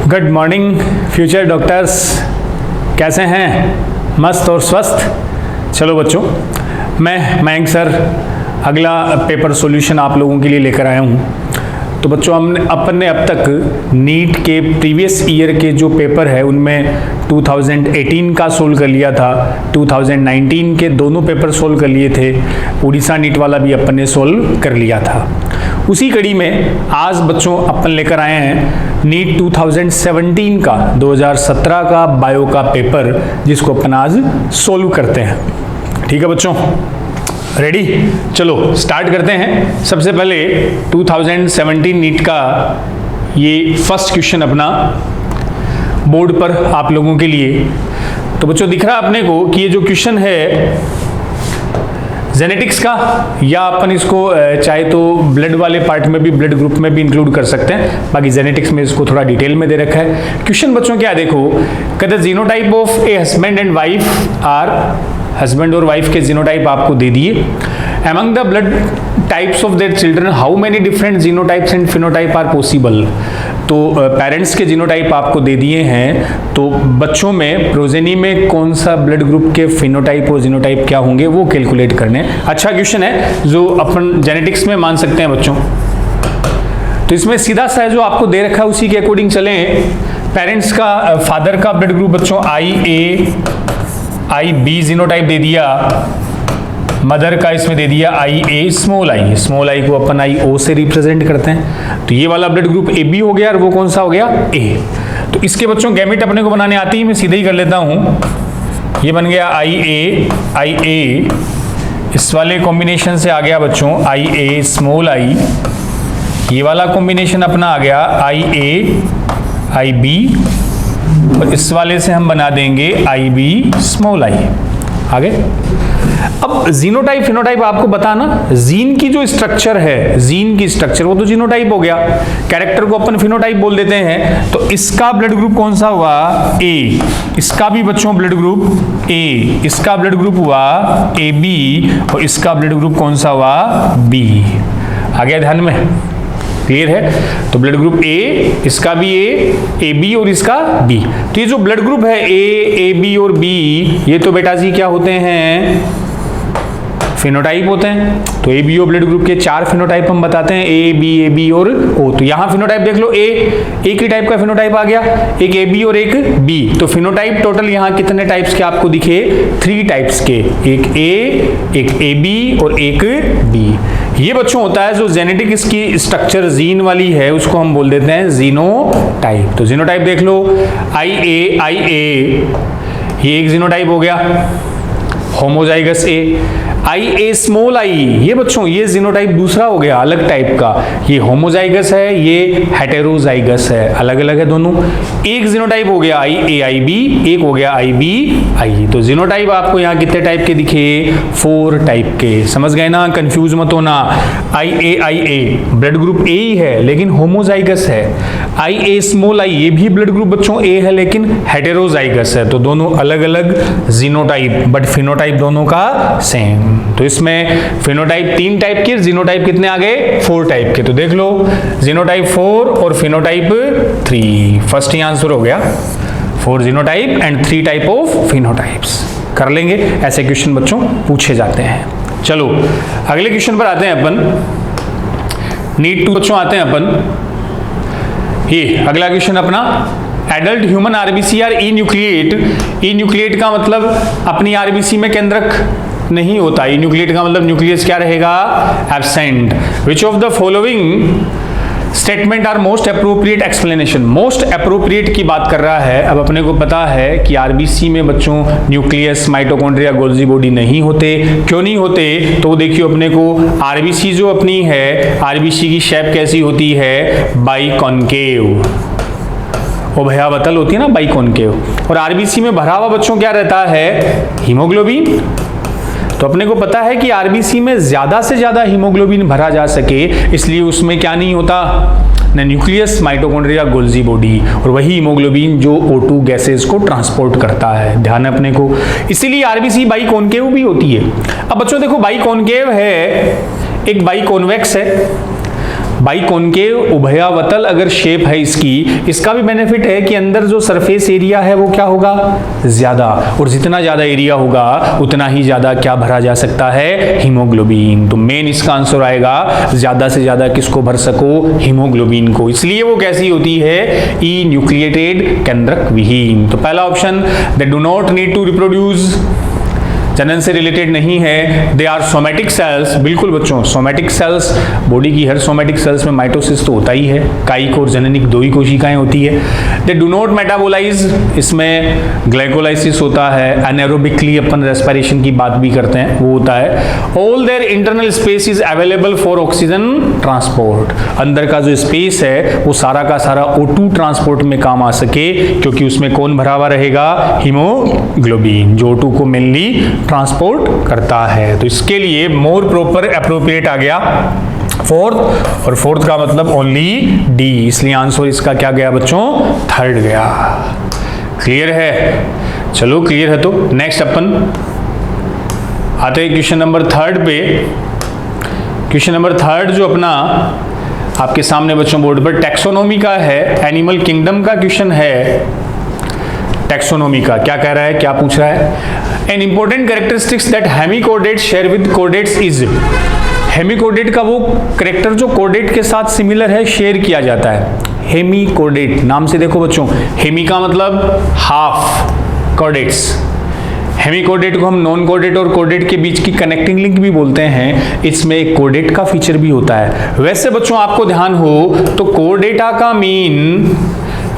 Good morning future doctors, कैसे हैं? मस्त और स्वस्थ। चलो बच्चों, मैं मयंक सर अगला पेपर सॉल्यूशन आप लोगों के लिए लेकर आया हूँ। तो बच्चों अपन ने अब तक नीट के प्रीवियस ईयर के जो पेपर है उनमें 2018 का सोल्व कर लिया था, 2019 के दोनों पेपर सोल्व कर लिए थे, उड़ीसा नीट वाला भी अपन ने सोल्व कर लिया था। उसी कड़ी में आज बच्चों अपन लेकर आए हैं नीट 2017 का 2017 का बायो का पेपर, जिसको अपन आज सोल्व करते हैं। ठीक है बच्चों, रेडी? चलो स्टार्ट करते हैं। सबसे पहले 2017 नीट का ये फर्स्ट क्वेश्चन अपना बोर्ड पर आप लोगों के लिए। तो बच्चों दिख रहा है अपने को कि ये जो क्वेश्चन है जेनेटिक्स का, या अपन इसको चाहे तो ब्लड वाले पार्ट में भी, ब्लड ग्रुप में भी इंक्लूड कर सकते हैं, बाकी जेनेटिक्स में इसको थोड़ा डिटेल में दे रखा है। क्वेश्चन बच्चों क्या देखो, कहते हैं genotype of a husband and wife are, husband और वाइफ के जीनोटाइप आपको दे दिए। Among the blood types of their children, how many different genotypes and phenotype are possible? तो पेरेंट्स के जीनोटाइप आपको दे दिए हैं, तो बच्चों में प्रोजेनी में कौन सा ब्लड ग्रुप के फिनोटाइप और जीनोटाइप क्या होंगे वो कैलकुलेट करने। अच्छा क्वेश्चन है जो अपन जेनेटिक्स में मान सकते हैं बच्चों। तो इसमें सीधा सा जो आपको दे रखा है उसी के अकॉर्डिंग चलें। पेरेंट्स का, फादर का ब्लड ग्रुप बच्चों आई जीनोटाइप दे दिया, मदर का इसमें दे दिया IA स्मॉल आई को अपन IO से रिप्रेजेंट करते हैं। तो ये वाला ब्लड ग्रुप AB हो गया और वो कौन सा हो गया A। तो इसके बच्चों गैमेट अपने को बनाने आती है, मैं सीधे ही कर लेता हूं। ये बन गया IA, इस वाले कॉम्बिनेशन से आ गया बच्चों IA स्मॉल आई, ये वाला कॉम्बिनेशन अपना आ गया IB, और इस वाले से हम बना देंगे IB स्मॉल आई। आगे अब जीनोटाइप फिनोटाइप आपको बताना, जीन की जो स्ट्रक्चर है, जीन की स्ट्रक्चर वो तो जीनोटाइप हो गया, कैरेक्टर को अपन फिनोटाइप बोल देते हैं। तो इसका ब्लड ग्रुप कौन सा हुआ? A। इसका भी बच्चों ब्लड ग्रुप A, इसका ब्लड ग्रुप हुआ AB, और इसका ब्लड ग्रुप कौन सा हुआ? B। आ गया ध्यान में? क्लियर है? तो ब्लड ग्रुप A, इसका भी A, AB और इसका B। तो ये जो ब्लड ग्रुप है A, AB और B, ये तो बेटा जी क्या होते हैं? फिनोटाइप होते हैं। तो ABO ब्लड ग्रुप के 4 फिनोटाइप हम बताते हैं, AB और O। तो यहाँ फिनोटाइप देख लो, एक ही टाइप का फिनोटाइप आ गया, एक AB और एक B। तो फिनोटाइप टोटल यहाँ कितने टाइप्स के आपको दिखे? 3 टाइप्स के, एक A, एक AB और एक B। ये बच्चों होता है जो जेनेटिक इसकी स्ट्रक्चर जीन वाली है, उसको हम बोल देते हैं जीनोटाइप। तो जीनोटाइप देख लो, IA, ये एक जीनोटाइप हो गया, homozygous A। IA small I, ये बच्चों ये जीनोटाइप दूसरा हो गया, अलग टाइप का। ये होमोजाइगस है, ये हेटेरोजाइगस है, अलग अलग है दोनों। एक जीनोटाइप हो गया IAIB, एक हो गया IBI। तो जीनोटाइप आपको यहाँ कितने टाइप के दिखे? 4 टाइप के। समझ गए ना? कंफ्यूज मत होना। IA ब्लड ग्रुप A ही है लेकिन होमोजाइगस है। IA स्मॉल आई, ये भी ब्लड ग्रुप बच्चों A है लेकिन हेटेरोजाइगस है। तो दोनों अलग अलग जीनोटाइप, बट फिनोटाइप दोनों का सेम। तो इसमें फिनोटाइप 3 टाइप के, जीनोटाइप कितने आ गए? 4 टाइप के। तो देख लो जीनोटाइप 4 और फिनोटाइप 3। फर्स्ट ही आंसर हो गया, 4 genotype and 3 type of phenotypes. कर लेंगे, ऐसे क्वेश्चन बच्चों पूछे जाते हैं। चलो अगले क्वेश्चन पर आते हैं अपन। नीट 2 बच्चों आते हैं अपन। ये अगला क्वेश्चन अपना, एडल्ट ह्यूमन आरबीसी आर इन्यूक्लिएट का मतलब अपनी आरबीसी में केंद्रक नहीं होता। इन्यूक्लिएट का मतलब न्यूक्लियस क्या रहेगा? Absent. Which of the following statement are most appropriate explanation? Most appropriate की बात कर रहा है। अब अपने को पता है कि आरबीसी में बच्चों न्यूक्लियस, माइटोकॉन्ड्रिया, गोल्जी बॉडी नहीं होते। क्यों नहीं होते? तो देखियो अपने को आरबीसी जो अपनी है, आरबीसी की शेप कैसी होती है? बाइकॉन्केव, उभयावतल होती है ना, बाइकॉन्केव। और आरबीसी में भरा हुआ बच्चों क्या रहता है? हीमोग्लोबिन। तो अपने को पता है कि आरबीसी में ज्यादा से ज्यादा हीमोग्लोबिन भरा जा सके, इसलिए उसमें क्या नहीं होता? न न्यूक्लियस, माइटोकॉन्ड्रिया, गोल्जी बॉडी, और वही हीमोग्लोबिन जो O2 गैसेस को ट्रांसपोर्ट करता है। ध्यान है अपने को, इसीलिए आरबीसी बाइकॉन्केव भी होती है। अब बच्चों देखो, बाइकॉन्केव है, एक बाइकॉन्वेक्स है। बाइकॉनकेव उभयावतल अगर शेप है इसकी, इसका भी बेनिफिट है कि अंदर जो सरफेस एरिया है वो क्या होगा, ज्यादा, और जितना ज्यादा एरिया होगा उतना ही ज्यादा क्या भरा जा सकता है, हीमोग्लोबिन। तो मेन इसका आंसर आएगा ज्यादा से ज्यादा किसको भर सको, हीमोग्लोबिन को। इसलिए वो कैसी होती है, ई न्यूक्लिएटेड केंद्रक विहीन। तो पहला option, they do not need to reproduce, जनन से रिलेटेड नहीं है। दे आर सोमेटिक सेल्स, बिल्कुल बच्चों, सोमेटिक सेल्स, बॉडी की हर सोमेटिक सेल्स में माइटोसिस तो होता ही है, कायिक और जननिक दो ही कोशिकाएं होती है। दे डू नॉट मेटाबोलाइज, इसमें ग्लाइकोलाइसिस होता है, एनारोबिकली अपन रेस्पिरेशन की बात भी करते हैं, वो होता है। All their internal space is available for oxygen transport, अंदर का जो स्पेस है वो सारा का सारा O2 ट्रांसपोर्ट में काम आ सके, क्योंकि उसमें कौन भरा हुआ रहेगा, हीमोग्लोबिन, जो O2 को मेनली ट्रांसपोर्ट करता है। तो इसके लिए मोर प्रॉपर एप्रोप्रिएट आ गया फोर्थ, और फोर्थ का मतलब ओनली डी, इसलिए आंसर इसका क्या गया बच्चों, थर्ड गया। क्लियर है, चलो क्लियर है। तो नेक्स्ट अपन आते हैं क्वेश्चन नंबर थर्ड पे। क्वेश्चन नंबर थर्ड जो अपना आपके सामने बच्चों बोर्ड पर टैक्सोनॉमी का है, एनिमल किंगडम का क्वेश्चन है। टैक्सोनॉमी का क्या कह रहा है, क्या पूछ रहा है, an important characteristics that hemichordate share with कोडेट्स is, hemichordate का वो करेक्टर जो कोडेट के साथ सिमिलर है, शेयर किया जाता है। हेमिकोडेट नाम से देखो बच्चों, हेमी का मतलब हाफ, कोडेट्स, हेमिकोडेट को हम नॉन कोडेट और कोडेट के बीच की कनेक्टिंग लिंक भी बोलते हैं, इसमें एक कोडेट का फीचर भी होता है। वैसे बच्चों आपको ध्यान हो तो कोडेटा का मीन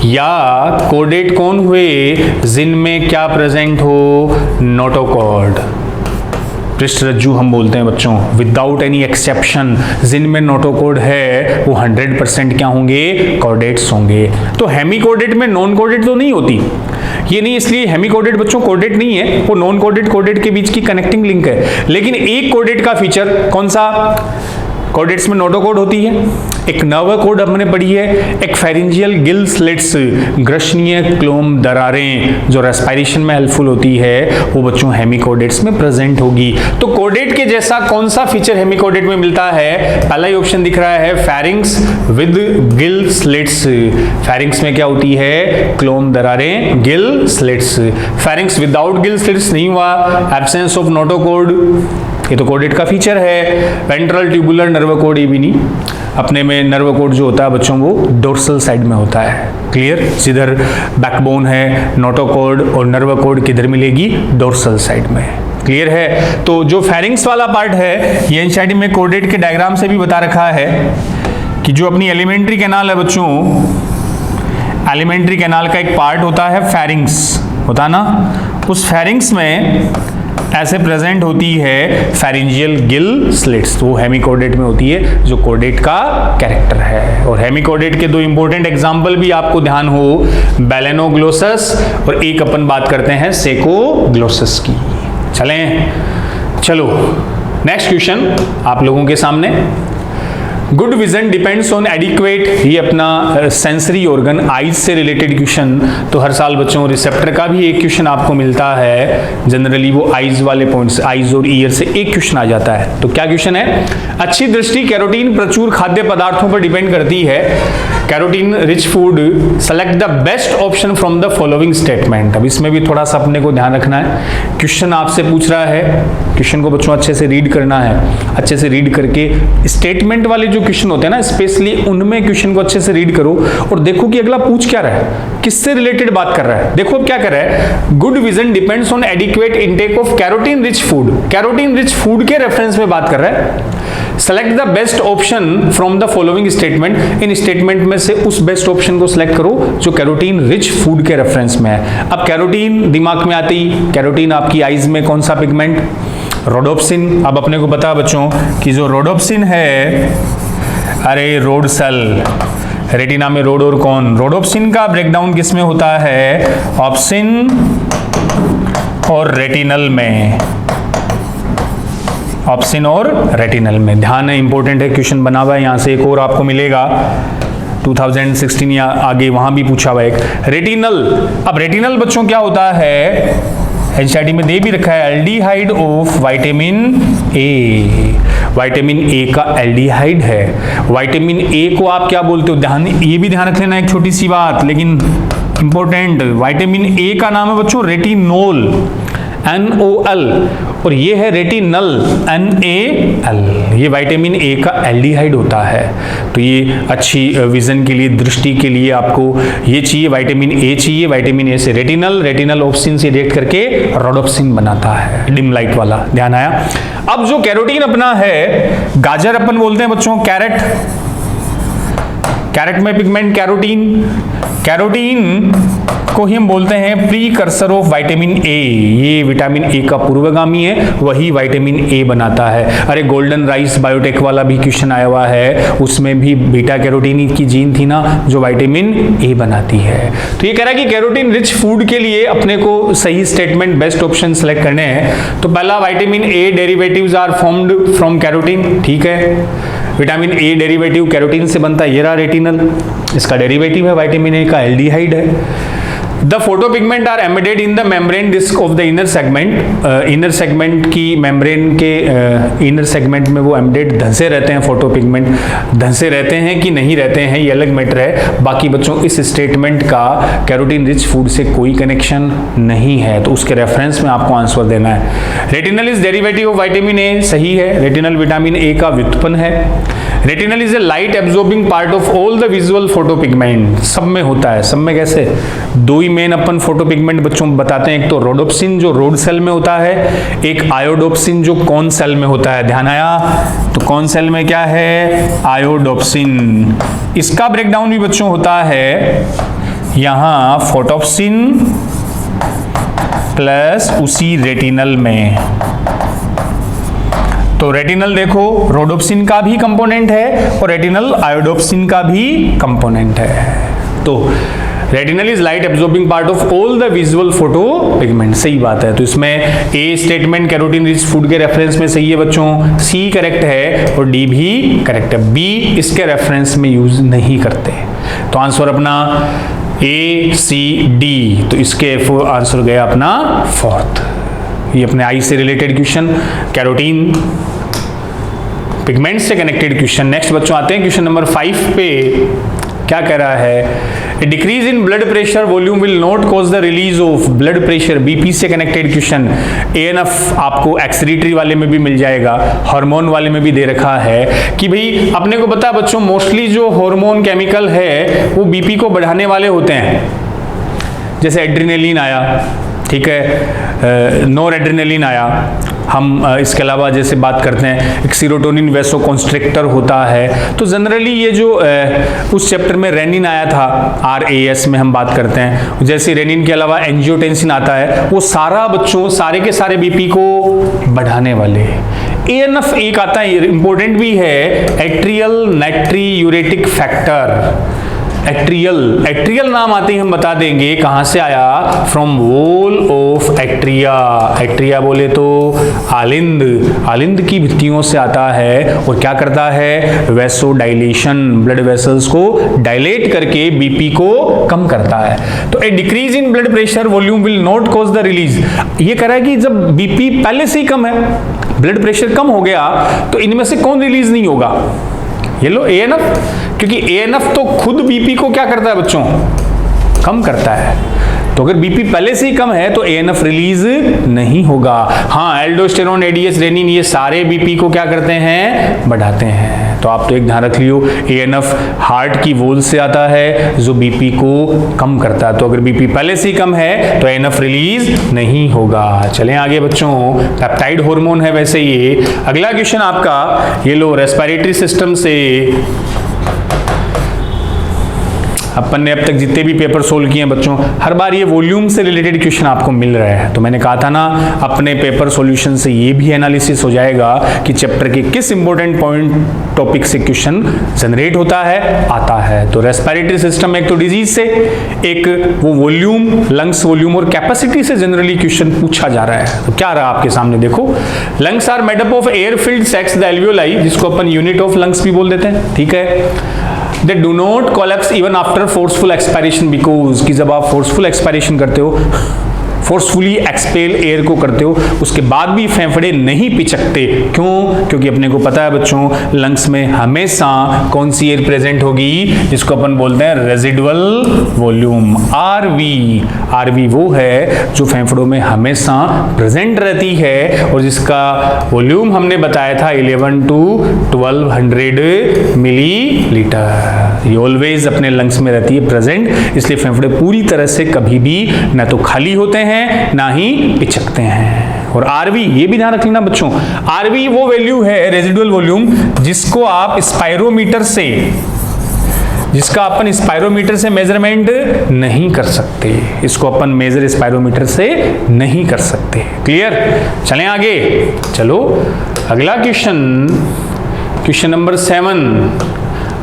या कोडेट कौन हुए, जिनमें क्या प्रेजेंट हो, नोटोकॉर्ड, पृष्ठरज्जु हम बोलते हैं बच्चों, विदाउट एनी एक्सेप्शन, जिनमें नोटोकॉर्ड है वो 100% क्या होंगे, कोडेट्स होंगे। तो हेमिकोडेट में नॉन कोडेट तो नहीं होती, ये नहीं, इसलिए हेमिकोडेट बच्चों कोडेट नहीं है, वो नॉन कोडेट कोडेट के बीच की कनेक्टिंग लिंक है। लेकिन एक कोडेट का फीचर कौन सा, कोडेट्स में नोटोकॉर्ड होती है, एक नर्व कोड हमने पढ़ी है, एक फेरिंजियल गिल स्लिट्स, ग्रशनीय क्लोम दरारें जो रेस्पिरेशन में हेल्पफुल होती है, वो बच्चों हेमिकोडेट्स में प्रेजेंट होगी। तो कोडेट के जैसा कौन सा फीचर हेमिकोडेट में मिलता है, पहला ही ऑप्शन दिख रहा है, pharynx with gill slits. Pharynx में क्या होती है, क्लोम दरारें, gill slits. Pharynx without gill slits नहीं हुआ, एब्सेंस ऑफ नोटोकॉर्ड, ये तो कोडेट का फीचर है। वेंट्रल ट्यूबुलर नर्व कोड, ये भी नहीं, अपने में नर्व कोड जो होता है बच्चों वो डोर्सल साइड में होता है। क्लियर, जिधर बैकबोन है, नोटोकॉर्ड और नर्व कोड किधर मिलेगी, डोर्सल साइड में। क्लियर है। तो जो फेरिंग्स वाला पार्ट है ये एनसीईआरटी में कोडेट के डायग्राम से भी बता रखा है कि जो अपनी एलिमेंट्री कैनाल है बच्चों, एलिमेंट्री कैनाल का एक पार्ट होता है फेरिंग्स, होता ना, उस फेरिंग्स में ऐसे प्रेजेंट होती है फेरिंजियल गिल स्लिट्स, वो हेमिकोडेट में होती है, जो कोडेट का कैरेक्टर है। और हेमिकोडेट के दो इंपॉर्टेंट एग्जांपल भी आपको ध्यान हो, बेलेनोग्लोसस और एक अपन बात करते हैं सेकोग्लोसस की। चलें, चलो नेक्स्ट क्वेश्चन आप लोगों के सामने। Good vision depends on adequate, ये अपना सेंसरी ऑर्गन आईज से रिलेटेड क्वेश्चन, तो हर साल बच्चों रिसेप्टर का भी एक क्वेश्चन आपको मिलता है, जनरली वो आईज वाले पॉइंट्स, आईज और ईयर से एक क्वेश्चन आ जाता है। तो क्या क्वेश्चन है, अच्छी दृष्टि कैरोटीन प्रचुर खाद्य पदार्थों पर डिपेंड करती है, carotene rich food, select the best option from the following statement. अब इसमें भी थोड़ा सा अपने को ध्यान रखना है, क्वेश्चन आपसे पूछ रहा है, क्वेश्चन को बच्चों अच्छे से रीड करना है, अच्छे से रीड करके स्टेटमेंट वाले जो क्वेश्चन होते हैं ना, स्पेशली उनमें क्वेश्चन को अच्छे से रीड करो और देखो कि अगला पूछ क्या रहा है, किससे रिलेटेड बात कर रहा है। देखो अब क्या कर रहा है, good vision depends on adequate intake of carotene rich food, carotene rich food के रेफरेंस में बात कर रहा है। Select the best option from the following statement, in statement में से उस बेस्ट ऑप्शन को सिलेक्ट करो जो कैरोटीन रिच फूड के रेफरेंस में है। अब कैरोटीन दिमाग में आती, कैरोटीन आपकी आईज में कौन सा पिगमेंट, रोडोप्सिन। अब अपने को पता बच्चों कि जो रोडोप्सिन है, अरे रोड सेल, रेटिना में रोड और कौन, रोडोप्सिन का ब्रेकडाउन किस में होता है, ऑप्सिन और रेटिनल में, ऑप्सिन और रेटिनल में। ध्यान है, इंपॉर्टेंट है, क्वेश्चन बना हुआ है, यहां से एक और आपको मिलेगा 2016 या आगे, वहां भी पूछा हुआ एक रेटिनल। अब रेटिनल बच्चों क्या होता है, एनसीईआरटी में दे भी रखा है, aldehyde of vitamin A. Vitamin A का एल्डिहाइड है। विटामिन ए को आप क्या बोलते हो, ध्यान ये भी ध्यान रख लेना, एक छोटी सी बात लेकिन इंपॉर्टेंट। विटामिन ए का नाम है बच्चों रेटिनोल, NOL, और ये है रेटिनल, NAL। ये विटामिन ए का एल्डिहाइड होता है। तो ये अच्छी विजन के लिए, दृष्टि के लिए आपको ये चाहिए, विटामिन ए चाहिए। विटामिन ए से रेटिनल ऑप्सिन से रिएक्ट करके रोडोप्सिन बनाता है, डिम लाइट वाला। ध्यान आया। अब जो कैरोटीन अपना है, गाजर अपन बोलते हैं बच्चों कैरेट, कैरेट में पिगमेंट कैरोटीन को ही हम बोलते हैं प्रीकर्सर ऑफ विटामिन ए। ये विटामिन ए का पूर्वगामी है, वही विटामिन ए बनाता है। अरे गोल्डन राइस बायोटेक वाला भी क्वेश्चन आया हुआ है, उसमें भी बीटा कैरोटीन की जीन थी ना जो विटामिन ए बनाती है। तो ये कह रहा है कि कैरोटीन रिच फूड के लिए अपने को सही स्टेटमेंट, बेस्ट ऑप्शन सेलेक्ट करने हैं। तो पहला vitamin A derivatives are formed from carotene, ठीक है। विटामिन ए डेरिवेटिव कैरोटीन से बनता है, ये रहा रेटिनल, इसका डेरिवेटिव है विटामिन ए का एल्डिहाइड है। The photopigment are embedded in the membrane disc of the inner segment। Inner segment की मेम्ब्रेन के इनर सेगमेंट में वो एम्बेडेड धंसे रहते हैं फोटोपिगमेंट। धंसे रहते हैं कि नहीं रहते हैं ये अलग मैटर है। बाकी बच्चों इस स्टेटमेंट का कैरोटीन रिच फूड से कोई कनेक्शन नहीं है, तो उसके रेफरेंस में आपको आंसर देना है। Retinal is derivative of vitamin A, सही है। रेटिनल विटामिन ए का व्युत्पन्न है। Retinal is a light absorbing part of all the visual photopigment. सब में होता है। सब में कैसे? दो ही मेन अपन फोटोपिगमेंट बच्चों बताते हैं, एक तो रोडोप्सिन जो रोड सेल में होता है, एक आयोडोप्सिन जो कॉन सेल में होता है। ध्यान आया? तो कॉन सेल में क्या है? आयोडोप्सिन। इसका ब्रेकडाउन भी बच्चों होता है यहां फोटोप्सिन प्लस उसी रेटिनल में। तो रेटिनल देखो रोडोप्सिन का भी कंपोनेंट है और रेटिनल आयोडोप्सिन का भी कंपोनेंट है। तो retinal is light absorbing part of all the visual photo pigment, सही बात है। तो इसमें ए स्टेटमेंट कैरोटीन रिच फूड के रेफरेंस में सही है बच्चों, सी करेक्ट है और डी भी करेक्ट है। बी इसके रेफरेंस में यूज नहीं करते। तो आंसर अपना ए सी डी, तो इसके आंसर गया अपना फोर्थ। ये अपने आई से रिलेटेड क्वेश्चन, कैरोटीन पिगमेंट से कनेक्टेड क्वेश्चन। नेक्स्ट बच्चों आते हैं क्वेश्चन नंबर 5 पे। क्या कह रहा है? Decrease in blood pressure volume will not cause the release of blood pressure, BP से कनेक्टेड क्वेश्चन। एएनएफ आपको एक्सक्रीटरी वाले में भी मिल जाएगा, हार्मोन वाले में भी दे रखा है कि भाई अपने को पता है बच्चों मोस्टली जो हार्मोन केमिकल है वो बीपी को बढ़ाने वाले होते हैं। जैसे एड्रेनलिन आया, ठीक है, नोर एड्रेनलिन आया। हम इसके अलावा जैसे बात करते हैं एक सीरोटोनिन वैसोकॉन्स्ट्रिक्टर होता है। तो जनरली ये जो उस चैप्टर में रेनिन आया था, RAS में हम बात करते हैं, जैसे रेनिन के अलावा एंजियोटेंसिन आता है, वो सारा बच्चों सारे के सारे बीपी को बढ़ाने वाले। ANF एक आता है, इंपॉर्टेंट भी है, एट्रियल नाइट्रियूरेटिक फैक्टर। एट्रियल नाम आते ही हम बता देंगे कहां से आया, from wall of atria. Atria बोले तो आलिंद की भित्तियों से आता है और क्या करता है? वैसो डायलेशन, ब्लड वेसल्स को डायलेट करके बीपी को कम करता है। तो a decrease in blood pressure volume will not cause the release. ये कह रहा है कि जब बीपी पहले से ही कम है, ब्लड प्रेशर कम हो गया, तो इनमें से कौन रिलीज नहीं होगा? ये लो ANF, क्योंकि ANF तो खुद बीपी को क्या करता है बच्चों? कम करता है। तो अगर बीपी पहले से ही कम है तो ANF रिलीज नहीं होगा। हाँ, एल्डोस्टेरोन, ADS, रेनिन ये सारे बीपी को क्या करते हैं? बढ़ाते हैं। तो आप तो एक ध्यान रख लियो, ANF हार्ट की वॉल से आता है जो बीपी को कम करता है। तो अगर बीपी पहले से ही कम है तो ANF रिलीज नहीं होगा। चलें आगे बच्चों, पेप्टाइड हार्मोन है वैसे ये। अगला क्वेश्चन आपका ये लो, रेस्पिरेटरी सिस्टम से अपन ने अब तक जितने भी पेपर सोल्व किए हैं बच्चों, हर बार ये वॉल्यूम से रिलेटेड क्वेश्चन आपको मिल रहा है। तो मैंने कहा था ना, अपने पेपर सॉल्यूशन से ये भी एनालिसिस हो जाएगा कि चैप्टर के किस इंपॉर्टेंट पॉइंट टॉपिक से क्वेश्चन जनरेट होता है, आता है। तो रेस्पिरेटरी सिस्टम एक तो डिजीज से, एक वो वॉल्यूम, लंग्स वॉल्यूम और कैपेसिटी से जनरली क्वेश्चन पूछा जा रहा है। तो क्या रहा आपके सामने देखो, lungs are made up of air filled sacs the alveoli, जिसको अपन यूनिट ऑफ लंग्स भी बोल देते हैं, ठीक है। They do not collapse even after forceful expiration, because कि जब आप forceful expiration करते हो फोर्सफुली एक्सपेल एयर को करते हो, उसके बाद भी फेफड़े नहीं पिचकते। क्यों? क्योंकि अपने को पता है बच्चों, लंग्स में हमेशा कौन सी एयर प्रेजेंट होगी, जिसको अपन बोलते हैं रेजिडुअल वॉल्यूम, आरवी। आरवी वो है जो फेफड़ों में हमेशा प्रेजेंट रहती है और जिसका वॉल्यूम हमने बताया था 11 to 1200 मिलीलीटर। ये ऑलवेज अपने लंग्स में रहती है प्रेजेंट, इसलिए फेफड़े पूरी तरह से कभी भी ना तो खाली होते हैं ना ही पिचकते हैं। और आरवी, ये भी ध्यान रख लेना बच्चों, आरवी वो वैल्यू है रेजिडुअल वॉल्यूम जिसको आप स्पायरोमीटर से, जिसका अपन स्पायरोमीटर से मेजरमेंट नहीं कर सकते, इसको अपन मेजर स्पायरोमीटर से नहीं कर सकते। क्लियर? चलें आगे। चलो अगला क्वेश्चन, क्वेश्चन नंबर 7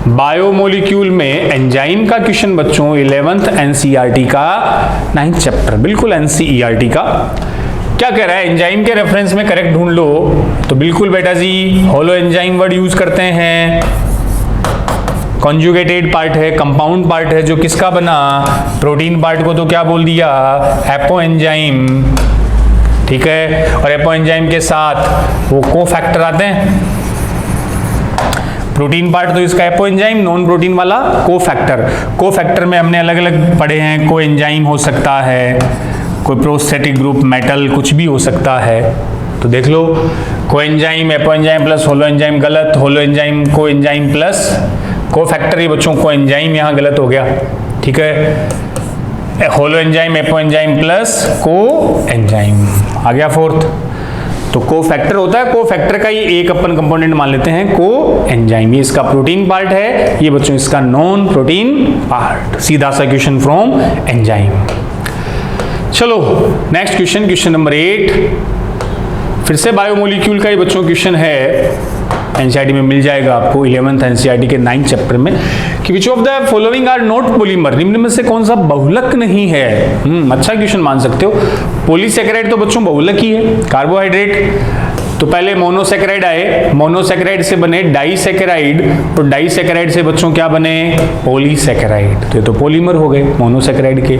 बायोमोलिक्यूल में एंजाइम का क्वेश्चन बच्चों, 11th एनसीईआरटी का 9th चैप्टर, बिल्कुल एनसीईआरटी का। क्या कह रहा है? एंजाइम के रेफरेंस में करेक्ट ढूंढ लो। तो बिल्कुल बेटा जी, होलो एंजाइम वर्ड यूज करते हैं, कॉन्जुगेटेड पार्ट है, कंपाउंड पार्ट है, जो किसका बना, प्रोटीन पार्ट को तो क्या बोल दिया, एपो एंजाइम। ठीक है, और एपो एंजाइम के साथ वो को फैक्टर आते हैं, प्रोटीन पार्ट तो इसका एपो एंजाइम, नॉन प्रोटीन वाला को फैक्टर। को फैक्टर में हमने अलग अलग पढ़े हैं, को एंजाइम हो सकता है, कोई प्रोस्थेटिक ग्रुप, मेटल, कुछ भी हो सकता है। तो देख लो, को enzyme, apo enzyme plus holo enzyme गलत, होलो एंजाइम को एंजाइम प्लस को फैक्टर, ये बच्चों को एंजाइम यहाँ गलत हो गया। ठीक है, holo enzyme, apo enzyme plus को एंजाइम आ गया 4th। तो को फैक्टर होता है, को फैक्टर का ये एक अपन कंपोनेंट मान लेते हैं को एंजाइम, ये इसका प्रोटीन पार्ट है, ये बच्चों इसका नॉन प्रोटीन पार्ट। सीधा सा क्वेश्चन फ्रॉम एंजाइम। चलो नेक्स्ट क्वेश्चन, क्वेश्चन नंबर 8, फिर से बायोमोलिक्यूल का ही बच्चों क्वेश्चन है, एनसीईआरटी में मिल जाएगा आपको 11th एनसीईआरटी के 9th चैप्टर में, कि which of the following are not polymer, निम्न में से कौन सा बहुलक नहीं है। अच्छा क्वेश्चन मान सकते हो। पॉलीसैकेराइड तो बच्चों बहुलक ही है, कार्बोहाइड्रेट। तो पहले मोनोसैकेराइड आए, मोनोसैकेराइड से बने डाइसैकेराइड, और डाइसैकेराइड से बच्चों क्या बने, पॉलीसैकेराइड। तो ये तो पॉलीमर हो गए मोनोसैकेराइड के।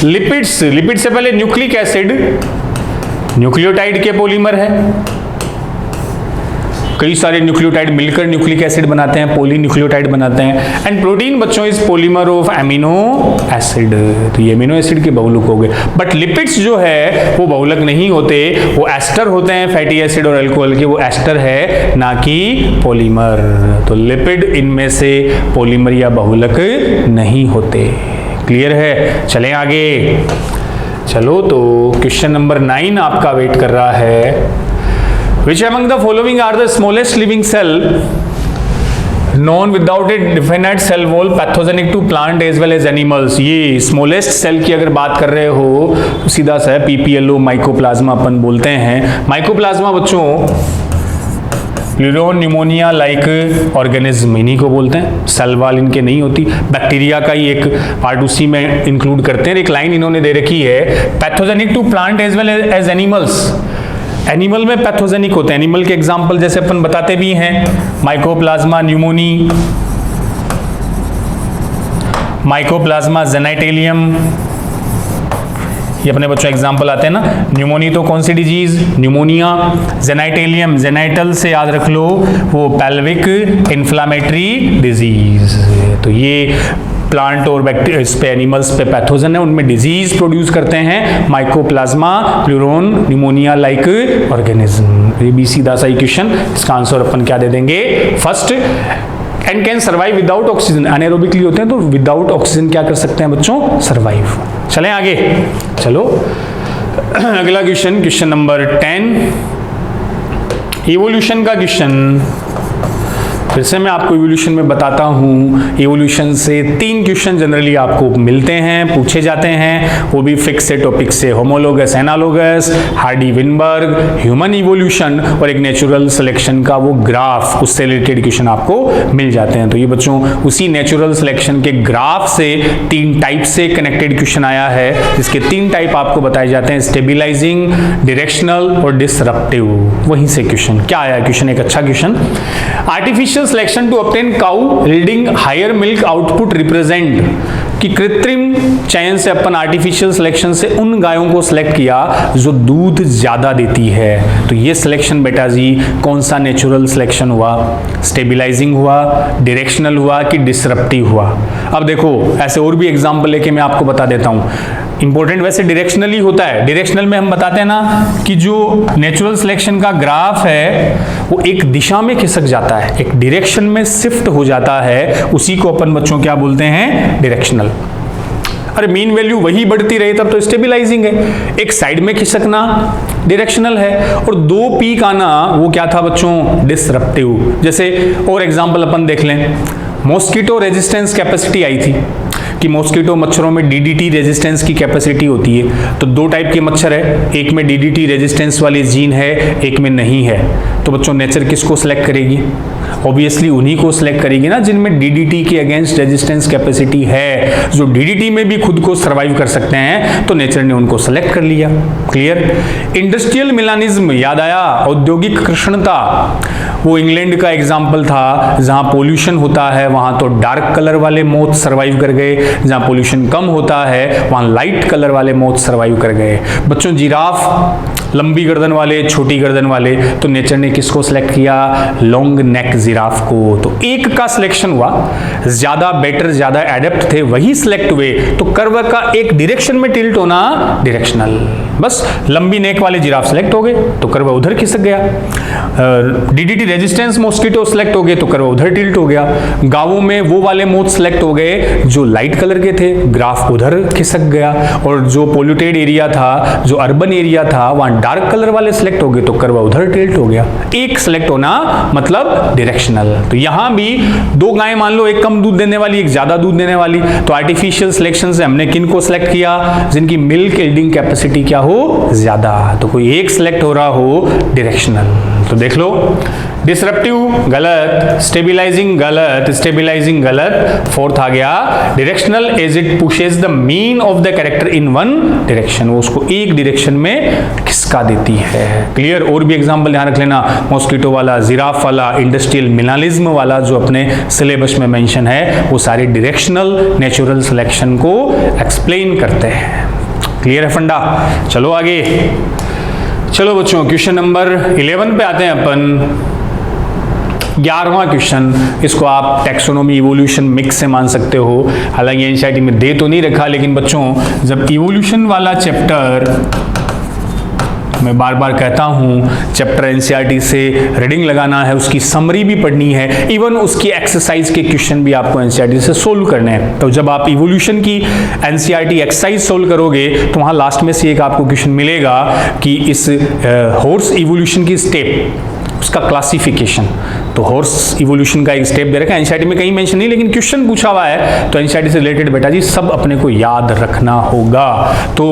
लिपिड्स, लिपिड से पहले न्यूक्लिक एसिड, न्यूक्लियोटाइड के पॉलीमर है, कई सारे न्यूक्लियोटाइड मिलकर न्यूक्लिक एसिड बनाते हैं, पॉली न्यूक्लियोटाइड बनाते हैं। एंड प्रोटीन बच्चों is polymer of amino acid, तो ये एमिनो एसिड के बहुलक हो गए। बट लिपिड्स जो है वो बहुलक नहीं होते, वो एस्टर होते हैं, फैटी एसिड और अल्कोहल के, वो एस्टर है ना कि पॉलीमर। तो लिपिड इनमें से पॉलीमर या बहुलक नहीं होते। क्लियर है? चलें आगे। चलो तो क्वेश्चन नंबर 9 आपका वेट कर रहा है। Which among the following are the smallest living cell known without a definite cell wall, pathogenic to plant as well as animals? ये स्मॉलेस्ट सेल की अगर बात कर रहे हो तो सीधा सा है पीपीएलओ, माइकोप्लाज्मा अपन बोलते हैं। माइकोप्लाज्मा बच्चों प्लूरोन न्यूमोनिया लाइक ऑर्गेनिज्म, इन्हीं को बोलते हैं, सेल वॉल इनके नहीं होती। बैक्टीरिया का ही एक पार्ट उसी में इंक्लूड करते हैं। एक लाइन इन्होंने दे रखी है, pathogenic to plant as well as animals. Animal में पैथोजेनिक होते हैं, एनिमल के एग्जाम्पल जैसे अपन बताते भी हैं, माइकोप्लाज्मा न्यूमोनी, माइकोप्लाज्मा जेनाइटेलियम, ये अपने बच्चों एग्जाम्पल आते हैं ना। न्यूमोनी तो कौन सी डिजीज, न्यूमोनिया। जेनाइटेलियम, जेनाइटल से याद रख लो, वो पेल्विक इन्फ्लामेटरी डिजीज। तो ये प्लांट और बैक्टीरिया, इस पे एनिमल्स पे पैथोजन है, उनमें डिजीज प्रोड्यूस करते हैं माइकोप्लाज्मा, प्लूरोन न्यूमोनिया लाइक ऑर्गेनिज्म। ये भी सीधा सा क्वेश्चन, इसका आंसर अपन क्या दे देंगे, first. And can survive without oxygen, anaerobically होते हैं तो विदाउट ऑक्सीजन क्या कर सकते हैं बच्चों, सर्वाइव। चलें आगे। चलो अगला क्वेश्चन, क्वेश्चन नंबर 10, इवोल्यूशन का क्वेश्चन। फिर से मैं आपको इवोल्यूशन में बताता हूँ, इवोल्यूशन से 3 क्वेश्चन जनरली आपको मिलते हैं, पूछे जाते हैं, वो भी फिक्स से टॉपिक से, homologous, analogous, Hardy Weinberg, human evolution और एक नेचुरल सिलेक्शन का वो ग्राफ, उससे रिलेटेड क्वेश्चन आपको मिल जाते हैं। तो ये बच्चों उसी नेचुरल सिलेक्शन के ग्राफ से 3 टाइप से कनेक्टेड क्वेश्चन आया है, जिसके 3 टाइप आपको बताए जाते हैं, स्टेबिलाइजिंग, डायरेक्शनल और डिसरप्टिव। वहीं से क्वेश्चन क्या आया, क्वेश्चन एक अच्छा question. Artificial artificial selection to obtain cow yielding higher milk output represent, कि कृत्रिम चयन से अपन आर्टिफिशियल सिलेक्शन से उन गायों को सिलेक्ट किया जो दूध ज्यादा देती है। तो ये सिलेक्शन बेटा जी कौन सा नेचुरल सिलेक्शन हुआ? स्टेबिलाइजिंग हुआ, डायरेक्शनल हुआ कि डिसरप्टिव हुआ? अब देखो ऐसे और भी एग्जांपल लेके मैं आपको बता देता हूं। इंपॉर्टेंट वैसे डायरेक्शनल ही होता है। डायरेक्शनल में हम बताते हैं ना कि जो नेचुरल सिलेक्शन का ग्राफ है वो एक दिशा में खिसक जाता है, एक डायरेक्शन में शिफ्ट हो जाता है, उसी को अपन बच्चों क्या बोलते हैं? डायरेक्शनल। अरे मीन वैल्यू वही बढ़ती रहे तब तो स्टेबिलाइजिंग है। एक साइड में खिसकना डायरेक्शनल है, और दो पीक आना वो क्या था बच्चों? डिसरप्टिव। जैसे और एग्जांपल अपन देख लें, मॉस्किटो रेजिस्टेंस कैपेसिटी आई थी कि मॉस्किटो मच्छरों में डीडीटी रेजिस्टेंस की कैपेसिटी होती है। तो दो टाइप के मच्छर है, एक में डीडीटी रेजिस्टेंस वाली जीन है, एक में नहीं है। तो बच्चों नेचर किसको सिलेक्ट करेगी? ऑब्वियसली उन्हीं को सिलेक्ट करेगी ना जिनमें डीडीटी के अगेंस्ट रेजिस्टेंस कैपेसिटी है। जो डीडीटी में भी खुद को सर्वाइव कर सकते हैं तो नेचर ने उनको सिलेक्ट कर लिया। क्लियर? इंडस्ट्रियल मिलानिज्म याद आया? औद्योगिक कृष्णता, वो इंग्लैंड का एग्जाम्पल था जहां पोल्यूशन होता है वहां तो डार्क कलर वाले मोथ सर्वाइव कर गए, जहां पोल्यूशन कम होता है वहां लाइट कलर वाले मोथ सर्वाइव कर गए। बच्चों जिराफ लंबी गर्दन वाले, छोटी गर्दन वाले, तो नेचर ने किसको सिलेक्ट किया? लॉन्ग नेक जिराफ को। तो एक का सिलेक्शन हुआ, ज्यादा बेटर, ज्यादा एडेप्ट थे वही सिलेक्ट हुए। तो कर्व का एक डायरेक्शन में टिल्ट होना डायरेक्शनल। बस लंबी नेक वाले जिराफ सिलेक्ट हो गए तो कर्व उधर खिसक गया। डीडीटी रेजिस्टेंस मॉस्किटो सिलेक्ट हो गए तो कर्व उधर टिल्ट हो गया। गांवों में वो वाले मोथ सिलेक्ट हो गए जो लाइट कलर के थे, ग्राफ उधर खिसक गया। और जो पोल्यूटेड एरिया था, जो अर्बन एरिया था, वहां डार्क कलर वाले सिलेक्ट हो गए तो कर्व उधर टिल्ट हो गया। एक सिलेक्ट होना मतलब डायरेक्शनल। तो यहां भी दो गायें मान लो, एक कम दूध देने वाली, एक ज्यादा दूध देने वाली, तो आर्टिफिशियल सिलेक्शन से हमने किन को सिलेक्ट किया? जिनकी मिल्क यील्डिंग कैपेसिटी क्या हो? ज्यादा। तो कोई एक सिलेक्ट हो रहा हो डायरेक्शनल। तो देख लो, डिसरप्टिव गलत, स्टेबिलाइजिंग गलत, स्टेबिलाइजिंग गलत, फोर्थ आ गया directional as it pushes the mean of the character in one direction, वो उसको एक डायरेक्शन में खिसका देती है। क्लियर? और भी एग्जांपल ध्यान रख लेना, मॉस्किटो वाला, जिराफ वाला, इंडस्ट्रियल मिलानिज्म वाला जो अपने सिलेबस में मेंशन है वो सारे डायरेक्शनल नेचुरल सिलेक्शन को एक्सप्लेन करते हैं। क्लियर है फंडा? चलो आगे। चलो बच्चों क्वेश्चन नंबर 11 पे आते हैं अपन। 11वां क्वेश्चन, इसको आप टैक्सोनॉमी इवोल्यूशन मिक्स से मान सकते हो। हालांकि एनसीईआरटी में दे तो नहीं रखा, लेकिन बच्चों जब इवोल्यूशन वाला चैप्टर, मैं बार बार कहता हूं चैप्टर एनसीईआरटी से रीडिंग लगाना है, उसकी समरी भी पढ़नी है, इवन उसकी एक्सरसाइज के क्वेश्चन भी आपको एनसीईआरटी से सोल्व करने हैं। तो जब आप इवोल्यूशन की एनसीईआरटी एक्सरसाइज सोल्व करोगे तो वहां लास्ट में से एक आपको क्वेश्चन मिलेगा कि इस हॉर्स इवोल्यूशन की स्टेप, उसका क्लासिफिकेशन। तो हॉर्स इवोल्यूशन का एक स्टेप दे रखा है, एनसीईआरटी में कहीं मेंशन नहीं, लेकिन क्वेश्चन पूछा हुआ है तो एनसीईआरटी से रिलेटेड बेटा जी सब अपने को याद रखना होगा। तो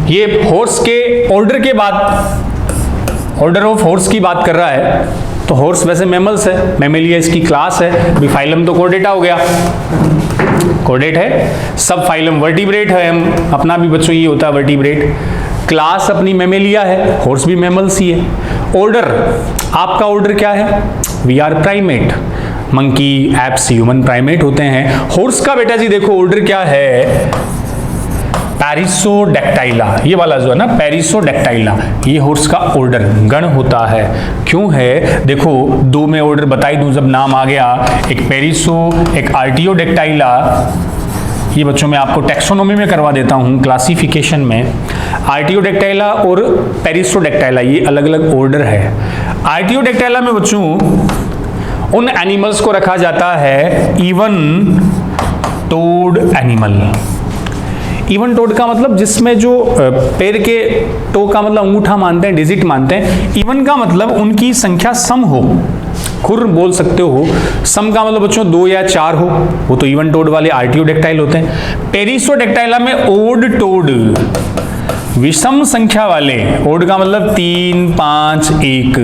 ये हॉर्स के ऑर्डर के बाद, ऑर्डर ऑफ हॉर्स की बात कर रहा है। तो हॉर्स वैसे मैमल्स है, मैमेलिया इसकी क्लास है। भी फाइलम तो कोर्डेटा हो गया, कोर्डेट है। सब फाइलम वर्टिब्रेट है, हम अपना भी बच्चों ये होता है वर्टिब्रेट। क्लास अपनी मैमेलिया है, हॉर्स भी मैमल्स ही है। ऑर्डर, आपका ऑर्डर क्या है? We are primate. Monkey, apes human primate होते हैं। हॉर्स का बेटा जी देखो ऑर्डर क्या है? पैरिसोडेक्टाइला, ये वाला जो है ना पैरिसोडेक्टाइला, ये हॉर्स का ऑर्डर गण होता है। क्यों है? देखो दो में ऑर्डर बताई दूं जब नाम आ गया, एक पेरिसो, एक आर्टियोडेक्टाइला। ये बच्चों मैं आपको टैक्सोनॉमी में करवा देता हूं, क्लासिफिकेशन में। आर्टियोडेक्टाइला और पेरिसोडेक्टाइला ये अलग अलग ऑर्डर है। आर्टियोडेक्टाइला में बच्चों उन एनिमल्स को रखा जाता है even toed animal. Even toed का मतलब जिसमें जो पैर के टो का मतलब अंगूठा मानते हैं, डिजिट मानते हैं। इवन का मतलब उनकी संख्या सम हो, खुर बोल सकते हो। सम का मतलब बच्चों 2 या 4 हो, वो तो इवन टोड वाले आर्टियोडेक्टाइल होते हैं। पेरिसोडेक्टाइला में ओड टोड, विषम संख्या वाले, ओड का मतलब 3, 5, 1,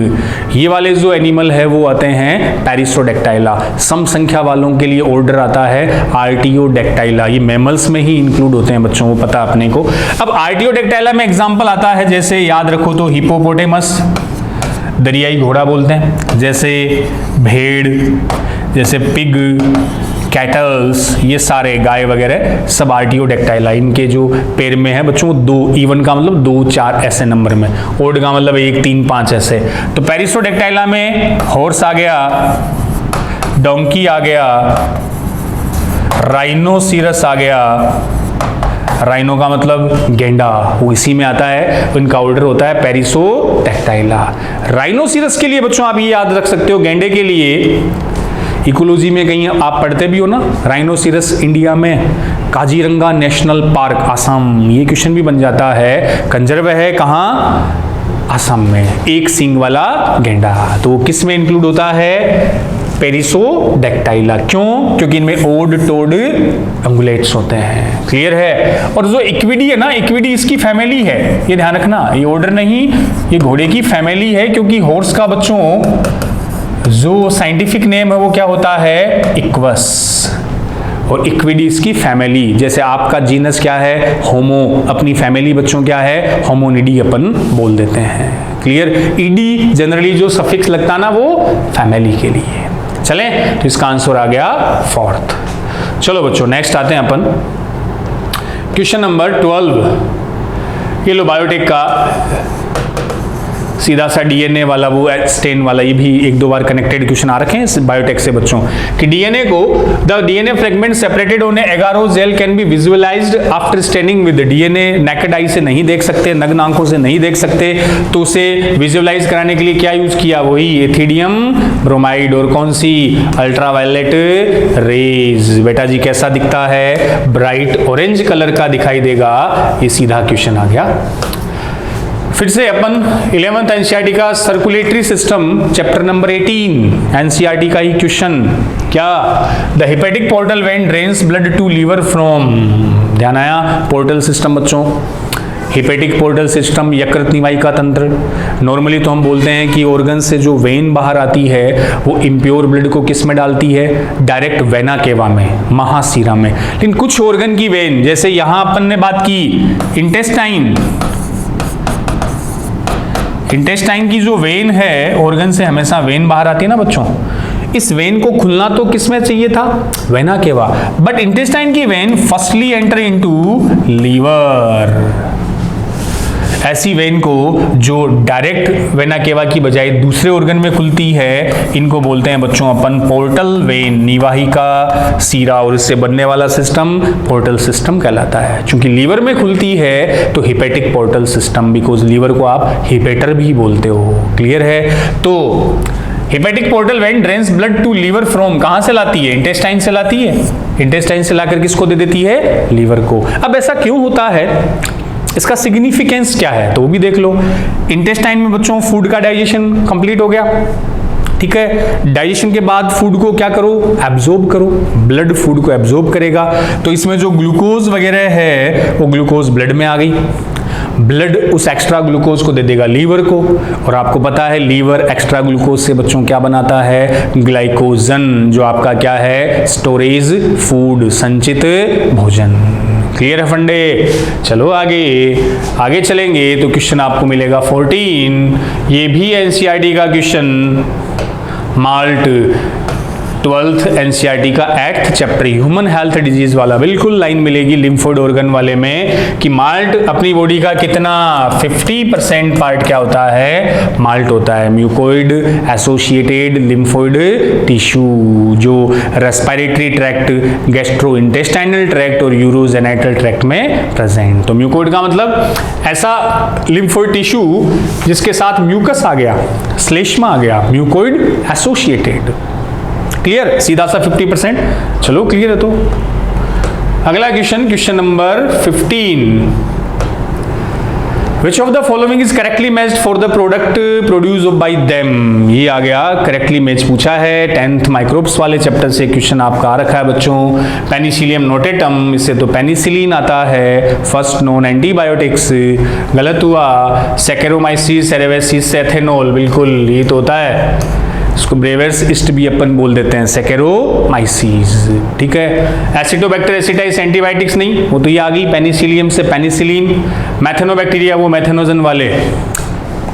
ये वाले जो एनिमल है वो आते हैं पेरिसोडेक्टाइला। सम संख्या वालों के लिए ऑर्डर आता है आर्टियोडेक्टाइला। ये मैमल्स में ही इंक्लूड होते हैं बच्चों को पता अपने को। अब आर्टियोडेक्टाइला में एग्जांपल आता है, जैसे याद रखो तो हिपोपोटेमस, दरियाई घोड़ा बोलते हैं, जैसे भेड़, जैसे पिग, कैटल्स, ये सारे गाय वगैरह सब आर्टियोडेक्टाइला, इनके जो पैर में है बच्चों दो, इवन का मतलब 2, 4 ऐसे नंबर में, ओड का मतलब 1, 3, 5 ऐसे। तो पेरिसोडेक्टाइला में हॉर्स आ गया, डोंकी आ गया, राइनोसिरस आ गया, राइनो का मतलब गेंडा, वो इसी में आता है, इनका ऑर्डर होता है पेरिसोडेक्टाइला। राइनोसिरस के लिए बच्चों आप ये याद रख सकते हो, गेंडे के लिए इकोलॉजी में कहीं आप पढ़ते भी हो ना, राइनोसिरस इंडिया में काजीरंगा नेशनल पार्क आसाम, ये क्वेश्चन भी बन जाता है। कंजर्व है कहाँ? आसाम में, एक सींग वाला गेंडा, तो वो किस में इंक्लूड होता है? पेरिसोडेक्टाइला। क्यों? क्योंकि इनमें ओड, टोड, अंगुलेट्स होते हैं। क्लियर है? और जो इक्विडी है ना, इक्विडी इसकी फैमिली है, ये ध्यान रखना, ये ऑर्डर नहीं, ये घोड़े की फैमिली है, क्योंकि हॉर्स का बच्चों जो साइंटिफिक नेम है वो क्या होता है? इक्वस, और इक्विडी इसकी फैमिली। जैसे आपका जीनस क्या है? होमो, अपनी फैमिली बच्चों क्या है? होमोनिडी अपन बोल देते हैं। क्लियर? ईडी जनरली जो सफिक्स लगता ना वो फैमिली के लिए। चलें, तो इसका आंसर आ गया 4th। चलो बच्चों नेक्स्ट आते हैं अपन क्वेश्चन नंबर 12। ये लो बायोटेक का सीधा सा डीएनए वाला, वो स्टेन वाला, ये भी 1-2 बार कनेक्टेड क्वेश्चन आ रखे हैं बायोटेक से बच्चों कि डीएनए को the DNA fragment separated on agarose gel can be visualized after staining with DNA. Naked eye से नहीं देख सकते, नग्न आंखों से नहीं देख सकते, तो उसे विजुअलाइज कराने के लिए क्या यूज किया? वही एथिडियम ब्रोमाइड, और कौन सी? Ultraviolet rays. बेटा जी कैसा दिखता है? ब्राइट ऑरेंज कलर का दिखाई देगा। ये सीधा क्वेश्चन आ गया। फिर से अपन 11th एनसीईआरटी का circulatory system chapter number 18 NCERT का ही क्वेश्चन। क्या? The hepatic portal vein drains blood to liver from. ध्यान आया? पोर्टल सिस्टम बच्चों, हेपेटिक पोर्टल सिस्टम, यकृत निवाहिका तंत्र। नॉर्मली तो हम बोलते हैं कि ऑर्गन से जो वेन बाहर आती है वो इम्प्योर ब्लड को किस में डालती है? डायरेक्ट वेना केवा में, महासीरा में। लेकिन कुछ ऑर्गन की वेन, जैसे यहां अपन ने बात की इंटेस्टाइन, इंटेस्टाइन की जो वेन है, ऑर्गन से हमेशा वेन बाहर आती है ना बच्चों, इस वेन को खुलना तो किसमें चाहिए था? Vena cava. बट इंटेस्टाइन की vein firstly enter into liver. ऐसी वेन को जो डायरेक्ट वेना केवा की बजाय दूसरे ऑर्गन में खुलती है, इनको बोलते हैं बच्चों अपन पोर्टल वेन। निवाहिका, सीरा और इससे बनने वाला सिस्टम पोर्टल सिस्टम कहलाता है। चूंकि लीवर में खुलती है तो hepatic portal system, because liver को आप हिपेटर भी बोलते हो। क्लियर है? तो hepatic portal vein drains blood to liver from, कहां से लाती है? इंटेस्टाइन से लाती है। इंटेस्टाइन से लाकर किसको दे देती है? लीवर को। अब ऐसा क्यों होता है, इसका सिग्निफिकेंस क्या है, तो वो भी देख लो। इंटेस्टाइन में बच्चों फूड का डाइजेशन कंप्लीट हो गया, ठीक है। डाइजेशन के बाद फूड को क्या करो? एब्जॉर्ब करो। ब्लड फूड को एब्जॉर्ब करेगा, तो इसमें जो ग्लूकोज वगैरह है वो ग्लूकोज ब्लड में आ गई। ब्लड उस एक्स्ट्रा ग्लूकोज को दे देगा लीवर को, और आपको पता है लीवर एक्स्ट्रा ग्लूकोज से बच्चों क्या बनाता है? ग्लाइकोजन, जो आपका क्या है? स्टोरेज फूड, संचित भोजन। क्लियर है फंडे? चलो आगे चलेंगे तो क्वेश्चन आपको मिलेगा 14। ये भी एनसीईआरटी का क्वेश्चन, माल्ट 12th एनसीईआरटी का 8th chapter human health disease वाला। बिल्कुल लाइन मिलेगी लिम्फोइड ऑर्गन वाले में कि माल्ट अपनी बॉडी का कितना 50% पार्ट क्या होता है? माल्ट होता है। म्यूकोइड एसोसिएटेड लिम्फोइड टिश्यू, जो respiratory tract, gastro intestinal tract और यूरोजेनाइटल ट्रैक्ट में प्रेजेंट। तो म्यूकोइड का मतलब ऐसा लिम्फोइड टिश्यू जिसके साथ म्यूकस आ गया, श्लेष्मा आ गया, म्यूकोइड एसोसिएटेड। क्लियर? सीधा सा 50%। चलो क्लियर है। तो अगला question number 15। Which of the following is correctly matched for the product produced by them? ये आ गया, करेक्टली मैच पूछा है। 10th माइक्रोब्स वाले चैप्टर से क्वेश्चन आपका आ रखा है बच्चों। पेनिसिलियम नोटेटम, इससे तो पेनिसिलिन आता है। फर्स्ट नोन एंटीबायोटिक्स, गलत हुआ। सैकेरोमाइसिस सेरेवेसिस से एथेनॉल, बिल्कुल ये तो होता है। इसको ब्रेवेर्स ईस्ट भी अपन बोल देते हैं, सैकेरोमाइसिस, ठीक है। एसिडोबैक्टर एसिटाइस एंटीबायोटिक्स नहीं, वो तो ये आ गई। पेनिसिलियम से पेनिसिलिन। मैथेनोबैक्टीरिया वो मैथेनोजन वाले,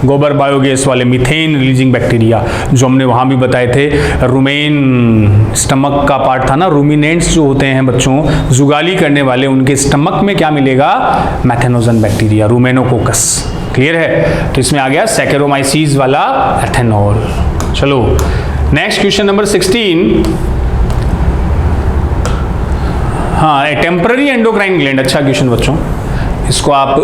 गोबर बायोगैस वाले, मीथेन रिलीजिंग बैक्टीरिया जो हमने वहाँ भी बताए थे। रुमेन स्टमक का पार्ट था ना, रूमिनेंट्स जो होते हैं बच्चों जुगाली करने वाले, उनके स्टमक में क्या मिलेगा, मैथेनोजन बैक्टीरिया, रूमेनोकोकस। क्लियर है? तो इसमें आ गया सैकेरोमाइसीस वाला एथेनॉल। चलो नेक्स्ट क्वेश्चन नंबर 16। हाँ, टेम्पररी एंडोक्राइन ग्लैंड, अच्छा क्वेश्चन बच्चों, इसको आप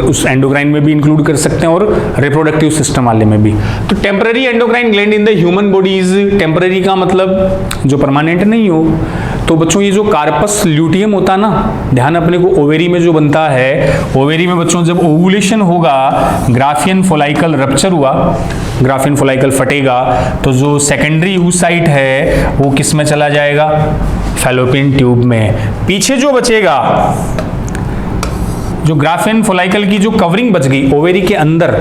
उस एंडोक्राइन में भी इंक्लूड कर सकते हैं और रिप्रोडक्टिव सिस्टम वाले में भी। तो temporary endocrine gland in the human body is, temporary का मतलब जो परमानेंट नहीं हो। तो बच्चों ये जो कार्पस ल्यूटियम होता है ना, ध्यान अपने को ओवेरी में जो बनता है, ओवेरी में बच्चों जब ओवुलेशन होगा, ग्राफियन फोलाइकल रप्चर हुआ, ग्राफियन फोलाइकल फटेगा, तो जो सेकेंडरी oocyte है वो किस में चला जाएगा, फैलोपियन ट्यूब में। पीछे जो बचेगा, जो ग्राफियन फोलाइकल की जो कवरिंग बच गई ओवेरी के अंदर,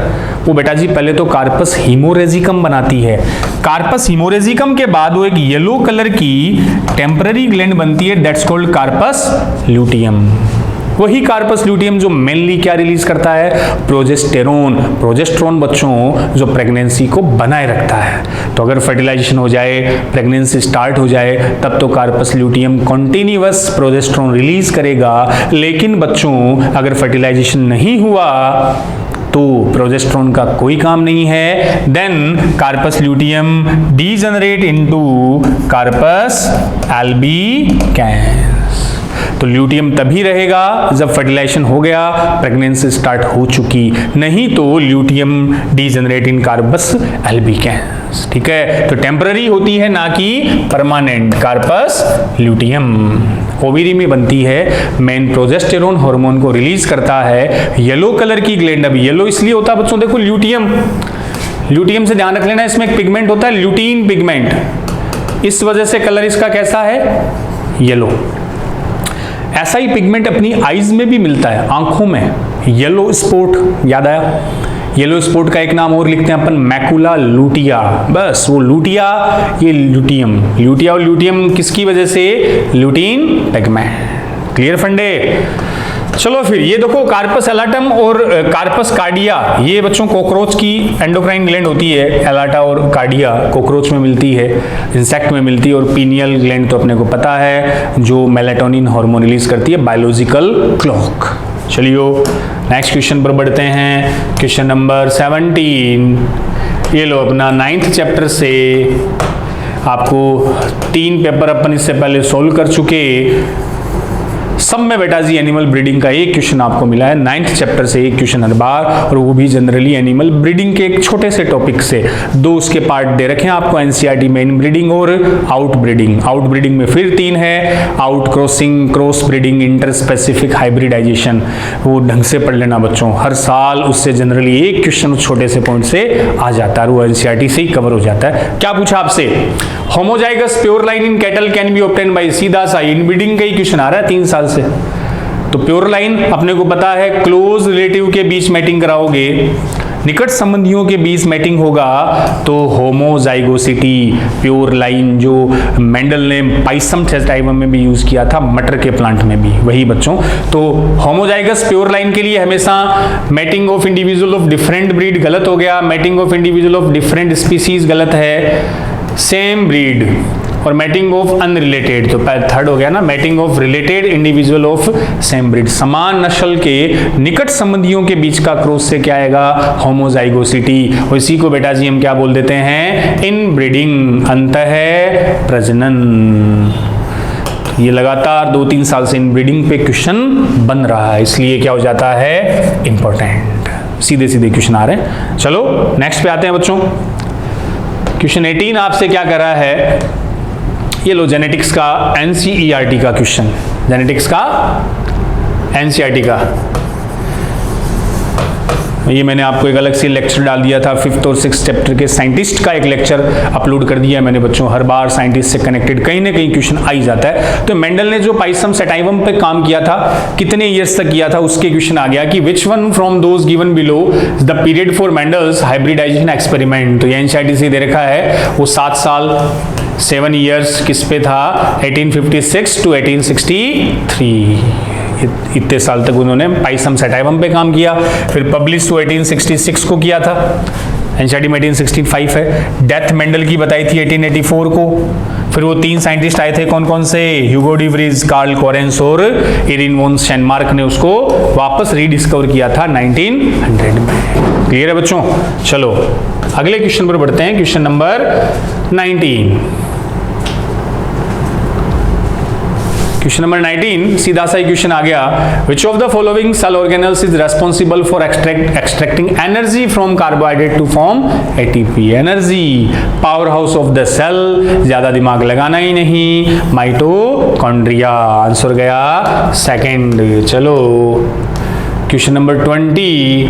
वो बेटा जी पहले तो कार्पस हिमोरेजिकम बनाती है। कार्पस हिमोरेजिकम के बाद वो एक येलो कलर की टेम्पररी ग्लैंड बनती है, दैट्स कॉल्ड कार्पस ल्यूटियम। वही कार्पस ल्यूटियम जो मेनली क्या रिलीज करता है, प्रोजेस्टेरोन। प्रोजेस्टेरोन बच्चों जो प्रेगनेंसी को बनाए रखता है। तो अगर फर्टिलाइजेशन हो जाए, प्रेगनेंसी स्टार्ट हो जाए, तब तो corpus luteum continuous progesterone release करेगा। लेकिन बच्चों अगर फर्टिलाइजेशन नहीं हुआ तो प्रोजेस्टेरोन का कोई काम नहीं है, then corpus luteum degenerate into corpus albicans. तो ल्यूटियम तभी रहेगा जब फर्टिलाइजेशन हो गया, प्रेगनेंसी स्टार्ट हो चुकी, नहीं तो ल्यूटियम डीजनरेट इन कार्पस एल्बिकैंस। ठीक है? तो टेम्पररी होती है ना कि परमानेंट कार्पस ल्यूटियम। ओवेरी में बनती है, मेन प्रोजेस्टेरोन हार्मोन को रिलीज करता है। येलो कलर की ग्लैंड, अब येलो इसलिए होता है बच्चों, देखो ल्यूटियम, ल्यूटियम से ध्यान रख लेना, इसमें एक पिगमेंट होता है ल्यूटीन पिगमेंट, इस वजह से कलर इसका कैसा है, येलो। ऐसा ही पिगमेंट अपनी आईज में भी मिलता है, आंखों में, येलो स्पॉट, याद आया? येलो स्पॉट का एक नाम और लिखते हैं अपन, मैकुला लूटिया। बस वो लूटिया, ये ल्यूटियम। लूटिया और ल्यूटियम किसकी वजह से, ल्यूटीन पिगमेंट। क्लियर फंडे? चलो फिर ये देखो, कार्पस एलाटम और कार्पस कार्डिया, ये बच्चों कॉकरोच की एंडोक्राइन ग्लैंड होती है। एलाटा और कार्डिया कॉकरोच में मिलती है, इंसेक्ट में मिलती है। और पीनियल ग्लैंड तो अपने को पता है, जो मेलाटोनिन हार्मोन रिलीज करती है, बायोलॉजिकल क्लॉक। चलियो नेक्स्ट क्वेश्चन पर बढ़ते हैं, क्वेश्चन नंबर 17। ये लो अपना 9th चैप्टर से आपको 3 पेपर अपन इससे पहले सोल्व कर चुके। सब में बेटा जी एनिमल ब्रीडिंग का एक क्वेश्चन आपको मिला है, 9th चैप्टर से एक क्वेश्चन हर बार, और वो भी जनरली एनिमल ब्रीडिंग के एक छोटे से टॉपिक से। 2 उसके पार्ट दे रखे हैं आपको एनसीईआरटी में, इन ब्रीडिंग और आउट ब्रीडिंग। आउट ब्रीडिंग में फिर 3 है, outcrossing, cross breeding, interspecific hybridisation. वो ढंग से पढ़ लेना बच्चों, हर साल उससे जनरली एक क्वेश्चन छोटे से पॉइंट से आ जाता है, वो एनसीईआरटी से ही कवर हो जाता है। क्या पूछा आपसे, homozygous pure line in cattle can be obtain bye, सीधा सा इन ब्रीडिंग का ही क्वेश्चन आ रहा है 3 साल से। तो प्योर लाइन अपने को पता है, क्लोज रिलेटिव के बीच मैटिंग कराओगे, निकट संबंधियों के बीच मैटिंग होगा तो होमोजाइगोसिटी। प्योर लाइन जो मेंडल ने पाइसम टेस्टाइवम में भी यूज किया था, मटर के प्लांट में भी, वही बच्चों। तो होमोजाइगस प्योर लाइन के लिए हमेशा mating of individual of different breed गलत हो गया, mating of individual of different species गलत है, सेम ब्रीड। और मैटिंग ऑफ अनरिलेटेड, तो थर्ड हो गया ना, mating of related individual of same breed, समान नस्ल के निकट संबंधियों के बीच का क्रॉस से क्या आएगा, होमोजाइगोसिटी। और इसी को बेटा जी हम क्या बोल देते हैं, इन ब्रीडिंग, अंतः प्रजनन। ये लगातार 2-3 साल से इन ब्रीडिंग पे क्वेश्चन बन रहा है, इसलिए क्या हो जाता है, इंपॉर्टेंट, सीधे सीधे क्वेश्चन आ रहे हैं। चलो नेक्स्ट पे आते हैं बच्चों, क्वेश्चन 18 आपसे क्या कर रहा है, ये लो जेनेटिक्स का एनसीईआरटी का क्वेश्चन, जेनेटिक्स का एनसीईआरटी का। ये मैंने आपको एक अलग से लेक्चर डाल दिया था, 5th और 6th चैप्टर के साइंटिस्ट का एक लेक्चर अपलोड कर दिया है मैंने बच्चों। हर बार साइंटिस्ट से कनेक्टेड कहीं ना कहीं क्वेश्चन आ ही जाता है। तो मेंडल ने जो पाइसम सेटाइवम पे काम किया था, कितने ईयर्स तक किया था, उसके क्वेश्चन आ गया कि which one from those given below the period for Mendel's hybridisation experiment. तो ये एनसीईआरटी से दे रखा है, वो 7 साल 7 ईयर्स किस पे था, 1856 to 1863। इतने साल तक उन्होंने पाइसम सेटाइवम पे काम किया। फिर पब्लिश तो 1866 को किया था, एनसीईआरटी में 1865 है। डेथ मेंडल की बताई थी 1884 को। फिर वो 3 साइंटिस्ट आए थे, कौन कौन से, Hugo de Vries, Carl Correns और इरिन वॉन शेनमार्क ने उसको वापस रीडिस्कवर किया था 1900 में। क्लियर है बच्चों? चलो अगले क्वेश्चन पर बढ़ते हैं, क्वेश्चन नंबर 19। क्वेश्चन नंबर 19 सीधा सा क्वेश्चन आ गया, which of the following cell organelles is responsible for extracting energy from carbohydrate to form ATP. Energy, power house of the cell, ज्यादा दिमाग लगाना ही नहीं, माइटोकॉन्ड्रिया। आंसर गया सेकंड। चलो क्वेश्चन नंबर 20,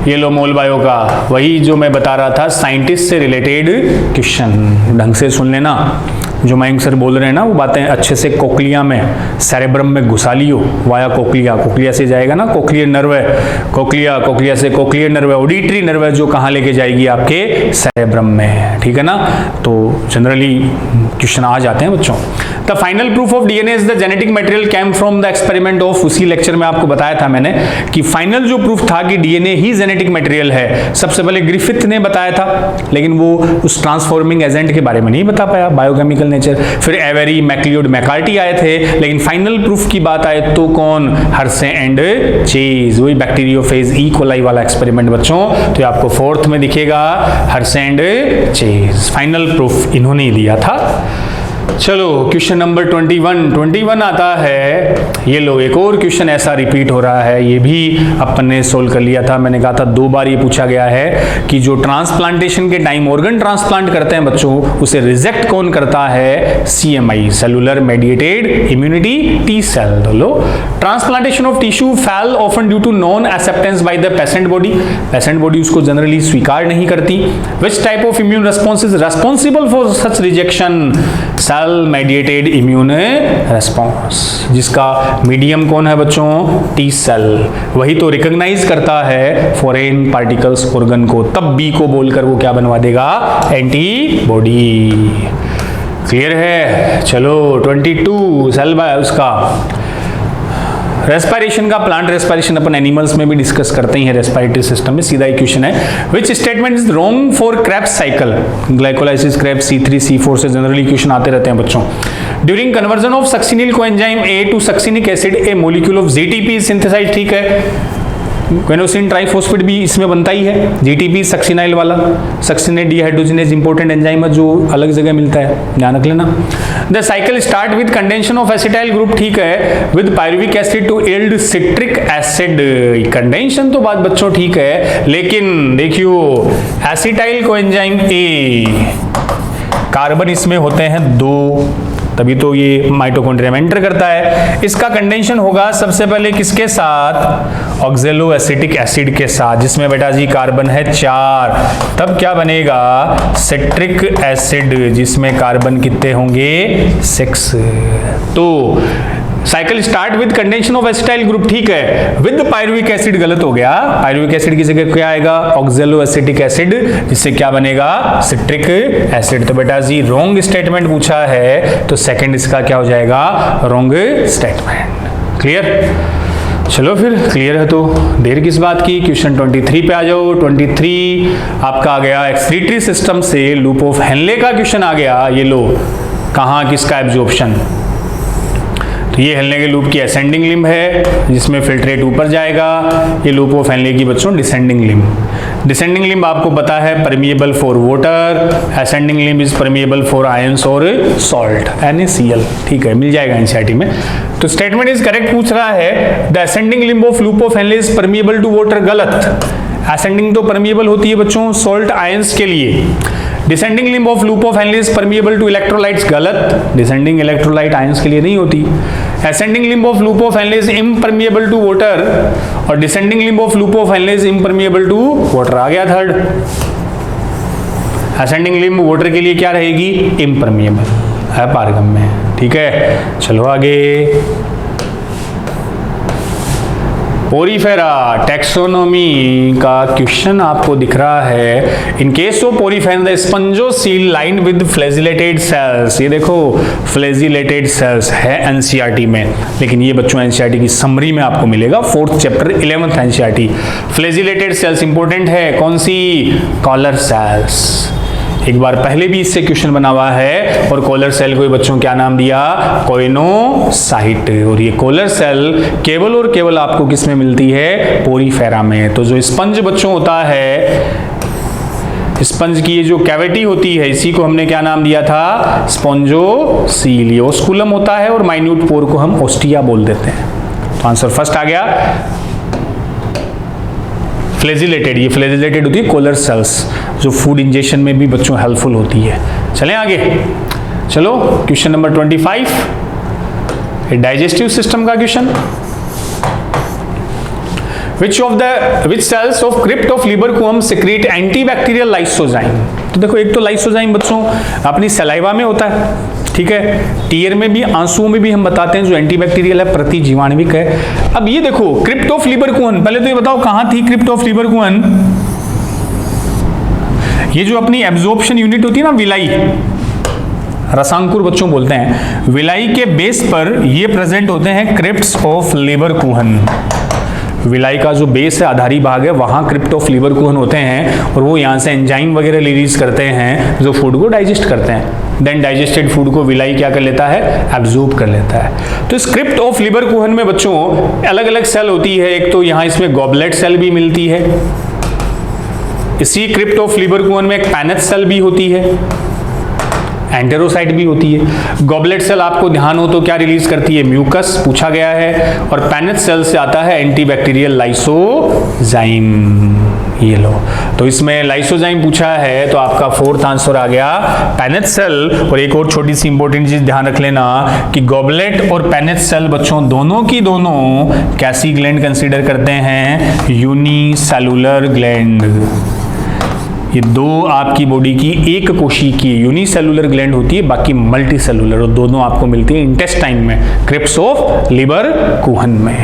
ये लो मोल बायो का, वही जो मैं बता रहा था साइंटिस्ट से रिलेटेड क्वेश्चन, ढंग से सुन लेना। जो मयंक सर बोल रहे हैं ना वो बातें अच्छे से कोक्लिया में, सेरेब्रम में घुसा लियो वाया कोक्लिया। कोक्लिया से जाएगा ना, कोक्लियर नर्व है, कोक्लिया, कोक्लिया से कोक्लियर नर्व है, ऑडिटरी नर्व है, जो कहाँ लेके जाएगी आपके सेरेब्रम में। ठीक है ना? तो जनरली क्वेश्चन आ जाते हैं बच्चों। The final proof of DNA is the genetic material came from the experiment of, उसी लेक्चर में आपको बताया था मैंने कि फाइनल जो प्रूफ था कि डीएनए ही जेनेटिक मटेरियल है, सबसे पहले ग्रिफिथ ने बताया था, लेकिन वो उस ट्रांसफॉर्मिंग एजेंट के बारे में नहीं बता पाया, बायोकेमिकल नेचर। फिर एवेरी, मैक्लियोड, मैकार्टी आए थे, लेकिन फाइनल प्रूफ की बात आए तो कौन, हर्से एंड चेज, वही बैक्टीरियोफेज ई कोलाई वाला एक्सपेरिमेंट बच्चों। तो आपको 4th में दिखेगा, Hershey and chase, final proof इन्होंने दिया था। चलो क्वेश्चन नंबर 21 आता है, ये लो एक और क्वेश्चन ऐसा रिपीट हो रहा है, ये भी अपन ने सोल्व कर लिया था। मैंने कहा था 2 बार ये पूछा गया है कि जो ट्रांसप्लांटेशन के टाइम ऑर्गन ट्रांसप्लांट करते हैं बच्चों, उसे रिजेक्ट कौन करता है, CMI, cellular mediated immunity T cell. लो, transplantation of tissue fail often due to non acceptance by the patient body, patient body उसको जनरली स्वीकार नहीं करती। Which type of immune response is responsible for such rejection, cell mediated immune response, जिसका medium कौन है बच्चों, T cell, वही तो रिकॉग्नाइज करता है फॉरेन पार्टिकल्स ऑर्गन को, तब बी को बोलकर वो क्या बनवा देगा, एंटीबॉडी। क्लियर है? चलो 22 सेल बाय उसका रेस्पिरेशन का, प्लांट रेस्पिरेशन अपन एनिमल्स में भी डिस्कस करते ही है, रेस्पिरेटरी सिस्टम में। सीधा एक क्वेश्चन है, which statement is wrong for Krebs cycle, glycolysis Krebs C3 C4 से जनरली क्वेश्चन आते रहते हैं बच्चों। During conversion of succinyl coenzyme A to succinic acid a molecule of GTP synthesize, ठीक है, गुएनोसिन ट्राइफॉस्फेट भी इसमें बनता ही है, जीटीपी सक्सिनाइल वाला, सक्सिनेट डीहाइड्रोजिनेज इंपॉर्टेंट एंजाइम है जो अलग जगह मिलता है, ध्यान रख लेना। The cycle start with condensation of acetyl group, ठीक है, with pyruvic acid to yield citric acid. Condensation तो बात बच्चों ठीक है, लेकिन देखियो एसिटाइल कोएंजाइम A, कार्बन इसमें होते हैं 2, तभी तो ये माइटोकॉन्ड्रिया में एंटर करता है। इसका कंडेंशन होगा सबसे पहले किसके साथ, ऑक्जेलो एसिटिक एसिड के साथ, जिसमें बेटा जी कार्बन है 4, तब क्या बनेगा, सिट्रिक एसिड, जिसमें कार्बन कितने होंगे, 6। तो cycle start with condensation of acetyl group, ठीक है, विद पायरुविक एसिड गलत हो गया, पायरुविक एसिड की जगह क्या आएगा, ऑक्जेलो एसिटिक एसिड, जिससे क्या बनेगा, सिट्रिक एसिड। तो बेटा जी रॉन्ग स्टेटमेंट पूछा है, तो सेकंड इसका क्या हो जाएगा, रॉन्ग स्टेटमेंट। क्लियर? चलो फिर क्लियर है तो देर किस बात की, क्वेश्चन 23 पे आ जाओ। 23 आपका आ गया एक्सक्रीटरी सिस्टम से लूप ऑफ हेनले का क्वेश्चन आ गया। ये लो कहाँ किसका एब्जॉर्प्शन, तो ये हेनले के लूप की असेंडिंग लिम्ब है, जिसमें फिल्ट्रेट ऊपर जाएगा। ये लूप ऑफ हेनले की बच्चों डिसेंडिंग लिम्ब, डिसेंडिंग लिम्ब आपको पता है permeable for water, ascending limb is permeable for ions और सॉल्ट, NaCl, ठीक है, मिल जाएगा एनसीईआरटी में। तो स्टेटमेंट इज करेक्ट पूछ रहा है, the ascending limb of loop of Henle is permeable to water, गलत। असेंडिंग तो परमिएबल होती है बच्चों सॉल्ट आयंस के लिए, descending limb of loop of Henle is permeable to electrolytes, गलत, डिसेंडिंग इलेक्ट्रोलाइट आयंस के लिए नहीं होती। Ascending limb of loop of Henle is impermeable to water, और descending limb of loop of Henle is impermeable to water, आ गया third. Ascending limb water के लिए क्या रहेगी, इम्परमिएबल है पारगम में, ठीक है। चलो आगे पोरीफेरा टैक्सोनॉमी का क्वेश्चन आपको दिख रहा है। इन case of Porifera the spongocoel line with flagellated sales, ये देखो फ्लैजिलेटेड सेल्स है एनसीईआरटी में, लेकिन ये बच्चों एनसीईआरटी की समरी में आपको मिलेगा 4th chapter 11th NCERT. Flagellated sales important है, कौन सी? Collar sales. एक बार पहले भी इससे क्वेश्चन बना हुआ है, और कॉलर सेल को बच्चों क्या नाम दिया? कोइनोसाइट। और ये कॉलर सेल केवल और केवल आपको किस में मिलती है? पोरीफेरा में। तो जो स्पंज बच्चों होता है, स्पंज की ये जो कैविटी होती है, इसी को हमने क्या नाम दिया था? स्पॉन्जोसील। ये ओस्कुलम होता है और माइन्यूट पोर को हम ओस्टिया बोल देते हैं। तो आंसर फर्स्ट आ गया फ्लैजिलेटेड। ये फ्लैजिलेटेड होती है कॉलर सेल्स, जो फूड इंजेशन में भी बच्चों हेल्पफुल होती है। चलें आगे, चलो क्वेश्चन नंबर 25, डाइजेस्टिव सिस्टम का question. which cells of crypt of Liebercuum secrete antibacterial lysozyme? तो देखो, एक तो लाइसोजाइम बच्चों अपनी सलाइवा में होता है, ठीक है, टीयर में भी, आंसुओं में भी हम बताते हैं, जो एंटीबैक्टीरियल है, प्रतिजीवाणुविक है। अब ये देखो क्रिप्ट ऑफ लीबरकुइन, पहले तो ये बताओ कहां थी क्रिप्ट ऑफ लीबरकुइन? ये जो अपनी एब्जॉर्प्शन यूनिट होती है ना, विलाई, रसांकुर बच्चों बोलते हैं, विलाई के बेस पर ये प्रेजेंट होते हैं क्रिप्ट्स ऑफ लीबरकुइन। विलाई का जो बेस है, आधारी भाग है, वहां क्रिप्ट ऑफ लीबरकुइन होते हैं, और वो यहाँ से एंजाइम वगैरह रिलीज करते हैं जो फूड को डाइजेस्ट करते हैं। देन डाइजेस्टेड फूड को विलाई क्या कर लेता है? एब्जॉर्ब कर लेता है। तो इस क्रिप्ट ऑफ लीबरकुइन में बच्चों अलग अलग सेल होती है। एक तो यहाँ इसमें गॉबलेट सेल भी मिलती है, इसी क्रिप्ट ऑफ लीबरकुइन में एक पैनेथ सेल भी होती है, एंटेरोसाइट भी होती है। गॉबलेट सेल आपको ध्यान हो तो क्या रिलीज करती है? म्यूकस, पूछा गया है। और पैनेथ सेल से आता है एंटीबैक्टीरियल लाइसोजाइम। ये लो, तो इसमें लाइसोजाइम पूछा है, तो आपका 4th आंसर आ गया पैनेथ सेल। और एक और छोटी सी इंपॉर्टेंट चीज ध्यान रख लेना कि गॉबलेट और पैनेथ सेल बच्चों दोनों की दोनों कैसी ग्लैंड कंसीडर करते हैं? Unicellular gland. ये दो आपकी बॉडी की एक कोशी की यूनिसेलुलर ग्लैंड होती है, बाकी मल्टी सेलुलर, और दोनों आपको मिलती है इंटेस्टाइन में, क्रिप्ट्स ऑफ लीबरकुइन में।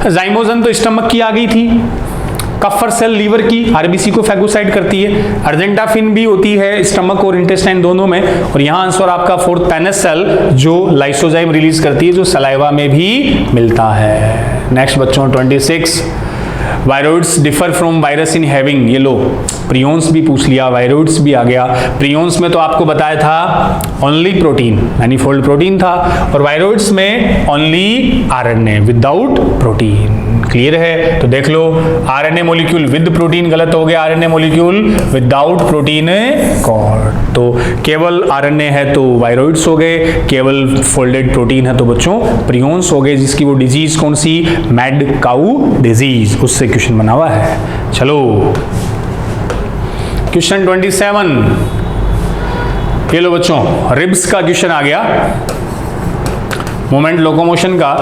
जाइमोजन तो स्टमक की आ गई थी, कफर सेल लीवर की, आरबीसी को फैगोसाइट करती है, अर्जेंटाफिन भी होती है स्टमक और इंटेस्टाइन दोनों में। और यहाँ आंसर आपका 4th पैनेथ सेल, जो लाइसोजाइम रिलीज करती है, जो सलाइवा में भी मिलता है। नेक्स्ट बच्चों 26, viroids differ from virus in having. ये लो, प्रियोन्स भी पूछ लिया, वायरोइड्स भी आ गया। प्रियोन्स में तो आपको बताया था ओनली प्रोटीन, मैनीफोल्ड प्रोटीन था, और वायरोइड्स में only RNA without protein. Clear है? तो देख लो, आरएनए मॉलिक्यूल विद प्रोटीन गलत हो गया, RNA molecule without protein coat. तो केवल आरएनए है तो वायरोइड्स हो गए, केवल फोल्डेड प्रोटीन है तो बच्चों प्रियोन्स हो गए, जिसकी वो डिजीज कौन सी? मैड काउ डिजीज, उससे क्वेश्चन बना हुआ है। चलो क्वेश्चन 27, ये लो बच्चों, रिब्स का क्वेश्चन आ गया, मोमेंट लोकोमोशन का।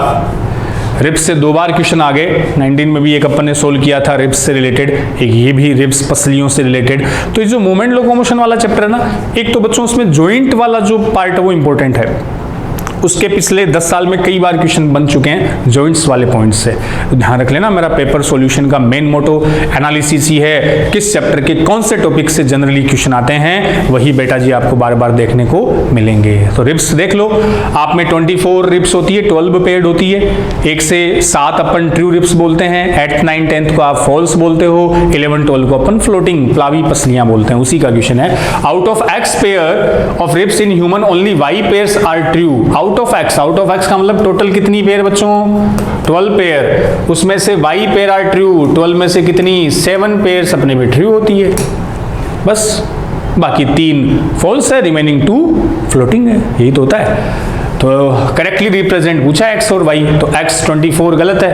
रिब्स से 2 बार क्वेश्चन आ गए, 19 में भी एक अपन ने सोल्व किया था रिब्स से रिलेटेड, एक ये भी रिब्स पसलियों से रिलेटेड। तो ये जो मूवमेंट लोकोमोशन वाला चैप्टर है ना, एक तो बच्चों उसमें जॉइंट वाला जो पार्ट है वो इंपॉर्टेंट है, उसके पिछले 10 साल में कई बार क्वेश्चन बन चुके हैं जॉइंट्स वाले पॉइंट से। तो ध्यान रख लेना, मेरा पेपर सॉल्यूशन का मेन मोटो एनालिसिस ही है, किस चैप्टर के कौन से टॉपिक से जनरली क्वेश्चन आते हैं, वही बेटा जी आपको बार बार देखने को मिलेंगे। तो रिब्स देख लो, आप में 24 रिब्स होती है, 12 पेयर्ड होती है, 1 से 7 अपन ट्रू रिब्स बोलते हैं, 8, 9, 10 को आप फॉल्स बोलते हो, 11, 12 को अपन फ्लोटिंग प्लावी पसलियां बोलते हैं, उसी का क्वेश्चन है। Out of X pair of ribs in human only Y pairs are true. Out of X का मतलब टोटल कितनी पेयर बच्चों? 12 पेयर, उसमें से Y पेयर आर ट्रू, 12 में से कितनी? 7 पेयर अपने में ट्रू होती है, बस बाकी 3 फॉल्स है, रिमेनिंग 2 फ्लोटिंग है, यही तो होता है। तो करेक्टली रिप्रेजेंट पूछा X और Y, तो X 24 गलत है,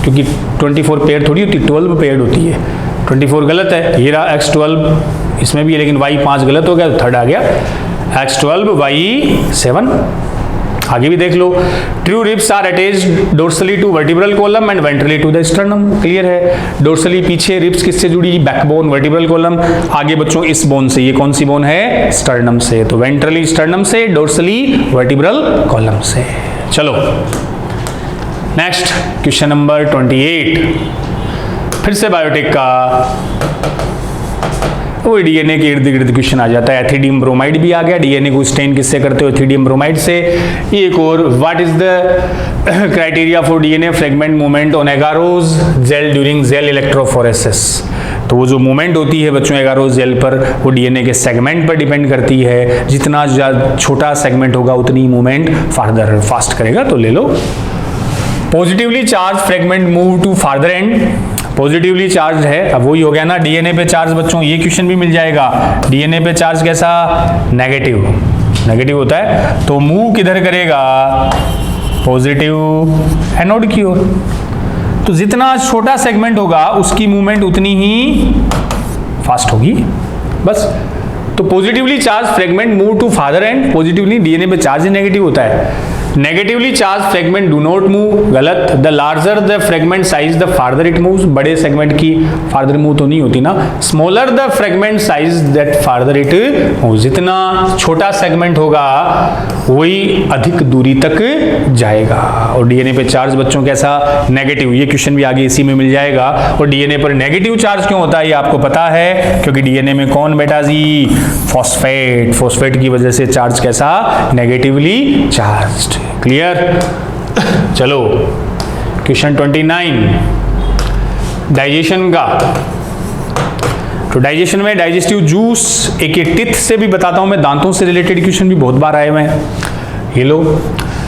क्योंकि 24 पेयर थोड़ी होती, 12 पेयर होती है, 24 गलत है। ये रहा X 12, इसमें भी है, लेकिन Y 5 गलत हो गया, तो थर्ड आ गया X 12, Y 7। आगे भी देख लो, true ribs are attached dorsally to vertebral column and ventrally to the sternum. Clear है? डोर्सली पीछे, रिब्स किससे जुड़ी? Backbone, vertebral column. आगे बच्चों इस बोन से, ये कौन सी बोन है? स्टर्नम से। तो वेंट्रली स्टर्नम से, डोर्सली वर्टिब्रल कॉलम से। चलो नेक्स्ट क्वेश्चन नंबर 28, फिर से बायोटेक का वो डीएनए के इर्द गिर्द क्वेश्चन आ जाता है। एथिडियम ब्रोमाइड भी आ गया, डीएनए को स्टेन किससे करते हो? एथिडियम ब्रोमाइड से। एक और, what is the criteria for DNA fragment movement on agarose gel during gel electrophoresis? तो वो जो मूवमेंट होती है बच्चों एगारोज जेल पर, वो डीएनए के सेगमेंट पर डिपेंड करती है। जितना छोटा सेगमेंट होगा उतनी मूवमेंट फार्दर फास्ट करेगा। तो ले लो, positively charge fragment move to farther end. Positively charge है, अब वही हो गया ना, डीएनए पे चार्ज बच्चों, ये क्वेश्चन भी मिल जाएगा। डीएनए पे चार्ज कैसा? नेगेटिव, नेगेटिव होता है। तो मूव किधर करेगा? पॉजिटिव एनोड की ओर। तो जितना छोटा सेगमेंट होगा उसकी मूवमेंट उतनी ही फास्ट होगी, बस। तो positively charge fragment move to farther end. Positively DNA पे चार्ज ही नेगेटिव होता है। Negatively charge fragment do not move, गलत। The larger the fragment size the farther it moves. बड़े सेगमेंट की फार्दर मूव तो नहीं होती ना। Smaller the fragment size that farther it moves. जितना छोटा सेगमेंट होगा वही अधिक दूरी तक जाएगा। और डीएनए पे चार्ज बच्चों कैसा? नेगेटिव। ये क्वेश्चन भी आगे इसी में मिल जाएगा। और डीएनए पर नेगेटिव चार्ज क्यों होता है ये आपको पता है, क्योंकि डीएनए में कौन बेटा जी? फॉस्फेट। फॉस्फेट की वजह से चार्ज कैसा? Negatively charged. क्लियर? चलो क्वेश्चन 29, डाइजेशन का। तो डाइजेशन में डाइजेस्टिव जूस, एक टिथ से भी बताता हूं मैं, दांतों से रिलेटेड क्वेश्चन भी बहुत बार आए हुए हैं। ये लो,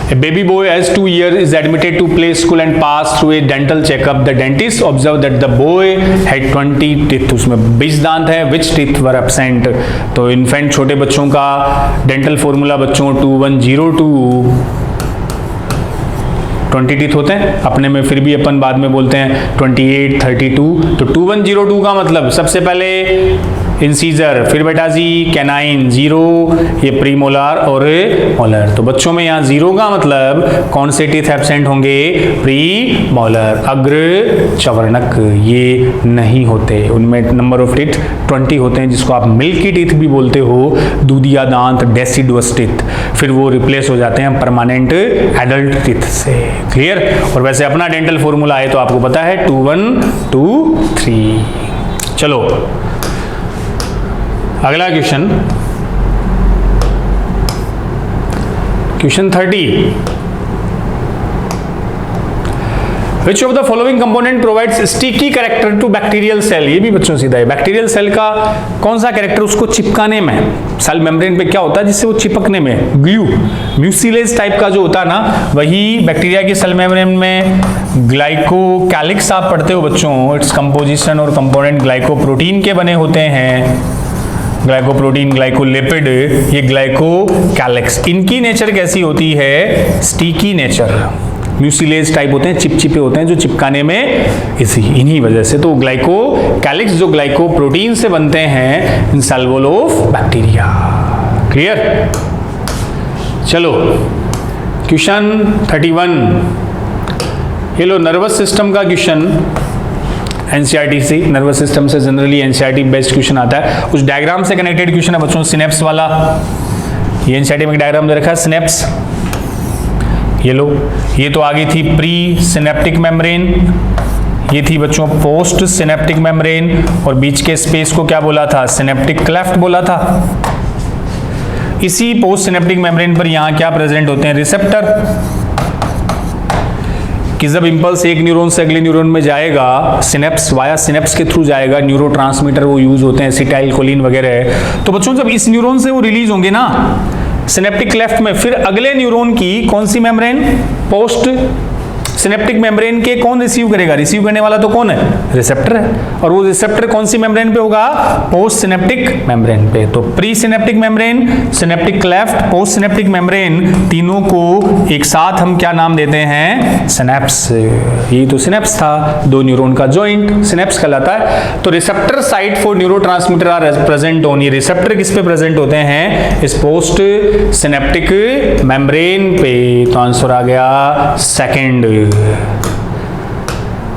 A baby boy as 2 years is admitted to play school and pass through a dental checkup. The dentist observed that the boy had 20 teeth. उसमें 20 दांत है. Which teeth were absent? तो इन्फेंट छोटे बच्चों का डेंटल फॉर्मूला बच्चों 2102 20 teeth होते हैं अपने में, फिर भी अपन बाद में बोलते हैं 28, 32। तो 2102 का मतलब सबसे पहले इंसीजर, फिर बेटा जी कैनाइन 0, ये प्रीमोलर और मोलर। तो बच्चों में यहाँ 0 का मतलब कौन से टीथ एब्सेंट होंगे? प्रीमोलर, अग्र चवर्णक ये नहीं होते। उनमें नंबर ऑफ टीथ 20 होते हैं, जिसको आप मिल्की टीथ भी बोलते हो, दूधिया दांत, डेसिडुअस टीथ। फिर वो रिप्लेस हो जाते हैं परमानेंट एडल्ट टीथ से। क्लियर? और वैसे अपना डेंटल फॉर्मूला है तो आपको पता है 2123। चलो अगला question, question 30। Which of the following component provides sticky character to bacterial cell? ये भी बच्चों सीधा है। बैक्टीरियल सेल का कौन सा कैरेक्टर उसको चिपकाने में? सेल मेम्ब्रेन पे क्या होता है जिससे वो चिपकने में? ग्लू, म्यूसिलेज टाइप का जो होता है ना, वही बैक्टीरिया की सेल मेम्ब्रेन में ग्लाइकोकैलिक्स आप पढ़ते हो बच्चों। इट्स कंपोजिशन और कंपोनेंट ग्लाइकोप्रोटीन के बने होते हैं। ग्लाइकोप्रोटीन, ग्लाइकोलिपिड, ये ग्लाइकोकैलिक्स। इनकी नेचर कैसी होती है? Sticky nature. म्यूसिलेज टाइप होते हैं, चिपचिपे होते हैं जो चिपकाने में इन्हीं वजह से। तो ग्लाइकोकैलिक्स जो ग्लाइकोप्रोटीन से बनते हैं इन सेल ऑफ बैक्टीरिया। क्लियर? चलो क्वेश्चन 31, ये लो नर्वस सिस्टम का क्वेश्चन। एनसीईआरटी से, नर्वस सिस्टम से जनरली एनसीईआरटी बेस्ट क्वेश्चन आता है। उस डायग्राम से कनेक्टेड क्वेश्चन है बच्चों, सिनेप्स वाला। ये एनसीईआरटी में डायग्राम दे रखा है, सिनेप्स। ये लो, ये तो आगे थी प्री सिनेप्टिक मेम्ब्रेन, ये थी बच्चों पोस्ट सिनेप्टिक मेम्ब्रेन, और बीच के स्पेस को क्या बोला था? सिनेप्टिक क्लेफ्ट बोला था। इसी पोस्ट सिनेप्टिक मेम्ब्रेन पर यहां क्या प्रेजेंट होते हैं? रिसेप्टर। कि जब इंपल्स एक न्यूरॉन से अगले न्यूरॉन में जाएगा, सिनेप्स वाया सिनेप्स के थ्रू जाएगा, न्यूरोट्रांसमीटर वो यूज होते हैं, एसिटाइलकोलिन वगैरह। तो बच्चों जब इस न्यूरॉन से वो रिलीज होंगे ना सिनेप्टिक क्लेफ्ट में, फिर अगले न्यूरॉन की कौन सी मेम्ब्रेन? पोस्ट सिनेप्टिक मेम्ब्रेन के कौन रिसीव करेगा? रिसीव करने वाला तो कौन है? रिसेप्टर है। और वो रिसेप्टर कौन सी मेम्ब्रेन पे होगा? पोस्ट सिनेप्टिक मेम्ब्रेन पे। तो pre synaptic membrane, synaptic cleft, post synaptic membrane, तीनों को एक साथ हम क्या नाम देते हैं? सिनेप्स। ये तो सिनेप्स था, दो न्यूरॉन का जॉइंट सिनेप्स कहलाता है। तो receptor site for neurotransmitter are present on. ये रिसेप्टर किस पे प्रेजेंट होते हैं? इस पोस्ट सिनेप्टिक मेम्ब्रेन पे। तो आंसर आ गया सेकंड।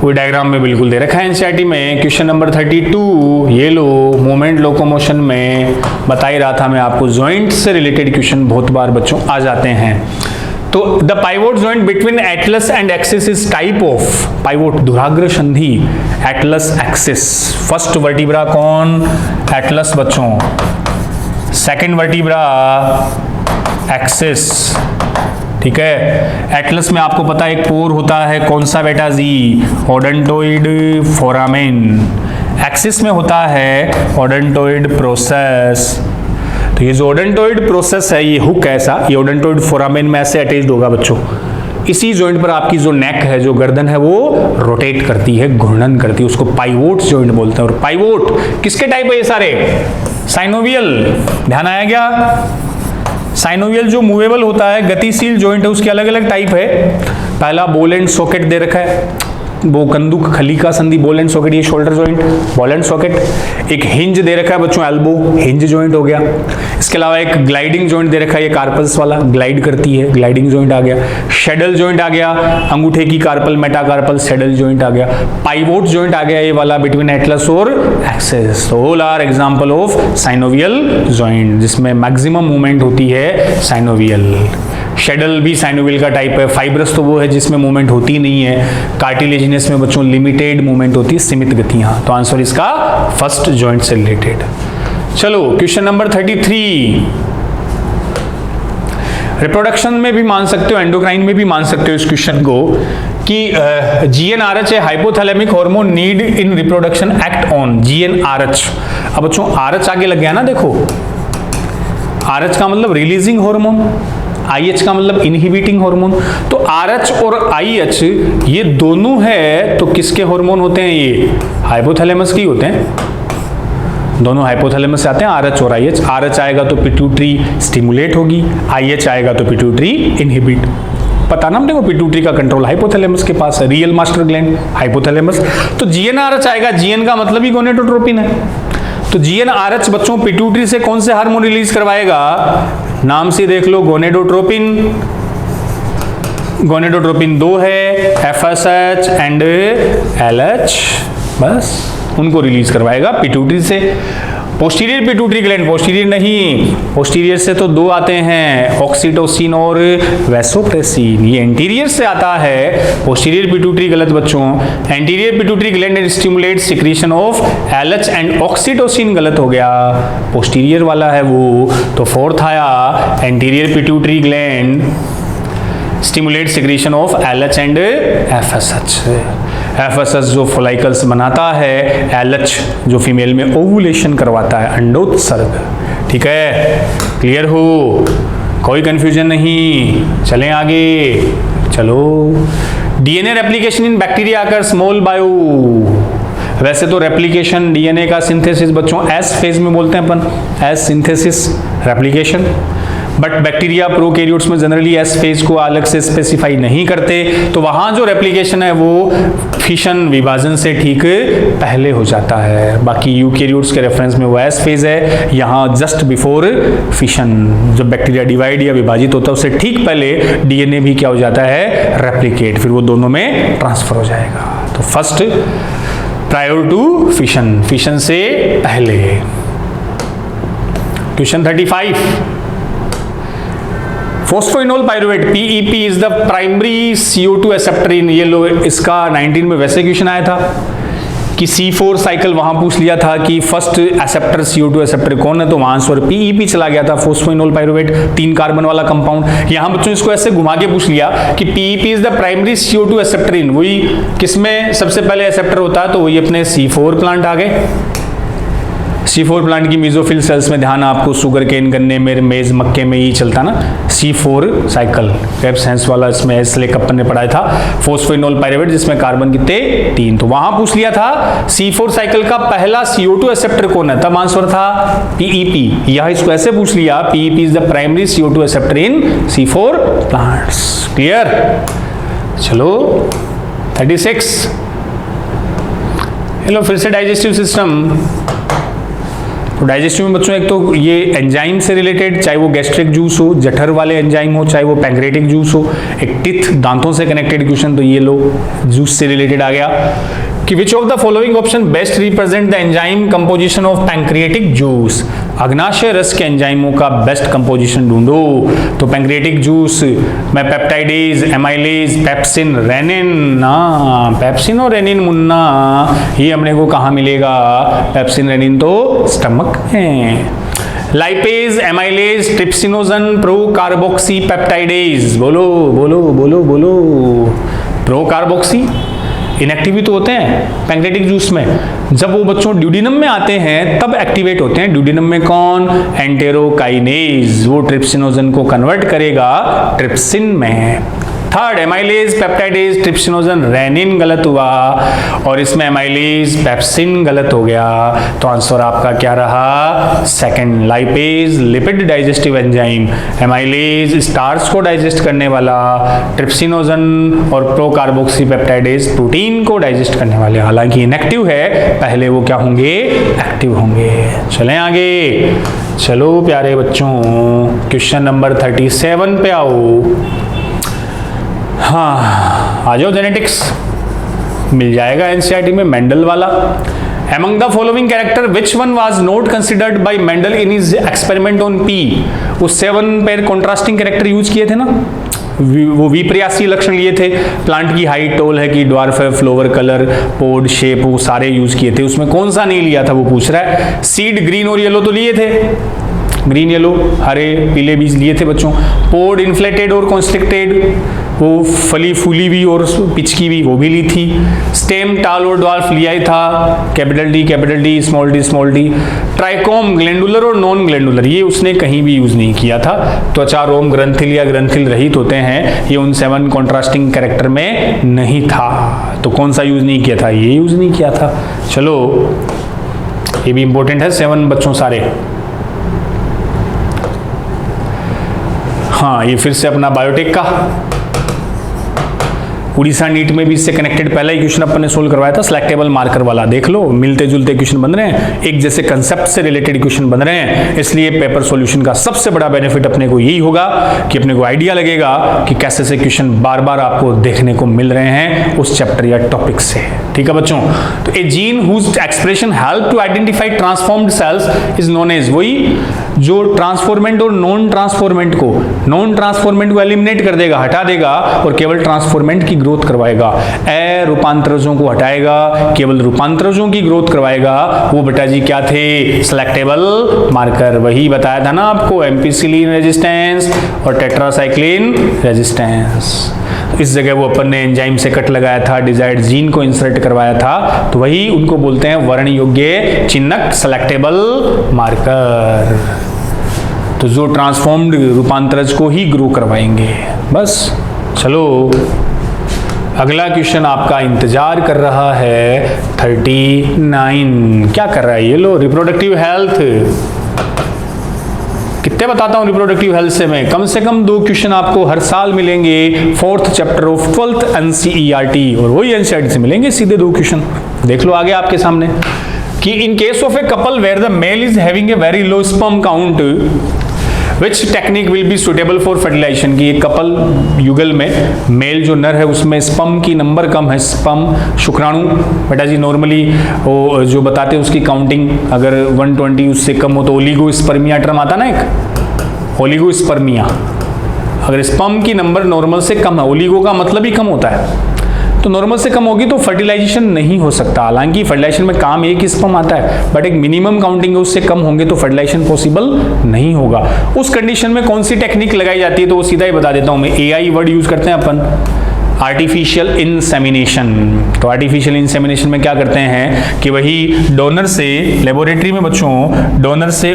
वो डायग्राम में बिल्कुल दे रखा है एनसीईआरटी में। क्वेश्चन नंबर 32, ये लो, मूवमेंट लोकोमोशन में बता ही रहा था मैं आपको, जॉइंट से रिलेटेड क्वेश्चन बहुत बार बच्चों आ जाते हैं। तो the pivot joint between atlas and axis is type of pivot, धुराग्र संधि, एटलस एक्सिस। फर्स्ट वर्टिब्रा कौन? एटलस बच्चों। सेकंड वर्टिब्रा एक्सिस, ठीक है। एटलस में आपको पता है एक पोर होता है, कौन सा बेटा जी? ओडोंटोइड फोरामेन। एक्सिस में होता है ओडोंटोइड प्रोसेस। तो ये जो ओडोंटोइड प्रोसेस है, ये हुक ऐसा, ये ओडोंटोइड फोरामेन में ऐसे अटैच्ड होगा बच्चों। इसी जॉइंट पर आपकी जो नेक है, जो गर्दन है, वो रोटेट करती है, घूर्णन करती है, उसको पाइवोट जॉइंट बोलते हैं। और पाइवोट किसके टाइप है ये सारे? साइनोवियल। ध्यान आया क्या? साइनोवियल जो मूवेबल होता है, गतिशील जॉइंट है, उसके अलग अलग टाइप है। पहला बॉल एंड सॉकेट दे रखा है, वो कंदुक खली का संधि, बॉल एंड सॉकेट, ये shoulder joint, ball and socket. एक हिंज दे रखा है बच्चों, एल्बो, हिंज जॉइंट हो गया। इसके अलावा एक ग्लाइडिंग जॉइंट दे रखा है, ये कार्पल्स वाला, ग्लाइड करती है, ग्लाइडिंग जॉइंट आ गया। शेडल जॉइंट आ गया, अंगूठे की कार्पल, मेटाकार्पल, शेडल जॉइंट आ गया। पाइवोट जॉइंट आ गया, ये वाला बिटवीन एटलस और axis. All are example of synovial joint, जिसमें मैक्सिमम मूवमेंट होती है साइनोवियल। शेडल भी साइनोवियल का टाइप है। फाइब्रस तो वो है जिसमें मूवमेंट होती नहीं है। कार्टिलेजिनस में बच्चों लिमिटेड मूवमेंट होती है, सीमित गतियां। तो आंसर इसका फर्स्ट जॉइंट से रिलेटेड। चलो क्वेश्चन नंबर 33। रिप्रोडक्शन में भी मान सकते हो, एंडोक्राइन में भी मान सकते हो इस क्वेश्चन को कि GnRH है, hypothalamic hormone need in reproduction act on GnRH। अब बच्चों RH आगे लग गया ना, देखो RH का मतलब रिलीजिंग हार्मोन, IH का मतलब इनहिबिटिंग हार्मोन। तो RH और IH ये दोनों है, तो किसके हार्मोन होते हैं? ये हाइपोथैलेमस के होते हैं। दोनों हाइपोथैलेमस से आते हैं, RH और IH। RH आएगा तो पिट्यूटरी स्टिमुलेट होगी, IH आएगा तो पिट्यूटरी इनहिबिट। पता ना, देखो पिट्यूटरी का कंट्रोल हाइपोथैलेमस के पास है, रियल मास्टर ग्लैंड हाइपोथैलेमस। तो GnRH आएगा, GN का मतलब ही गोनेडोट्रोपिन है। तो GnRH बच्चों पिट्यूटरी से कौन से हार्मोन रिलीज करवाएगा? नाम से देख लो, गोनेडोट्रोपिन। गोनेडोट्रोपिन 2 है, FSH एंड LH, बस उनको रिलीज करवाएगा पिट्यूटरी से। पोस्टीरियर पिट्यूटरी ग्लैंड, पोस्टीरियर नहीं, पोस्टीरियर से तो 2 आते हैं, ऑक्सीटोसिन और वैसोप्रेसिन। ये एंटीरियर से आता है, पोस्टीरियर पिट्यूटरी गलत बच्चों। Anterior pituitary gland stimulate secretion of LH and oxytocin गलत हो गया, पोस्टीरियर वाला है वो। तो फोर्थ आया anterior pituitary gland stimulate secretion of LH and FSH। FSH जो फोलाइकल्स बनाता है, LH जो फीमेल में ओवुलेशन करवाता है, अंडोत्सर्ग। ठीक है, क्लियर हो? कोई कंफ्यूजन नहीं। चलें आगे, चलो। DNA रेप्लिकेशन इन बैक्टीरिया आकर स्मॉल बायो। वैसे तो रेप्लिकेशन DNA का सिंथेसिस बच्चों S फेज में बोलते हैं अपन, S synthesis replication. But bacteria prokaryotes में जनरली एस फेज को अलग से स्पेसिफाई नहीं करते, तो वहां जो रेप्लिकेशन है वो फिशन, विभाजन से ठीक पहले हो जाता है। बाकी यूकैरियोट्स के रेफरेंस में वो एस फेज है, यहाँ जस्ट बिफोर फिशन। जब बैक्टीरिया डिवाइड या विभाजित होता है उससे ठीक पहले DNA भी क्या हो जाता है? रेप्लिकेट, फिर वो दोनों में ट्रांसफर हो जाएगा। तो first prior to fission, fission से पहले। Question 35। Phosphoenolpyruvate PEP is the primary CO2 acceptor in. ये लो, इसका 19 में वैसे क्वेश्चन आया था कि C4 साइकिल, वहां पूछ लिया था कि फर्स्ट एक्सेप्टर CO2 एक्सेप्टर कौन है, तो वहां आंसर PEP चला गया था, फोस्फोइनोल पाइरुवेट, 3 कार्बन वाला कंपाउंड। यहां बच्चों इसको ऐसे घुमा के पूछ लिया कि PEP is the primary CO2 acceptor in, वही किसमें सबसे पहले एक्सेप्टर होता है, तो वही अपने C4 प्लांट आ गए। C4 प्लांट की मीजोफिल सेल्स में ध्यान आपको शुगर केन, गन्ने में, मेज, मक्के में ही चलता ना C4 साइकिल। क्रेब्स हैंस वाला इसमें एस्लेक अपन ने पढ़ाया था। फोस्फोइनोल पाइरुवेट जिसमें कार्बन कितने? 3। तो वहां पूछ लिया था C4 साइकिल का पहला CO2 एक्सेप्टर कौन है, तब आंसर था PEP। यह इसको ऐसे पूछ लिया, PEP is the primary CO2 acceptor in C4 plants. Clear? चलो 36। हेलो, फिर से डाइजेस्टिव सिस्टम। तो डाइजेस्टिव में बच्चों एक तो ये एंजाइम से रिलेटेड, चाहे वो गैस्ट्रिक जूस हो, जठर वाले एंजाइम हो, चाहे वो पैंक्रेटिक जूस हो। एक टिथ, दांतों से कनेक्टेड क्वेश्चन, तो ये लो जूस से रिलेटेड आ गया। कि which of the following option best represent the enzyme composition of pancreatic juice, अग्नाशय रस के एंजाइमों का बेस्ट कंपोजिशन ढूंढो। तो पैंक्रियाटिक जूस में पेप्टाइडेज, एमाइलेज, पेप्सिन, रेनिन ना, पेप्सिन और रेनिन मुन्ना ये हमने को कहाँ मिलेगा, पेप्सिन रेनिन तो स्टमक है। Lipase, amylase, trypsinogen, procarboxypeptidase, बोलो बोलो बोलो बोलो। प्रोकार्बोक्सी इनएक्टिव भी तो होते हैं पैंक्रियाटिक जूस में, जब वो बच्चों ड्यूडिनम में आते हैं तब एक्टिवेट होते हैं। ड्यूडिनम में कौन, एंटेरोकाइनेज, वो ट्रिप्सिनोजन को कन्वर्ट करेगा ट्रिप्सिन में। Third, amylase, peptidase, trypsinogen, rennin गलत हुआ और इसमें एमाइलेज, पेप्सिन गलत हो गया। तो आंसर आपका क्या रहा, second, lipase lipid digestive enzyme, amylase starch को डाइजेस्ट करने वाला, ट्रिप्सिनोजन और प्रोकार्बोक्सी पेप्टाइडेज प्रोटीन को डाइजेस्ट करने वाले। हालांकि इनएक्टिव है, पहले वो क्या होंगे, एक्टिव होंगे। चलें आगे, चलो प्यारे बच्चों क्वेश्चन नंबर 37 पे आओ। हाँ आ जाओ, जेनेटिक्स मिल जाएगा एनसीईआरटी में, मेंडल वाला। Among the following character, which one was not considered by Mendel in his experiment on P? उस 7 पेयर कॉन्ट्रास्टिंग कैरेक्टर यूज किए थे ना, वो विपर्यासी लक्षण लिए थे, प्लांट की हाइट, टोल है कि ड्वार्फ है, फ्लोवर कलर, पोड शेप, वो सारे यूज किए थे। उसमें कौन सा नहीं लिया था वो पूछ रहा है। सीड ग्रीन और येलो तो लिए थे, ग्रीन येलो हरे पीले बीज लिए थे बच्चों। पोड इन्फ्लेटेड और कॉन्स्ट्रिक्टेड, वो फली फूली भी और पिचकी भी, वो भी ली थी। स्टेम टाल और ड्वार्फ लिया ही था, capital D, small D. Trichome glandular और नॉन ग्लैंडुलर ये उसने कहीं भी यूज नहीं किया था। त्वचा रोम ग्रंथिल या ग्रंथिल रहित होते हैं, ये उन 7 कॉन्ट्रास्टिंग कैरेक्टर में नहीं था। तो कौन सा यूज नहीं किया था, ये यूज नहीं किया था। चलो ये भी इंपॉर्टेंट है, 7 बच्चों सारे। हाँ ये फिर से अपना बायोटेक का, उड़ीसा नीट में भी इससे कनेक्टेड पहला ही क्वेश्चन अपन ने सोल्व करवाया था, सिलेक्टेबल मार्कर वाला। देख लो मिलते जुलते क्वेश्चन बन रहे हैं, एक जैसे कंसेप्ट से रिलेटेड क्वेश्चन बन रहे हैं। इसलिए पेपर सॉल्यूशन का सबसे बड़ा बेनिफिट अपने को यही होगा कि अपने को आइडिया लगेगा कि कैसे से क्वेश्चन बार बार आपको देखने को मिल रहे हैं उस चैप्टर या टॉपिक से। ठीक है बच्चों, तो a gene whose expression help to identify transformed cells is known as, वही जो ट्रांसफॉर्मेंट और नॉन ट्रांसफॉर्मेंट को एलिमिनेट कर देगा, हटा देगा और केवल ट्रांसफॉर्मेंट की ग्रोथ करवाएगा। रूपांतरजों को हटाएगा, केवल रूपांतरजों की ग्रोथ करवाएगा। वो बेटा जी क्या थे, सिलेक्टेबल मार्कर। वही बताया था ना आपको, एम्पिसिलिन रेजिस्टेंस और टेट्रासाइक्लिन रेजिस्टेंस। इस जगह वो अपन ने एंजाइम से कट लगाया था, डिजायर्ड जीन को इंसर्ट करवाया था, तो वही उनको बोलते हैं वर्ण योग्य चिन्हक, सिलेक्टेबल मार्कर। तो जो ट्रांसफॉर्म्ड रूपांतरज को ही ग्रो करवाएंगे। बस चलो अगला क्वेश्चन आपका इंतजार कर रहा है 39। क्या कर रहा है ये, लो रिप्रोडक्टिव हेल्थ। कितने बताता हूं रिप्रोडक्टिव हेल्थ से कम 2 क्वेश्चन आपको हर साल मिलेंगे 4th chapter of 12th NCERT, और वही एनसीईआरटी से मिलेंगे सीधे 2 क्वेश्चन। देख लो आगे आपके सामने कि in case of a couple where the male is having a very low sperm count, which technique will be suitable for fertilisation. की एक कपल युगल में मेल जो नर है उसमें स्पर्म की नंबर कम है, स्पर्म शुक्राणु बेटा जी नॉर्मली वो जो बताते हैं उसकी काउंटिंग अगर 120 उससे कम हो तो ओलिगोस्पर्मिया टर्म आता ना, एक ओलिगोस्पर्मिया। अगर स्पर्म की नंबर नॉर्मल से कम है, ओलिगो का मतलब ही कम होता है, तो नॉर्मल से कम होगी तो फर्टिलाइजेशन नहीं हो सकता। हालांकि फर्टिलाइजेशन में काम एक ही स्पर्म आता है, बट एक मिनिमम काउंटिंग है, उससे कम होंगे तो फर्टिलाइजेशन पॉसिबल नहीं होगा। उस कंडीशन में कौन सी टेक्निक लगाई जाती है तो वो सीधा ही बता देता हूं मैं। एआई वर्ड यूज करते हैं अपन, आर्टिफिशियल इंसेमिनेशन। तो आर्टिफिशियल इंसेमिनेशन में क्या करते हैं कि वही डोनर से, लेबोरेटरी में बच्चों डोनर से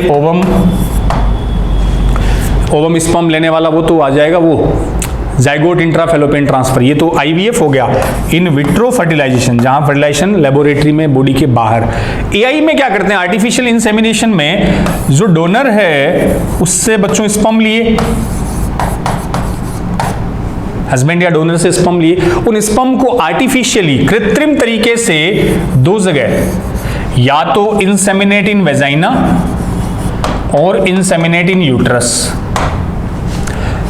ओवम स्पर्म लेने वाला वो तो आ जाएगा, वो जाइगोट इंट्राफेलोपियन ट्रांसफर, ये तो आईवीएफ हो गया। इन विट्रो फर्टिलाइजेशन, जहां फर्टिलाइजेशन लेबोरेटरी में बॉडी के बाहर। एआई में क्या करते हैं, आर्टिफिशियल इंसेमिनेशन में जो डोनर है उससे बच्चों स्पर्म लिए, हस्बैंड या डोनर से स्पर्म लिए, उन स्पर्म को आर्टिफिशियली कृत्रिम तरीके से 2 जगह, या तो इंसेमिनेट इन वेजाइना और इंसेमिनेट इन यूट्रस।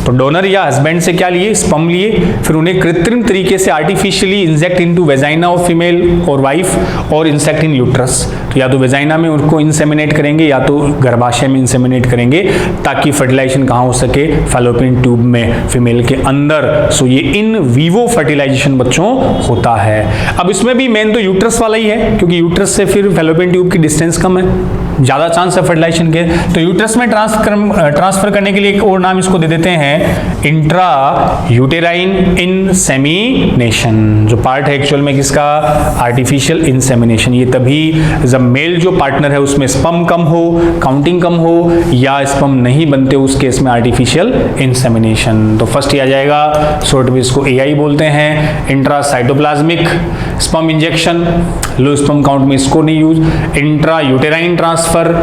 तो डोनर या हस्बैंड से क्या लिए, स्पर्म लिए, फिर उन्हें कृत्रिम तरीके से artificially inject into vagina of female और वाइफ और इंसेक्ट इन यूट्रस। तो या तो वेजाइना में उनको इंसेमिनेट करेंगे या तो गर्भाशय में इंसेमिनेट करेंगे ताकि फर्टिलाइजेशन कहाँ हो सके, फैलोपियन ट्यूब में, फीमेल के अंदर। सो ये इन वीवो फर्टिलाइजेशन बच्चों होता है। अब इसमें भी मेन तो यूट्रस वाला ही है क्योंकि यूट्रस से फिर फैलोपियन ट्यूब की डिस्टेंस कम है, ज्यादा चांस है फर्टिलाइजेशन के। तो यूट्रस में ट्रांसफर करने के लिए एक और नाम इसको दे देते हैं इंट्रा यूटेराइन इंसेमिनेशन, जो पार्ट है एक्चुअल में किसका, आर्टिफिशियल इंसेमिनेशन। ये तभी जब मेल जो पार्टनर है उसमें स्पर्म कम हो, काउंटिंग कम हो या स्पर्म नहीं बनते, उस केस में आर्टिफिशियल इंसेमिनेशन। तो फर्स्ट आ जाएगा, शॉर्ट में इसको एआई बोलते हैं, इंट्रा साइटोप्लाज्मिक स्पर्म इंजेक्शन, लो स्पर्म काउंट में इसको नहीं यूज। इंट्रा यूटेराइन ट्रांसफर,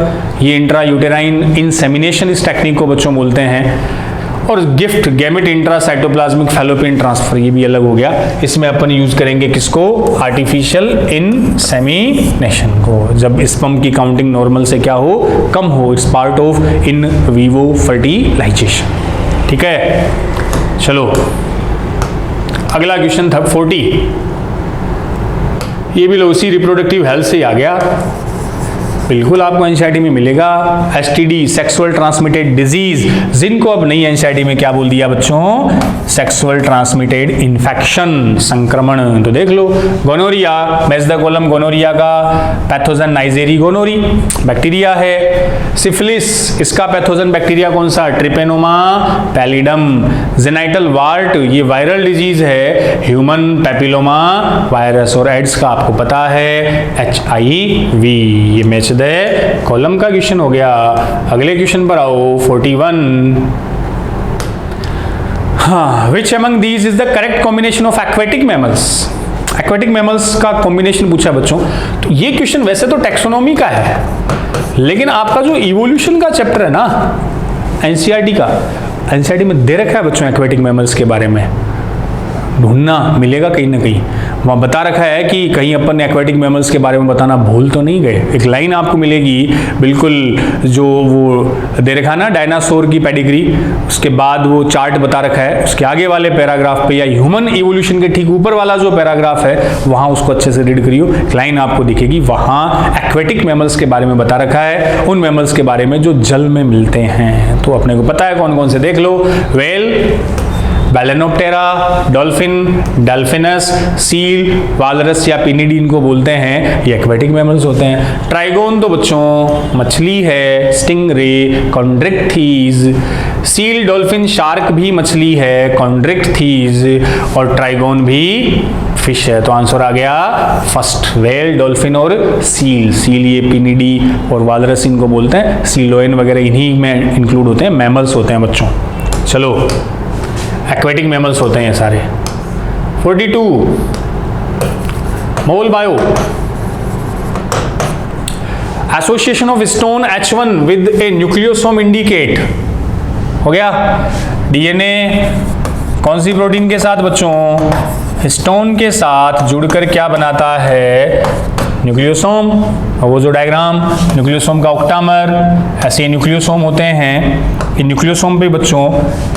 ये इंट्रा यूटेराइन इंसेमिनेशन इस टेक्निक को बच्चों बोलते हैं। और gift gamete intra cytoplasmic fallopian transfer, ये भी अलग हो गया। इसमें अपन यूज करेंगे किसको, आर्टिफिशियल इंसेमिनेशन को, जब स्पर्म की काउंटिंग नॉर्मल से क्या हो, कम हो। It's part of in vivo fertilisation. ठीक है, चलो अगला क्वेश्चन था 40। ये भी लो उसी रिप्रोडक्टिव हेल्थ से आ गया, बिल्कुल आपको एनसीईआरटी में मिलेगा। एसटीडी सेक्सुअल ट्रांसमिटेड डिजीज, जिनको अब नई एनसीईआरटी में क्या बोल दिया बच्चों, सेक्सुअल ट्रांसमिटेड इन्फेक्शन, संक्रमण। तो देख लो, gonorrhoea, match the column, gonorrhoea का पैथोजन नाइजेरी गोनोरी बैक्टीरिया है। सिफिलिस, इसका पैथोजन बैक्टीरिया कौन सा, ट्रिपेनोमा पैलिडम। जेनाइटल वार्ट, ये वायरल डिजीज है, ह्यूमन पैपिलोमा वायरस। और एड्स का आपको पता है HIV। ये मैच कॉलम का क्वेश्चन हो गया। अगले क्वेश्चन पर आओ 41। हाँ, which among these is the correct combination of aquatic mammals. Aquatic mammals का कॉम्बिनेशन पूछा बच्चों। तो ये क्वेश्चन वैसे तो टैक्सोनॉमी का है, लेकिन आपका जो इवोल्यूशन का चैप्टर है ना एनसीईआरटी का, एनसीईआरटी में दे रखा है बच्चों एक्वेटिक मैमल्स के बारे में, ढूंढना मिलेगा कहीं ना कहीं। वहाँ बता रखा है कि कहीं अपन एक्वेटिक मैमल्स के बारे में बताना भूल तो नहीं गए। एक लाइन आपको मिलेगी बिल्कुल, जो वो दे रखा है ना डायनासोर की पेडिग्री, उसके बाद वो चार्ट बता रखा है, उसके आगे वाले पैराग्राफ पे या ह्यूमन इवोल्यूशन के ठीक ऊपर वाला जो पैराग्राफ है वहाँ उसको अच्छे से रीड करियो। एक लाइन आपको दिखेगी, वहाँ एक्वेटिक मैमल्स के बारे में बता रखा है, उन मैमल्स के बारे में जो जल में मिलते हैं। तो अपने को पता है कौन कौन से, देख लो। Whale, Balaenoptera, dolphin, Delphinus, seal, walrus या पिनिडी इनको बोलते हैं, ये एक्वेटिक मैमल्स होते हैं। ट्राइगोन तो बच्चों मछली है, stingray, Chondrichthyes. Seal, dolphin, shark भी मछली है, कॉन्ड्रिक्थीज। और ट्राइगोन भी फिश है। तो आंसर आ गया फर्स्ट, वेल, डॉल्फिन और सील। सील ये पिनिडी और वालरस इनको बोलते हैं, सीलोइन वगैरह इन्हीं में इंक्लूड होते हैं, मैमल्स होते हैं बच्चों। चलो, एक्वेटिक मैमल्स होते हैं सारे। 42 mol bio, association of histone H1 with a nucleosome indicate. हो गया। डीएनए कौन सी प्रोटीन के साथ बच्चों, स्टोन के साथ जुड़कर क्या बनाता है, न्यूक्लियोसोम। और वो जो डायग्राम न्यूक्लियोसोम का ऑक्टामर, ऐसे न्यूक्लियोसोम होते हैं। इन न्यूक्लियोसोम पे बच्चों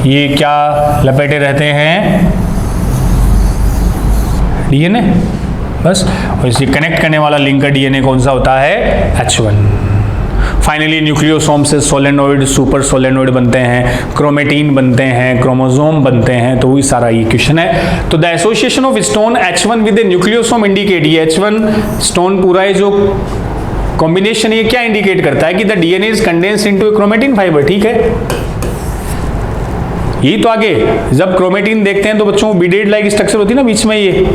ये क्या लपेटे रहते हैं, डीएनए बस। और इसे कनेक्ट करने वाला लिंक का डीएनए कौन सा होता है, H1। फाइनली न्यूक्लियोसोम से सोलेनोइड, सुपर सोलेनोइड बनते हैं, क्रोमेटीन बनते हैं, क्रोमोसोम बनते हैं। तो वही सारा ये क्वेश्चन है। तो the association of histone H1 with a nucleosome indicate, ये H1 स्टोन पूरा है जो कॉम्बिनेशन, ये क्या इंडिकेट करता है कि the DNA is condensed into A chromatin fibre. ठीक है, यही तो आगे जब क्रोमेटिन देखते हैं तो बच्चों बीडेड लाइक स्ट्रक्चर होती है ना बीच में, ये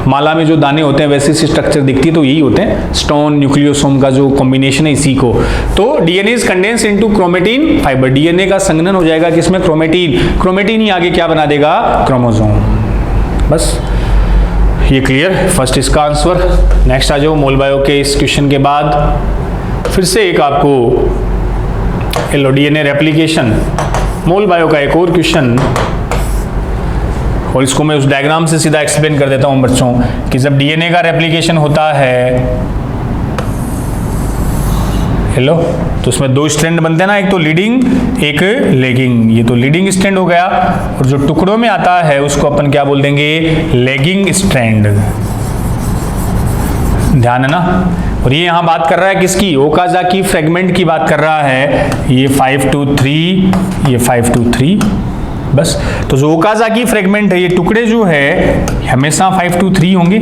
माला में जो दाने होते हैं वैसे सी स्ट्रक्चर दिखती है, तो यही होते हैं स्टोन न्यूक्लियोसोम का जो कॉम्बिनेशन है इसी को। तो DNA is condensed into chromatin fibre, DNA का संघनन हो जाएगा किसमें, क्रोमेटिन। क्रोमेटिन ही आगे क्या बना देगा, क्रोमोसोम। बस ये क्लियर, फर्स्ट इसका आंसर। नेक्स्ट आ जाओ मोल बायो के इस क्वेश्चन के बाद फिर से एक आपको डीएनए रेप्लिकेशन, मोल बायो का एक और क्वेश्चन, और इसको मैं उस डायग्राम से सीधा एक्सप्लेन कर देता हूं बच्चों कि जब डीएनए का रेप्लिकेशन होता है लो, तो उसमें दो स्ट्रैंड बनते हैं ना, एक तो लीडिंग एक लेगिंग। ये तो लीडिंग स्ट्रैंड हो गया, और जो टुकड़ों में आता है उसको अपन क्या बोल देंगे, लेगिंग स्ट्रैंड। ध्यान है ना। और ये यहां बात कर रहा है किसकी, ओकाजाकी फ्रेगमेंट की बात कर रहा है। ये 523, ये 523, बस। तो जो ओकाजाकी फ्रेगमेंट है, ये टुकड़े जो है हमेशा 523 होंगे,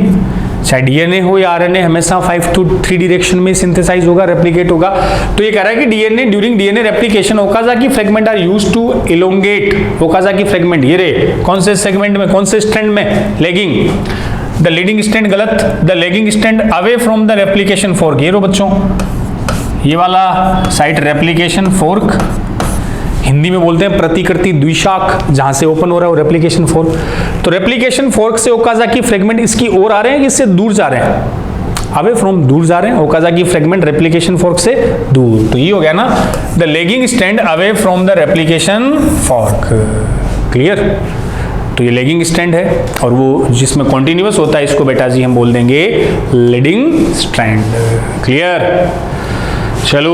चाहे डीएनए हो या आरएनए, हमेशा 5 to 3 डायरेक्शन में सिंथेसाइज होगा, रेप्लिकेट होगा। तो ये कह रहा है कि DNA during DNA replication Okazaki fragment are used to elongate. Okazaki fragment ये रे, कौन से सेगमेंट में, कौन से स्ट्रैंड में, लेगिंग। द लीडिंग स्ट्रैंड गलत, the lagging strand away from the replication fork. ये रो बच्चों, ये वाला साइट रेप्लिकेशन फोर्क, हिंदी में बोलते हैं प्रतिकृति द्विशाख, जहां से ओपन हो रहा है वो रेप्लिकेशन फोर्क। तो रेप्लिकेशन फोर्क से ओकाजाकी फ्रेगमेंट इसकी ओर आ रहे हैं कि इससे दूर जा रहे हैं, अवे फ्रॉम, दूर जा रहे हैं। ओकाजाकी फ्रेगमेंट रेप्लिकेशन फोर्क से दूर, तो ये हो गया ना, the lagging strand away from the replication fork. Clear. तो ये लेगिंग स्ट्रैंड है, और वो जिसमें कॉन्टिन्यूअस होता है इसको बेटा जी हम बोल देंगे लीडिंग स्ट्रैंड। क्लियर। चलो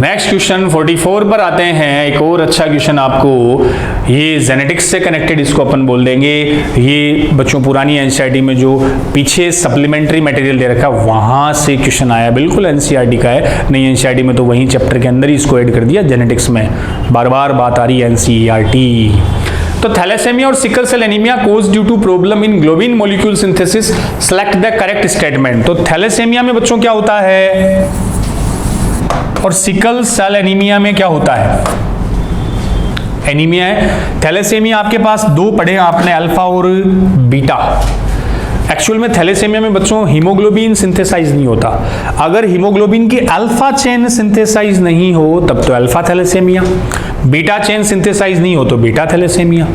नेक्स्ट क्वेश्चन 44 पर आते हैं। एक और अच्छा क्वेश्चन आपको, ये जेनेटिक्स से कनेक्टेड, इसको अपन बोल देंगे। ये बच्चों पुरानी एनसीईआरटी में जो पीछे सप्लीमेंट्री मटेरियल दे रखा है वहां से क्वेश्चन आया, बिल्कुल एनसीईआरटी का है। नई एनसीईआरटी में तो वही चैप्टर के अंदर ही इसको ऐड कर दिया, जेनेटिक्स में बार बार बात आ रही है एनसीईआरटी। तो थैलेसेमिया और sickle cell anaemia cause due to problem in globin molecule synthesis, select the correct statement. तो थैलेसेमिया में बच्चों क्या होता है, और सिकल सेल एनीमिया में क्या होता है, एनीमिया है। थैलेसेमिया आपके पास दो पढ़े आपने, अल्फा और बीटा। एक्चुअल में थैलेसेमिया में बच्चों हीमोग्लोबिन सिंथेसाइज नहीं होता। अगर हीमोग्लोबिन की अल्फा चेन सिंथेसाइज नहीं हो तब तो alpha thalassaemia, beta chain synthesise नहीं हो तो beta thalassaemia.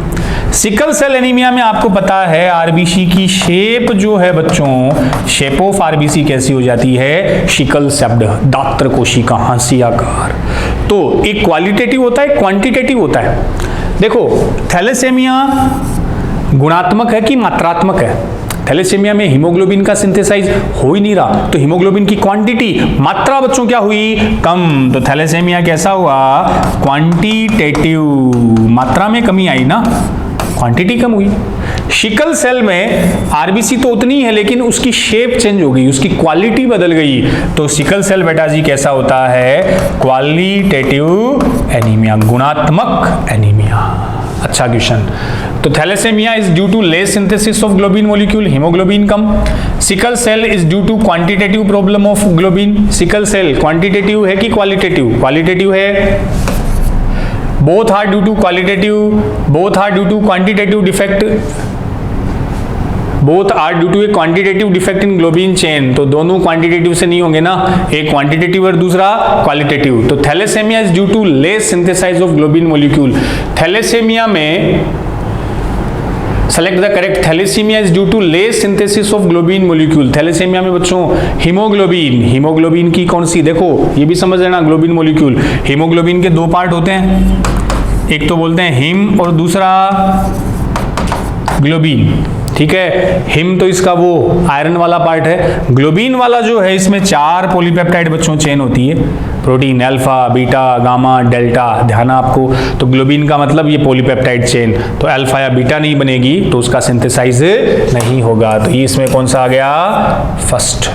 Sickle cell anaemia में आपको पता है आरबीसी की शेप जो है बच्चों, शेप ऑफ आरबीसी कैसी हो जाती है, शिकल सेप्ड, दात्र कोशिका, हांसी आकार। तो एक क्वालिटेटिव होता है, क्वांटिटेटिव होता है। देखो थैलेसेमिया गुणात्मक है कि मात्रात्मक है। थैलेसेमिया में हीमोग्लोबिन का सिंथेसाइज हो ही नहीं रहा, तो हीमोग्लोबिन की क्वांटिटी, मात्रा बच्चों क्या हुई, कम। तो थैलेसेमिया कैसा हुआ, क्वांटिटेटिव, मात्रा में कमी आई ना, क्वांटिटी कम हुई। शिकल सेल में आरबीसी तो उतनी है लेकिन उसकी शेप चेंज हो गई, उसकी क्वालिटी बदल गई। तो सिकल सेल बेटा जी कैसा होता है, क्वालिटेटिव एनीमिया, गुणात्मक एनीमिया। अच्छा क्वेश्चन। तो thalassaemia is due to less synthesis of globin molecule, haemoglobin कम। Sickle cell is due to quantitative problem of globin. Sickle cell quantitative है कि क्वालिटेटिव, क्वालिटेटिव है। Both are due to qualitative, both are due to quantitative defect, both are due to a quantitative defect in globin chain. तो दोनों quantitative से नहीं होंगे ना, एक क्वांटिटेटिव और दूसरा क्वालिटेटिव। तो thalassaemia is due to less synthesize of globin molecule. Thalassaemia में select the correct, thalassaemia is due to less synthesis of globin molecule. Thalassaemia में बच्चों हीमोग्लोबिन, हीमोग्लोबिन की कौन सी, देखो ये भी समझ लेना, ग्लोबिन मॉलिक्यूल, हीमोग्लोबिन के दो पार्ट होते हैं, एक तो बोलते हैं हिम और दूसरा ग्लोबिन। ठीक है, हिम तो इसका वो आयरन वाला पार्ट है, ग्लोबिन वाला जो है इसमें 4 पॉलीपेप्टाइड बच्चों चेन होती है, protein alpha, beta, gamma, delta. ध्यान आपको, तो ग्लोबिन का मतलब ये पॉलीपेप्टाइड चेन, तो अल्फा या बीटा नहीं बनेगी तो उसका सिंथेसाइज नहीं होगा। तो ये इसमें कौन सा आ गया, फर्स्ट।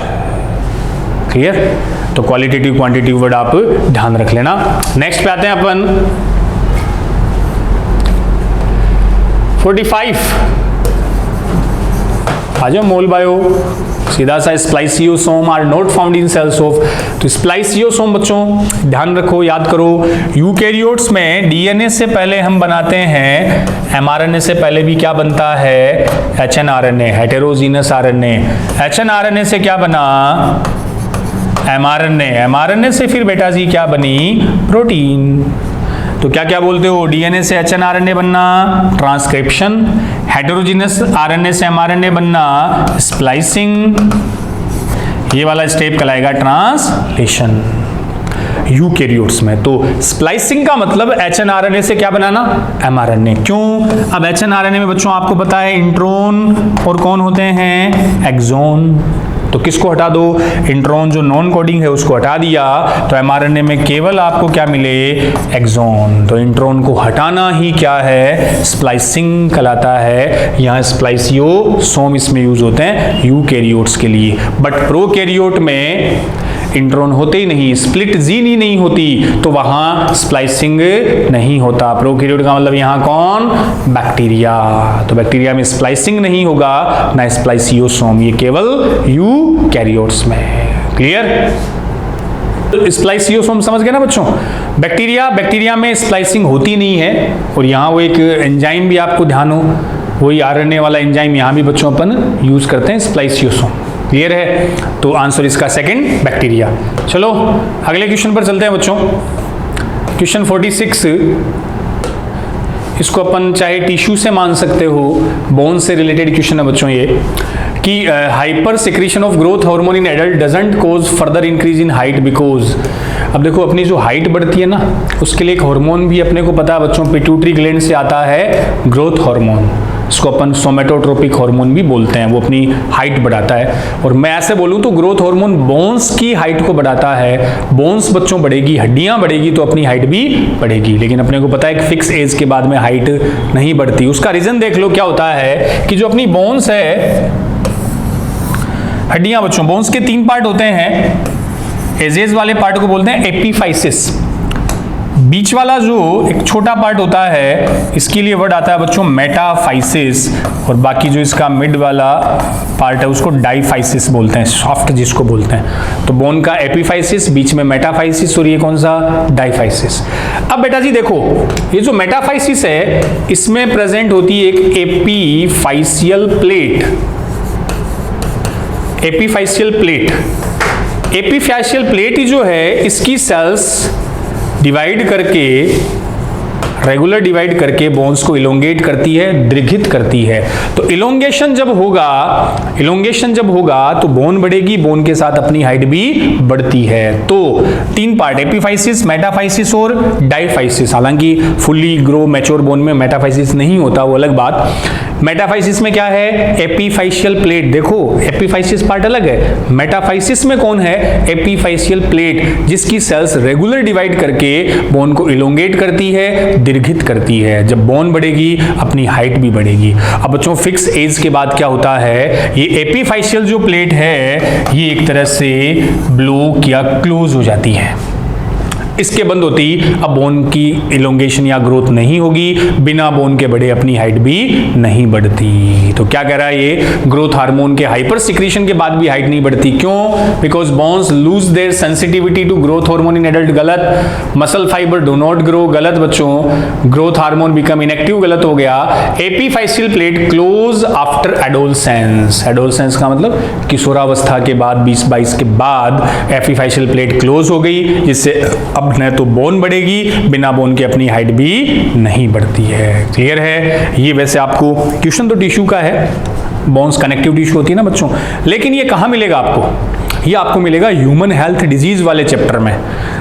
क्लियर। तो क्वालिटेटिव क्वांटिटेटिव वर्ड आप ध्यान रख लेना। नेक्स्ट पे आते हैं अपन 45। आ जाओ मोल बायो, सीधा सा spliceosome are not found in cells of. तो स्प्लाइसियोसोम बच्चों ध्यान रखो, याद करो, यूकैरियोट्स में डीएनए से पहले हम बनाते हैं, एमआरएनए से पहले भी क्या बनता है, एचएनआरएनए, हेटेरोजीनस आरएनए। एचएनआरएनए से क्या बना, एमआरएनए, एमआरएनए से फिर बेटा जी क्या बनी, प्रोटीन। तो क्या क्या बोलते हो, डीएनए से एचएनआरएनए बनना ट्रांसक्रिप्शन, हेटेरोजीनस आरएनए से एमआरएनए बनना स्प्लाइसिंग, ये वाला स्टेप कहलाएगा ट्रांसलेशन यूकैरियोट्स में। तो स्प्लाइसिंग का मतलब एचएनआरएनए से क्या बनाना, एमआरएनए। क्यों, अब एचएनआरएनए में बच्चों आपको पता है इंट्रोन और कौन होते हैं, एक्सोन। तो तो किसको हटा दो, इंट्रॉन जो नॉन कोडिंग है उसको हटा दिया, तो एमआरएनए में केवल आपको क्या मिले, एक्सॉन। तो इंट्रॉन को हटाना ही क्या है, स्प्लाइसिंग कहलाता है। यहाँ स्प्लाइसियोसोम इसमें यूज होते हैं यूकैरियोट्स के लिए, बट प्रोकैरियोट में इंट्रॉन होते ही नहीं, स्प्लिट जीन ही नहीं होती, तो वहां स्प्लाइसिंग नहीं होता। प्रोकैरियोट का मतलब यहां कौन, बैक्टीरिया। तो बैक्टीरिया में स्प्लाइसिंग नहीं होगा, ना स्प्लाइसियोसोम, ये केवल यूकैरियोट्स में है। क्लियर। स्प्लाइसियोसोम समझ गए ना बच्चों। बैक्टीरिया में स्प्लाइसिंग होती नहीं है, और यहां वो एक एंजाइम भी आपको ध्यान हो, वही आरएनए वाला एंजाइम यहां भी बच्चों अपन यूज करते हैं, स्प्लाइसियोसोम। क्लियर है। तो आंसर इसका सेकंड, बैक्टीरिया। चलो अगले क्वेश्चन पर चलते हैं बच्चों। क्वेश्चन 46, इसको अपन चाहे टिश्यू से मान सकते हो, बोन से रिलेटेड क्वेश्चन है बच्चों ये, कि hypersecretion of growth hormone in adult doesn't cause further increase in height because. अब देखो अपनी जो हाइट बढ़ती है ना, उसके लिए एक हार्मोन भी अपने को पता है बच्चों, पिट्यूटरी ग्लैंड से आता है ग्रोथ हार्मोन, इसको अपन सोमेटोट्रोपिक हार्मोन भी बोलते हैं, वो अपनी हाइट बढ़ाता है। और मैं ऐसे बोलूं तो ग्रोथ हार्मोन बोन्स की हाइट को बढ़ाता है। बोन्स बच्चों बढ़ेगी, हड्डियां बढ़ेगी, तो अपनी हाइट भी बढ़ेगी। लेकिन अपने को पता है कि फिक्स एज के बाद में हाइट नहीं बढ़ती। उसका रीजन देख लो क्या होता है, कि जो अपनी बोन्स है, हड्डियां बच्चों, बोन्स के 3 पार्ट होते हैं। एजेज वाले पार्ट को बोलते हैं एपिफाइसिस। बीच वाला जो एक छोटा पार्ट होता है, इसके लिए वर्ड आता है बच्चों मेटाफाइसिस, और बाकी जो इसका मिड वाला पार्ट है उसको डाइफाइसिस बोलते हैं, सॉफ्ट जिसको बोलते हैं। तो बोन का एपिफाइसिस, बीच में मेटाफाइसिस, और ये कौन सा, डाइफाइसिस। अब बेटा जी देखो, ये जो मेटाफाइसिस है इसमें प्रेजेंट होती है एक एपीफाइशियल प्लेट। एपीफाइशियल प्लेट, एपीफाइशियल प्लेट जो है इसकी सेल्स डिवाइड करके, रेगुलर डिवाइड करके बोन्स को इलोंगेट करती है, दीर्घित करती है। तो इलोंगेशन जब होगा तो बोन बढ़ेगी, बोन के साथ अपनी हाइट भी बढ़ती है। तो 3 पार्ट, एपिफाइसिस, मेटाफाइसिस और डाइफाइसिस। हालांकि फुल्ली ग्रो मैच्योर बोन में मेटाफाइसिस नहीं होता, वो अलग बात। मेटाफाइसिस में क्या है, एपीफाइशियल प्लेट। देखो एपीफाइसिस पार्ट अलग है, मेटाफाइसिस में कौन है, एपीफाइशियल प्लेट, जिसकी सेल्स रेगुलर डिवाइड करके बोन को इलोंगेट करती है, दीर्घित करती है। जब बोन बढ़ेगी अपनी हाइट भी बढ़ेगी। अब बच्चों फिक्स एज के बाद क्या होता है, ये एपीफाइशियल जो प्लेट है ये एक तरह से ब्लॉक या क्लोज हो जाती है। इसके बंद होती अब बोन की इलोंगेशन या ग्रोथ नहीं होगी, बिना बोन के बढ़े अपनी हाइट भी नहीं बढ़ती। तो क्या कह रहा है ये, ग्रोथ हार्मोन के हाइपर सिक्रीशन के बाद भी हाइट नहीं बढ़ती। क्यों, because bones lose their sensitivity to growth hormone in adult. गलत। Muscle fibre do not grow, गलत बच्चों। ग्रोथ हार्मोन बिकम इनएक्टिव, गलत हो गया। Epiphyseal plate close after adolescence. Adolescence का मतलब किशोरावस्था के बाद, 20-22 के बाद एपीफाइशियल प्लेट क्लोज हो गई, जिससे अब न तो बोन बढ़ेगी, बिना बोन के अपनी हाइट भी नहीं बढ़ती है। क्लियर है। ये वैसे आपको क्वेश्चन तो टिश्यू का है, बोन्स कनेक्टिव टिश्यू होती है ना बच्चों, लेकिन ये कहाँ मिलेगा आपको, ये आपको मिलेगा ह्यूमन हेल्थ डिजीज वाले चैप्टर में।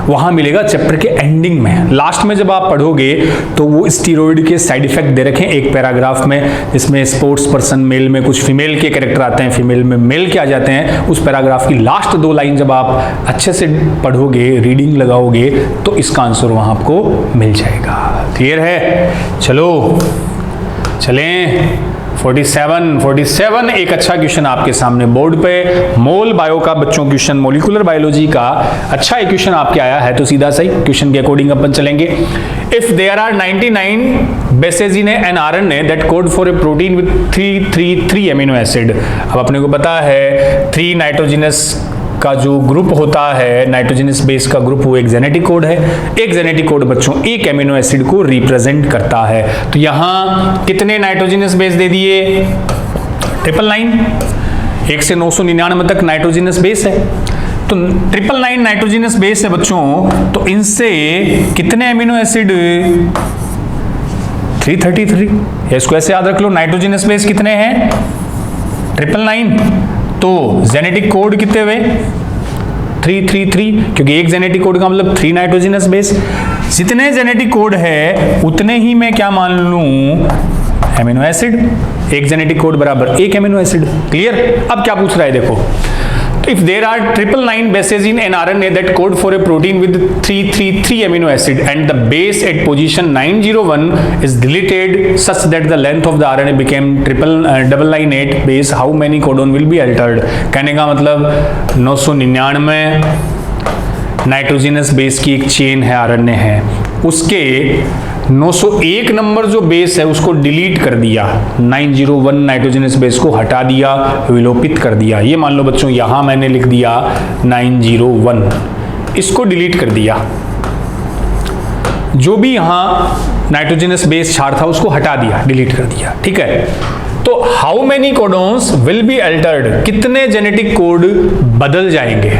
वहां मिलेगा चैप्टर के एंडिंग में, लास्ट में जब आप पढ़ोगे तो वो स्टीरॉयड के साइड इफेक्ट दे रखे हैं एक पैराग्राफ में, जिसमें स्पोर्ट्स पर्सन मेल में कुछ फीमेल के कैरेक्टर आते हैं, फीमेल में मेल के आ जाते हैं। उस पैराग्राफ की लास्ट 2 लाइन जब आप अच्छे से पढ़ोगे, रीडिंग लगाओगे, तो इसका आंसर वहां आपको मिल जाएगा। क्लियर है। चलो चलें 47 एक अच्छा क्वेश्चन आपके सामने बोर्ड पे, मोल बायो का बच्चों क्वेश्चन, मोलिकुलर बायोलॉजी का अच्छा एक क्वेश्चन आपके आया है, तो सीधा सही क्वेश्चन के अकॉर्डिंग अपन चलेंगे। If there are 99 bases in an RNA that code for a protein with 333 amino acid. अब अपने को पता है 3 नाइट्रोजनस का जो ग्रुप होता है, नाइट्रोजनस बेस का ग्रुप, वो एक जेनेटिक कोड है। एक जेनेटिक कोड बच्चों एक एमिनो एसिड को रिप्रेजेंट करता है। तो यहां कितने नाइट्रोजनस बेस दे दिए, 999, 1 से 999 तक नाइट्रोजनस बेस है। तो 999 नाइट्रोजनस बेस है बच्चों, तो इनसे कितने एमिनो एसिड, 333। इसको ऐसे याद रख लो, नाइट्रोजनस बेस कितने हैं, 999, तो जेनेटिक कोड कितने हुए, 333, क्योंकि एक जेनेटिक कोड का मतलब 3 नाइट्रोजनस बेस। जितने जेनेटिक कोड है उतने ही मैं क्या मान लूं, एमिनो एसिड। एक जेनेटिक कोड बराबर एक एमिनो एसिड। क्लियर। अब क्या पूछ रहा है देखो, तो if there are 999 bases in an RNA that code for a protein with 333 amino acid and the base at position 901 is deleted such that the length of the RNA became 998 base, how many codon will be altered? कहने का मतलब 999 nitrogenous base की एक chain है, RNA है, उसके 901 number जो base है उसको डिलीट कर दिया, 901 नाइट्रोजनस बेस को हटा दिया, विलोपित कर दिया। ये मान लो बच्चों यहां मैंने लिख दिया 901, इसको डिलीट कर दिया, जो भी यहां नाइट्रोजनस बेस चार था उसको हटा दिया, डिलीट कर दिया, ठीक है। तो how many codons will be altered, कितने जेनेटिक कोड बदल जाएंगे?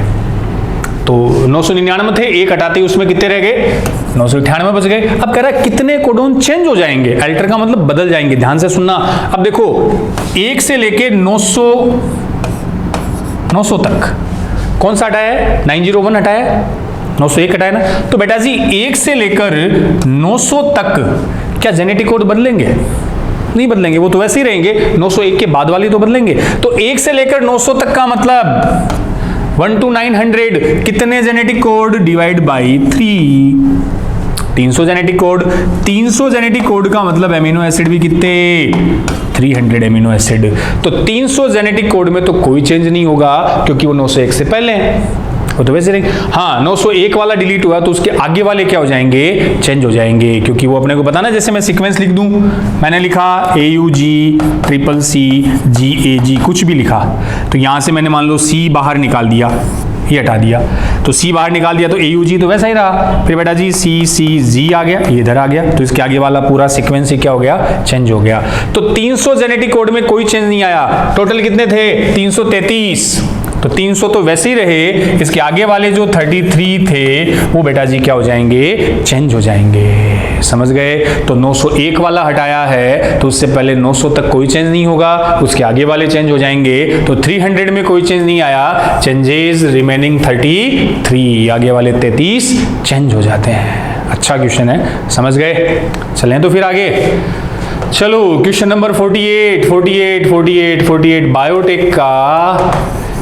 तो 999 थे, एक हटाते ही उसमें कितने रह गए? 998 बच गए। अब कह रहा है कितने कोडोन चेंज हो जाएंगे, अल्टर का मतलब बदल जाएंगे। ध्यान से सुनना, अब देखो 1 से लेके 900 तक कौन सा हटाया है? 901 हटाया है, 901 हटाया ना। तो बेटा जी 1 से लेकर 900 तक क्या जेनेटिक कोड बदलेंगे? नहीं बदलेंगे, वो तो वैसे ही रहेंगे। 901 के बाद वाली तो बदलेंगे। तो 1 से लेकर 900 तक का मतलब 1 to 900 कितने genetic code? Divide by 3, 300 genetic code. 300 genetic code का मतलब एमिनो एसिड भी कितने? 300 एमिनो एसिड। तो 300 जेनेटिक कोड में तो कोई चेंज नहीं होगा क्योंकि वो 901 से पहले हैं, वो तो वैसे रहेंगे। हाँ 901 वाला डिलीट हुआ तो उसके आगे वाले क्या हो जाएंगे? चेंज हो जाएंगे, क्योंकि वो अपने को पता ना, जैसे मैं सीक्वेंस लिख दूं, मैंने लिखा AUG CCG कुछ भी लिखा, तो यहां से मैंने मान लो C बाहर निकाल दिया, ये हटा दिया, तो C बाहर निकाल दिया तो AUG तो वैसा ही रहा। फिर बेटा जी CCG आ गया, ये इधर आ गया, तो इसके आगे वाला पूरा सीक्वेंस ही क्या हो गया? चेंज हो गया। तो 300 जेनेटिक कोड में कोई चेंज नहीं आया। टोटल कितने थे? 333। तो 300 तो वैसे ही रहे, इसके आगे वाले जो 33 थे वो बेटा जी क्या हो जाएंगे? चेंज हो जाएंगे। समझ गए? तो 901 वाला हटाया है तो उससे पहले 900 तक कोई चेंज नहीं होगा, उसके आगे वाले चेंज हो जाएंगे। तो 300 में कोई चेंज नहीं आया, चेंजेस रिमेनिंग 33, आगे वाले 33 चेंज हो जाते हैं। अच्छा क्वेश्चन है, समझ गए? चलें तो फिर आगे। चलो क्वेश्चन नंबर 48 बायोटेक का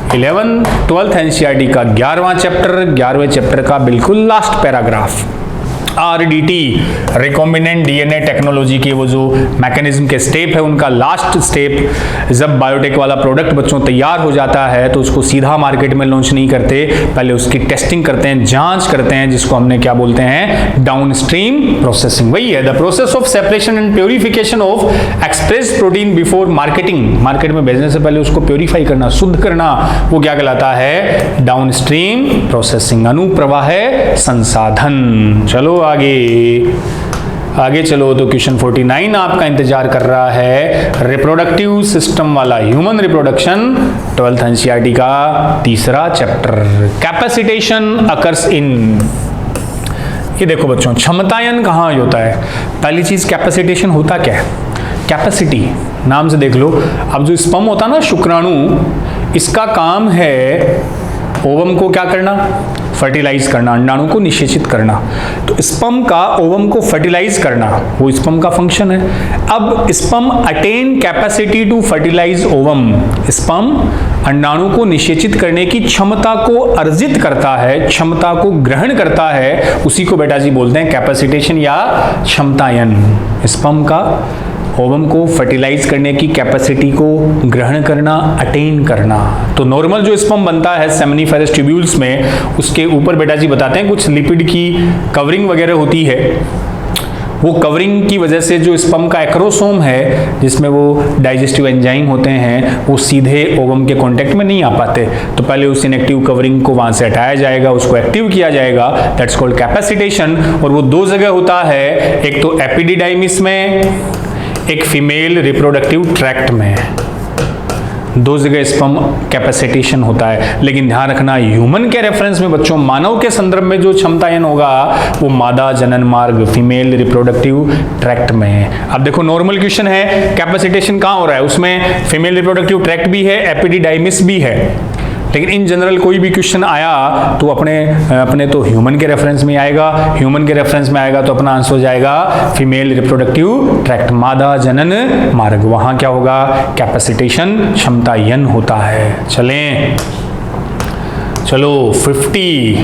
11th 12th एनसीईआरटी का 11वां चैप्टर का बिल्कुल last paragraph, RDT recombinant DNA technology के वो जो मैकेनिज्म के स्टेप है उनका लास्ट स्टेप। जब बायोटेक वाला प्रोडक्ट बच्चों तैयार हो जाता है तो उसको सीधा मार्केट में लॉन्च नहीं करते, पहले उसकी टेस्टिंग करते हैं, जांच करते हैं, जिसको हमने क्या बोलते हैं? Downstream processing. वही है the process of separation and purification of expressed protein before marketing. Market में भेजने से पहले उसको प्योरीफाई करना, शुद्ध करना, वो क्या कहलाता है? डाउनस्ट्रीम प्रोसेसिंग, अनुप्रवाह संसाधन। चलो आगे चलो, तो क्वेश्चन 49 आपका इंतजार कर रहा है, रिप्रोडक्टिव सिस्टम वाला, ह्यूमन रिप्रोडक्शन, 12th एनसीईआरटी का तीसरा चैप्टर, कैपेसिटेशन अकर्स इन। ये देखो बच्चों, क्षमतायन कहाँ होता है? पहली चीज कैपेसिटेशन होता क्या है? कैपेसिटी नाम से देख लो। अब जो स्पर्म होता ना, शुक्राणु, इसका काम है ओवम को क्या करना? फर्टिलाइज करना, अंडाणु को निषेचित करना। तो स्पर्म का ओवम को फर्टिलाइज करना वो स्पर्म का फंक्शन है। अब sperm attain capacity to fertilise ovum, sperm अंडाणु को निषेचित करने की क्षमता को अर्जित करता है, क्षमता को ग्रहण करता है, उसी को बेटा जी बोलते हैं कैपेसिटेशन या क्षमतायन। स्पर्म का ओवम को फर्टिलाइज करने की कैपेसिटी को ग्रहण करना, अटेन करना। तो नॉर्मल जो स्पर्म बनता है सेमिनिफेरस ट्यूब्यूल्स में, उसके ऊपर बेटा जी बताते हैं कुछ लिपिड की कवरिंग वगैरह होती है। वो कवरिंग की वजह से जो स्पर्म का एक्रोसोम है, जिसमें वो डाइजेस्टिव एंजाइम होते हैं, वो सीधे ओवम के कांटेक्ट में नहीं आ पाते। तो पहले उस इनएक्टिव कवरिंग को वहां से हटाया जाएगा, उसको एक्टिव किया जाएगा, दैट्स कॉल्ड कैपेसिटेशन। और वो दो जगह होता है, एक तो एपिडिडाइमिस में, एक फीमेल रिप्रोडक्टिव ट्रैक्ट में। दो जगह स्पर्म कैपेसिटेशन होता है। लेकिन ध्यान रखना, ह्यूमन के रेफरेंस में बच्चों, मानव के संदर्भ में जो क्षमतायन होगा वो मादा जनन मार्ग, फीमेल रिप्रोडक्टिव ट्रैक्ट में। अब देखो नॉर्मल क्वेश्चन है, कैपेसिटेशन कहां हो रहा है? उसमें फीमेल रिप्रोडक्टिव ट्रैक्ट भी है, एपिडिडाइमिस भी है। लेकिन इन जनरल कोई भी क्वेश्चन आया तो अपने तो ह्यूमन के रेफरेंस में आएगा, ह्यूमन के रेफरेंस में आएगा तो अपना आंसर हो जाएगा फीमेल रिप्रोडक्टिव ट्रैक्ट, मादा जनन मार्ग। वहां क्या होगा? कैपेसिटेशन, क्षमतायन होता है। चलें चलो 50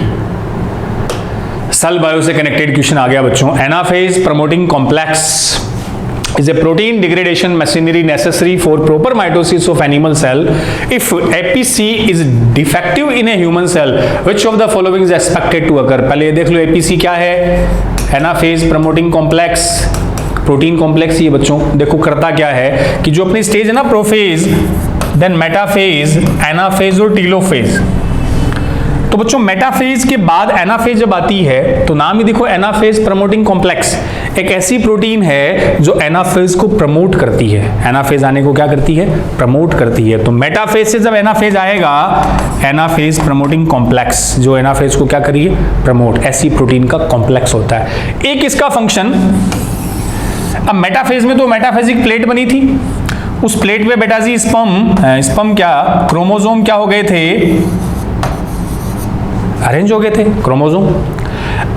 सेल बायो से कनेक्टेड क्वेश्चन आ गया बच्चों। Anaphase promoting complex is a protein degradation machinery necessary for proper mitosis of animal cell. If APC is defective in a human cell, which of the following is expected to occur? पहले ये देख लो APC क्या है, anaphase promoting complex, protein complex. ये बच्चों देखो करता क्या है कि जो अपनी स्टेज है ना प्रोफेज, देन मेटाफेज, एनाफेज और टीलोफेज। तो बच्चों मेटाफेज के बाद एनाफेज जब आती है तो नाम ही देखो एनाफेज प्रमोटिंग कॉम्प्लेक्स, एक ऐसी प्रोटीन है जो एनाफेज को प्रमोट करती है। एनाफेज आने को क्या करती है, प्रमोट करती है। तो मेटाफेज से जब एनाफेज आएगा, एनाफेज प्रमोटिंग कॉम्प्लेक्स जो एनाफेज को क्या करिए, प्रमोट, ऐसी प्रोटीन का कॉम्प्लेक्स होता है। एक इसका फंक्शन, अब मेटाफेज में तो मेटाफेजिक प्लेट बनी थी, उस प्लेट पे बेटा जी स्पर्म क्या, क्रोमोसोम क्या हो गए थे, अरेंज हो गए थे क्रोमोसोम।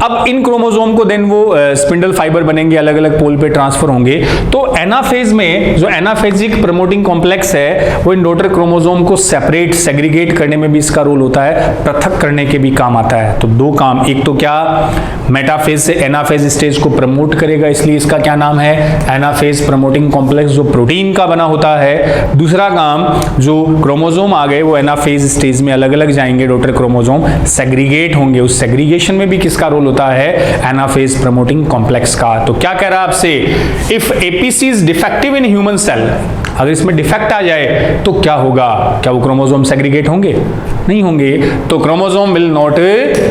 अब इन क्रोमोसोम को देन वो स्पिंडल फाइबर बनेंगे, अलग अलग पोल पे ट्रांसफर होंगे। तो एनाफेज में जो एनाफेजिक प्रमोटिंग कॉम्प्लेक्स है वो इन डॉटर क्रोमोसोम को सेपरेट, सेग्रीगेट करने में भी इसका रोल होता है, पृथक करने के भी काम आता है। तो दो काम, एक तो क्या मेटाफेज से एनाफेज स्टेज को प्रमोट करेगा, इसलिए इसका क्या नाम है, एनाफेज प्रमोटिंग कॉम्प्लेक्स जो प्रोटीन का बना होता है। दूसरा काम, जो क्रोमोसोम आ गए वो एनाफेज स्टेज में अलग अलग जाएंगे, डॉटर क्रोमोसोम सेग्रीगेट होंगे, उस सेग्रीगेशन में भी किसका रोल होता है, एनाफेज प्रमोटिंग कॉम्प्लेक्स का। तो क्या कह रहा है आपसे, if APC is defective in human cell, अगर इसमें डिफेक्ट आ जाए तो क्या होगा, क्या वो क्रोमोसोम सेग्रीगेट होंगे, नहीं होंगे। तो chromosome will not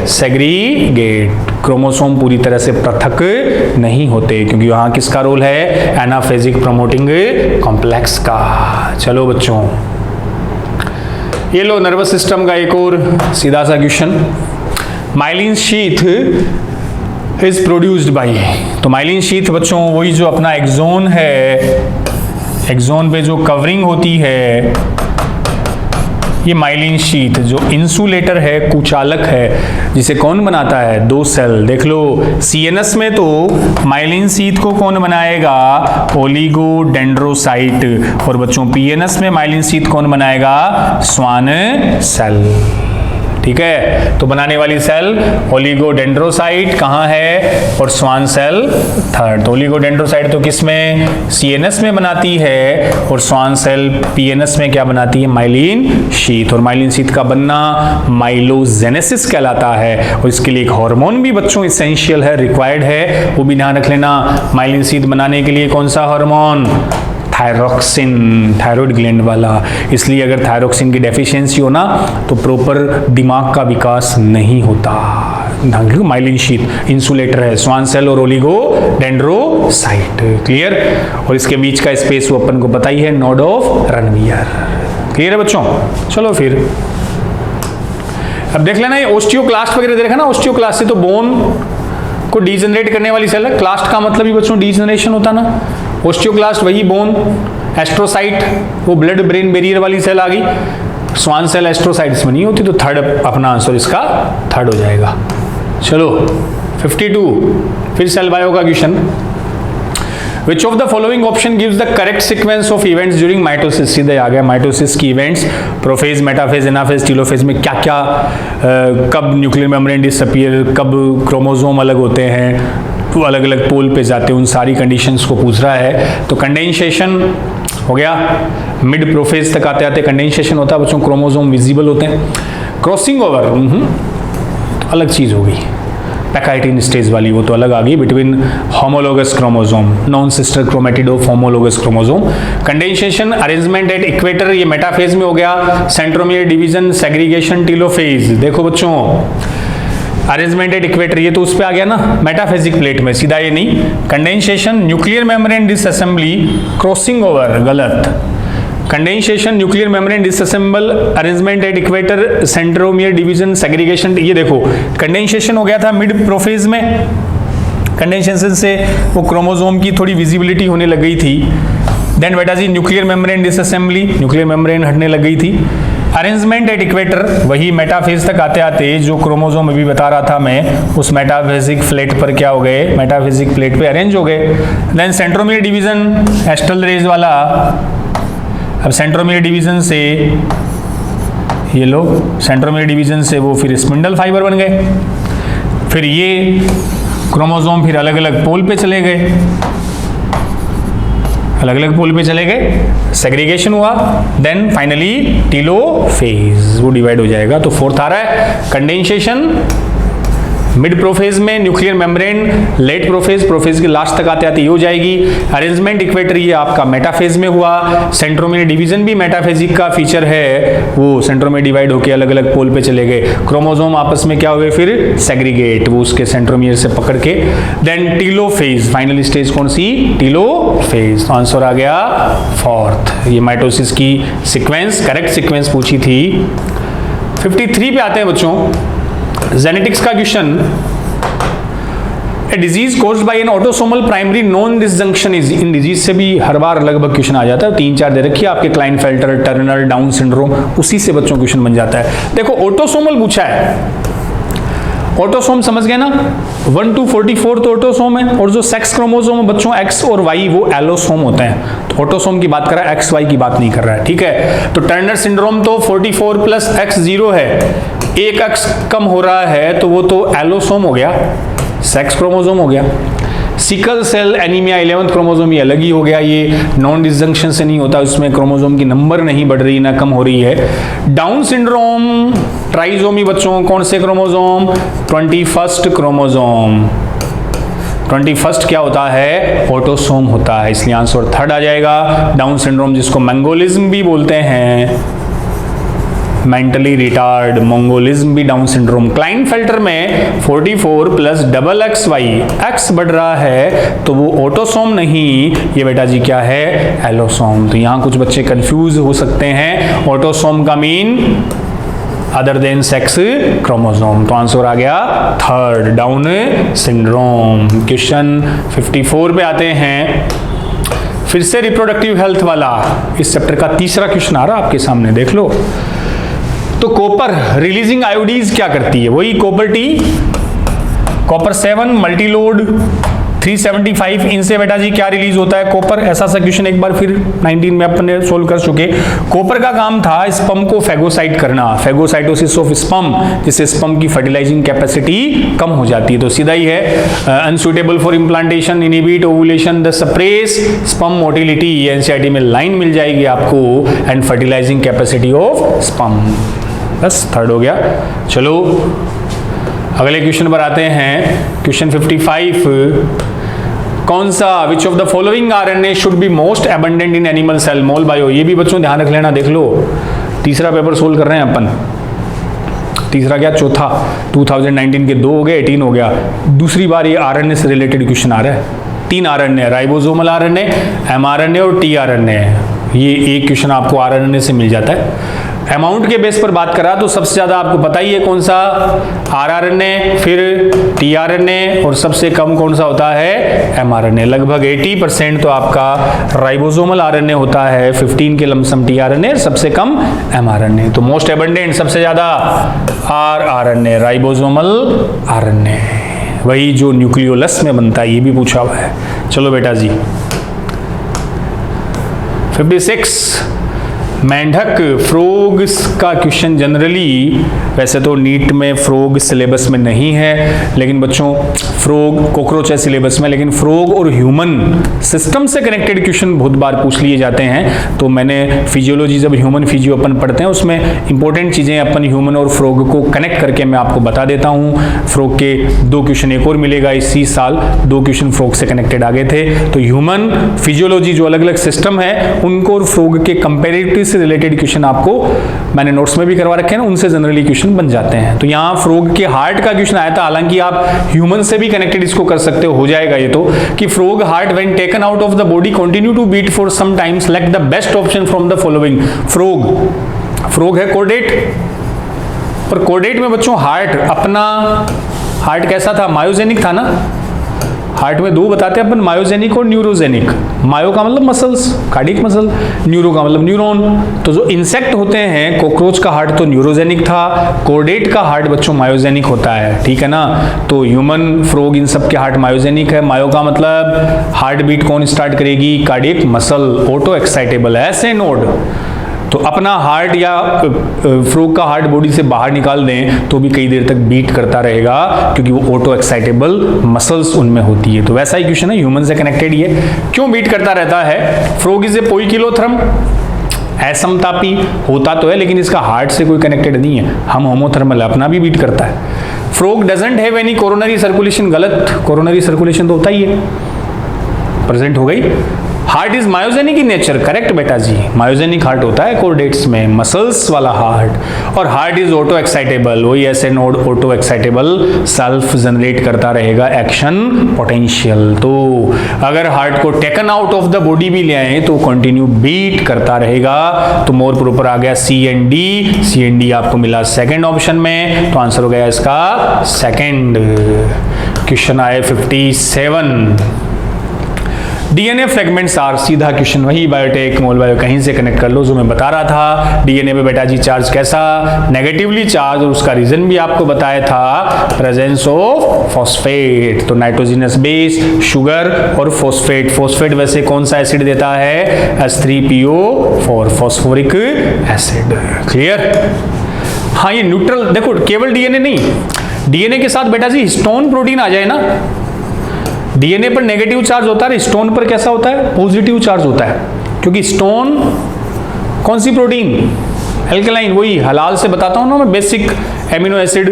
segregate, chromosome पूरी तरह से पृथक नहीं होते, क्योंकि वहां किसका रोल है, एनाफेजिक प्रमोटिंग कॉम्प्लेक्स का। चलो बच्चों ये लो नर्वस सिस्टम का एक और सीधा सा question. Myelin sheath is produced by, तो माइलिन शीथ बच्चों वही जो अपना एक्सोन है, एक्सोन पे जो कवरिंग होती है, ये माइलिन शीथ जो इंसुलेटर है, कुचालक है, जिसे कौन बनाता है, दो सेल। देख लो सीएनएस में तो माइलिन शीथ को कौन बनाएगा, ओलिगोडेंड्रोसाइट, और बच्चों पीएनएस में माइलिन शीथ कौन बनाएगा, स्वान सेल। ठीक है, तो बनाने वाली सेल ओलिगोडेंड्रोसाइट कहाँ है, और स्वान सेल थर्ड। तो ओलिगोडेंड्रोसाइट तो किस में, सीएनएस में बनाती है, और स्वान सेल पीएनएस में क्या बनाती है, माइलिन शीथ। और माइलिन शीथ का बनना माइलोजेनेसिस कहलाता है, और इसके लिए एक हार्मोन भी बच्चों इसेंशियल है, रिक्वायर्ड है, वो भी ध्यान रख लेना। माइलिन शीथ बनाने के लिए कौन सा हार्मोन, थायरोक्सिन, थायराइड ग्लैंड वाला। इसलिए अगर थायरोक्सिन की डेफिशिएंसी हो ना तो प्रॉपर दिमाग का विकास नहीं होता। माइलिन शीथ इंसुलेटर है, स्वान सेल और ओलिगोडेंड्रोसाइट, क्लियर। और इसके बीच का स्पेस वो अपन को पता ही है, नोड ऑफ रनवियर, क्लियर है बच्चों। चलो फिर अब देख लेना, ये ओस्टियोक्लास्ट वगैरह देखा ना, ओस्टियोक्लास्ट से तो बोन को डीजनरेट करने वाली सेल है, क्लास्ट का मतलब ही बच्चों डीजनरेशन होता ना। ओस्टियोक्लास्ट वही बोन, एस्ट्रोसाइट वो ब्लड ब्रेन बैरियर वाली सेल आ गई, स्वान सेल एस्ट्रोसाइट्स में नहीं होती, तो थर्ड अपना आंसर इसका थर्ड हो जाएगा। चलो 52 फिर सेल बायो का question. Which of the following option gives the correct sequence of events during mitosis? सीधे आ गया माइटोसिस की events, prophase, metaphase, anaphase, telophase में क्या क्या, कब न्यूक्लियर मेम्ब्रेन डिसअपीयर, कब क्रोमोसोम अलग होते हैं, वो अलग अलग पोल पे जाते हैं, उन सारी कंडीशंस को पूछ रहा है। तो कंडेंसेशन हो गया, मिड प्रोफेज तक आते आते कंडेंसेशन होता है बच्चों, क्रोमोसोम विजिबल होते हैं। क्रॉसिंग ओवर तो अलग चीज हो गई, पैकाइटिन स्टेज वाली वो तो अलग आ गई, between homologous chromosome, non sister chromatid of homologous chromosome. Condensation, arrangement at equator, ये मेटाफेज में हो गया। Centromere division, segregation, telophase. देखो बच्चों अरेंजमेंट एट इक्वेटर ये तो उस पे आ गया ना, मेटाफेजिक प्लेट में, सीधा ये नहीं। Condensation, nuclear membrane disassembly, crossing over गलत। Condensation, nuclear membrane disassemble, arrangement at equator, centromere division, segregation. ये देखो कंडेंसेशन हो गया था मिड प्रोफेज में, कंडेंसेशन से वो क्रोमोसोम की थोड़ी विजिबिलिटी होने लग गई थी। देन बेटा जी nuclear membrane disassembly, nuclear membrane हटने लग गई थी। अरेंजमेंट एट इक्वेटर, वही मेटाफेज तक आते आते जो क्रोमोसोम अभी बता रहा था मैं, उस मेटाफेजिक प्लेट पर क्या हो गए, मेटाफेजिक प्लेट पे अरेंज हो गए। Then centromere division, astral rays वाला, अब सेंट्रोमियर डिवीजन से ये लोग सेंट्रोमियर डिवीजन से वो फिर स्पिंडल फाइबर बन गए, फिर ये क्रोमोसोम फिर अलग अलग पोल पे चले गए, अलग अलग पोल पे चले गए, सेग्रीगेशन हुआ, देन फाइनली टीलोफेज, वो डिवाइड हो जाएगा। तो फोर्थ आ रहा है कंडेंसेशन, मिड प्रोफेज में nuclear membrane, late prophase, prophase के लास्ट तक आते आते ये हो जाएगी। अरेंजमेंट इक्वेटर ये आपका मेटाफेज में हुआ। सेंट्रोमियर डिवीजन भी मेटाफेजिक का फीचर है, वो सेंट्रोमियर डिवाइड होकर अलग अलग पोल पे चले गए। क्रोमोसोम आपस में क्या हुए फिर सेग्रीगेट, वो उसके सेंट्रोमियर से पकड़ के। देन टीलोफेज, फाइनल स्टेज कौन सी? टीलोफेज। आंसर आ गया फोर्थ। ये माइटोसिस की सीक्वेंस, करेक्ट सीक्वेंस पूछी थी। 53 पे आते हैं बच्चों, जेनेटिक्स का question. A disease caused by N autosomal primary non disjunction is, in disease से भी हर बार लगभग क्वेश्चन आ जाता है। 3-4 दे रखिए आपके, क्लाइनफेल्टर, टर्नर, डाउन सिंड्रोम, उसी से बच्चों क्वेश्चन बन जाता है। देखो ऑटोसोमल पूछा है, ऑटोसोम समझ गए ना, 1 to 44 तो ऑटोसोम है, और जो सेक्स क्रोमोसोम है बच्चों X और Y वो एलोसोम होते हैं। तो ऑटोसोम की बात कर रहा है, XY की बात नहीं कर रहा है, ठीक है। तो टर्नर सिंड्रोम तो 44 + X 0 है, एक X कम हो रहा है तो वो तो एलोसोम हो गया, सेक्स क्रोमोसोम हो गया। Sickle cell anaemia 11th chromosome ये अलग ही हो गया, ये नॉन डिसजंक्शन से नहीं होता, उसमें क्रोमोसोम की नंबर नहीं बढ़ रही ना कम हो रही है। डाउन सिंड्रोम ट्राइजोमी बच्चों, कौन से क्रोमोसोम? 21st chromosome. 21st क्या होता है? ऑटोसोम होता है, इसलिए आंसर थर्ड आ जाएगा। डाउन सिंड्रोम जिसको मंगोलिज्म भी बोलते हैं, मेंटली रिटार्ड, मंगोलिज्म भी डाउन सिंड्रोम। क्लाइनफेल्टर में 44 + XXY, X बढ़ रहा है तो वो ऑटोसोम नहीं, ये बेटा जी क्या है? एलोसोम। तो यहां कुछ बच्चे कंफ्यूज हो सकते हैं, ऑटोसोम का mean other than sex chromosome. तो आंसर आ गया थर्ड, डाउन सिंड्रोम। क्वेश्चन 54 पे आते हैं, फिर से रिप्रोडक्टिव हेल्थ वाला, इस चैप्टर का तीसरा क्वेश्चन आ रहा है आपके सामने, देख लो। तो कॉपर रिलीजिंग आयोडीज क्या करती है? वही कॉपर टी, कॉपर 7, मल्टीलोड 375, इनसे बेटा जी क्या रिलीज होता है? कॉपर। ऐसा सा क्वेश्चन एक बार फिर 19 में अपने सोल्व कर चुके। कॉपर का काम था स्पर्म को फैगोसाइट करना, फैगोसाइटोसिस ऑफ स्पर्म, जिससे स्पर्म की फर्टिलाइजिंग कैपेसिटी कम हो जाती है। तो सीधा ही है, unsuitable for implantation, inhibit ovulation, the suppress sperm motility, NCERT में लाइन मिल जाएगी आपको, and fertilising capacity of sperm. बस थर्ड हो गया। चलो अगले क्वेश्चन पर आते हैं, क्वेश्चन 55। कौन सा, which of the following RNA should be most abundant in animal cell? Mol bio. ये भी बच्चों ध्यान रख लेना, देख लो तीसरा पेपर सोल्व कर रहे हैं अपन। तीसरा क्या, चौथा, 2019 के 2 हो गए, 18 हो गया। दूसरी बार ये आरएनए से रिलेटेड क्वेश्चन आ रहा है। 3 आरएनए, राइबोसोमल आरएनए, एमआरएनए और टीआरएनए। ये एक क्वेश्चन आपको आरएनए से मिल जाता है। अमाउंट के बेस पर बात करा तो सबसे ज्यादा आपको पता ही है कौन सा, आरआरएनए, फिर टीआरएनए, और सबसे कम कौन सा होता है? एमआरएनए। लगभग 80% तो आपका राइबोसोमल आरएनए होता है, 15 के लमसम टीआरएनए, सबसे कम एमआरएनए। तो मोस्ट एबंडेंट सबसे ज्यादा आरआरएनए, राइबोसोमल आरएनए, वही जो न्यूक्लियोलस में बनता है, ये भी पूछा हुआ है। चलो बेटा जी 56, मेंढक, फ्रॉग्स का क्वेश्चन जनरली, वैसे तो नीट में फ्रॉग सिलेबस में नहीं है, लेकिन बच्चों फ्रॉग, कॉकरोच है सिलेबस में, लेकिन फ्रॉग और ह्यूमन सिस्टम से कनेक्टेड क्वेश्चन बहुत बार पूछ लिए जाते हैं। तो मैंने फिजियोलॉजी, जब ह्यूमन फिजियो अपन पढ़ते हैं, उसमें इंपॉर्टेंट चीजें अपन ह्यूमन और फ्रॉग को कनेक्ट करके मैं आपको बता देता हूँ। फ्रॉग के 2 क्वेश्चन एक और मिलेगा इसी साल, 2 क्वेश्चन फ्रॉग से कनेक्टेड आ गए थे। तो ह्यूमन फिजियोलॉजी जो अलग अलग सिस्टम है, उनको और फ्रॉग के कंपेरेटिव से रिलेटेड क्वेश्चन आपको मैंने नोट्स में भी करवा रखे हैं ना, उनसे जनरली क्वेश्चन बन जाते हैं। तो यहाँ फ्रॉग के हार्ट का क्वेश्चन आया था, हालांकि आप ह्यूमन से भी कनेक्टेड इसको कर सकते हो जाएगा ये तो, कि frog heart when taken out of the body continue to beat for some time, select the best option from the following. Frog है कोर्डेट, और कोर्डेट में बच्चों हार्ट, अपना हार्ट कैसा था? मायोजेनिक था ना। हार्ट में 2 बताते हैं अपन, मायोजेनिक और न्यूरोजेनिक। मायो का मतलब मसल्स, कार्डियक मसल, न्यूरो का मतलब न्यूरॉन। तो जो इंसेक्ट होते हैं, कॉकरोच का हार्ट तो न्यूरोजेनिक था, कोर्डेट का हार्ट बच्चों मायोजेनिक होता है, ठीक है ना। तो ह्यूमन, फ्रॉग, इन सब के हार्ट मायोजेनिक है। मायो का मतलब हार्ट बीट कौन स्टार्ट करेगी? कार्डियक मसल, ऑटो एक्साइटेबल, ऐसे नोड। तो अपना हार्ट या फ्रॉग का हार्ट बॉडी से बाहर निकाल दें तो भी कई देर तक बीट करता रहेगा, क्योंकि वो ऑटो एक्साइटेबल मसल्स उनमें होती है। तो वैसा ही क्वेश्चन है, ह्यूमन से कनेक्टेड ये क्यों बीट करता रहता है। फ्रॉग इज ए पोइकिलोथर्म, असमतापी होता तो है लेकिन इसका हार्ट से कोई कनेक्टेड नहीं है, हम होमोथर्मल है, अपना भी बीट करता है। Frog doesn't have any coronary circulation, गलत, कोरोनरी सर्कुलेशन तो होता ही है, प्रेजेंट हो गई। Heart is myogenic in nature, correct बेटा जी, मायोजेनिक हार्ट होता है कोर्डेट्स में, मसल्स वाला हार्ट। और हार्ट इज ऑटो एक्साइटेबल, वही ऐसे node auto excitable, self generate करता रहेगा एक्शन पोटेंशियल। तो अगर हार्ट को taken out of the body भी ले आए तो कंटिन्यू बीट करता रहेगा। तो मोर प्रॉपर आ गया C and D, C and D आपको मिला सेकंड ऑप्शन में, तो आंसर हो गया इसका सेकंड। क्वेश्चन आए 57, डीएनए फ्रेगमेंट्स आर, सीधा क्वेश्चन वही, बायोटेक मोल बायो कहीं से कनेक्ट कर लो, जो मैं बता रहा था। डीएनए पे बेटा जी चार्ज कैसा, नेगेटिवली चार्ज, और उसका रीजन भी आपको बताया था, प्रेजेंस ऑफ फॉस्फेट। तो नाइट्रोजनस बेस, शुगर और फॉस्फेट। फॉस्फेट वैसे कौन सा एसिड देता है, H3PO4, फॉस्फोरिक एसिड। क्लियर। हाँ ये न्यूट्रल, देखो केवल डीएनए नहीं, डीएनए के साथ बेटा जी हिस्टोन प्रोटीन आ जाए ना, डीएनए पर नेगेटिव चार्ज होता है, स्टोन पर कैसा होता है, पॉजिटिव चार्ज होता है, क्योंकि स्टोन कौन सी प्रोटीन, एल्केलाइन, वही हलाल से बताता हूं ना मैं, बेसिक एमिनो एसिड।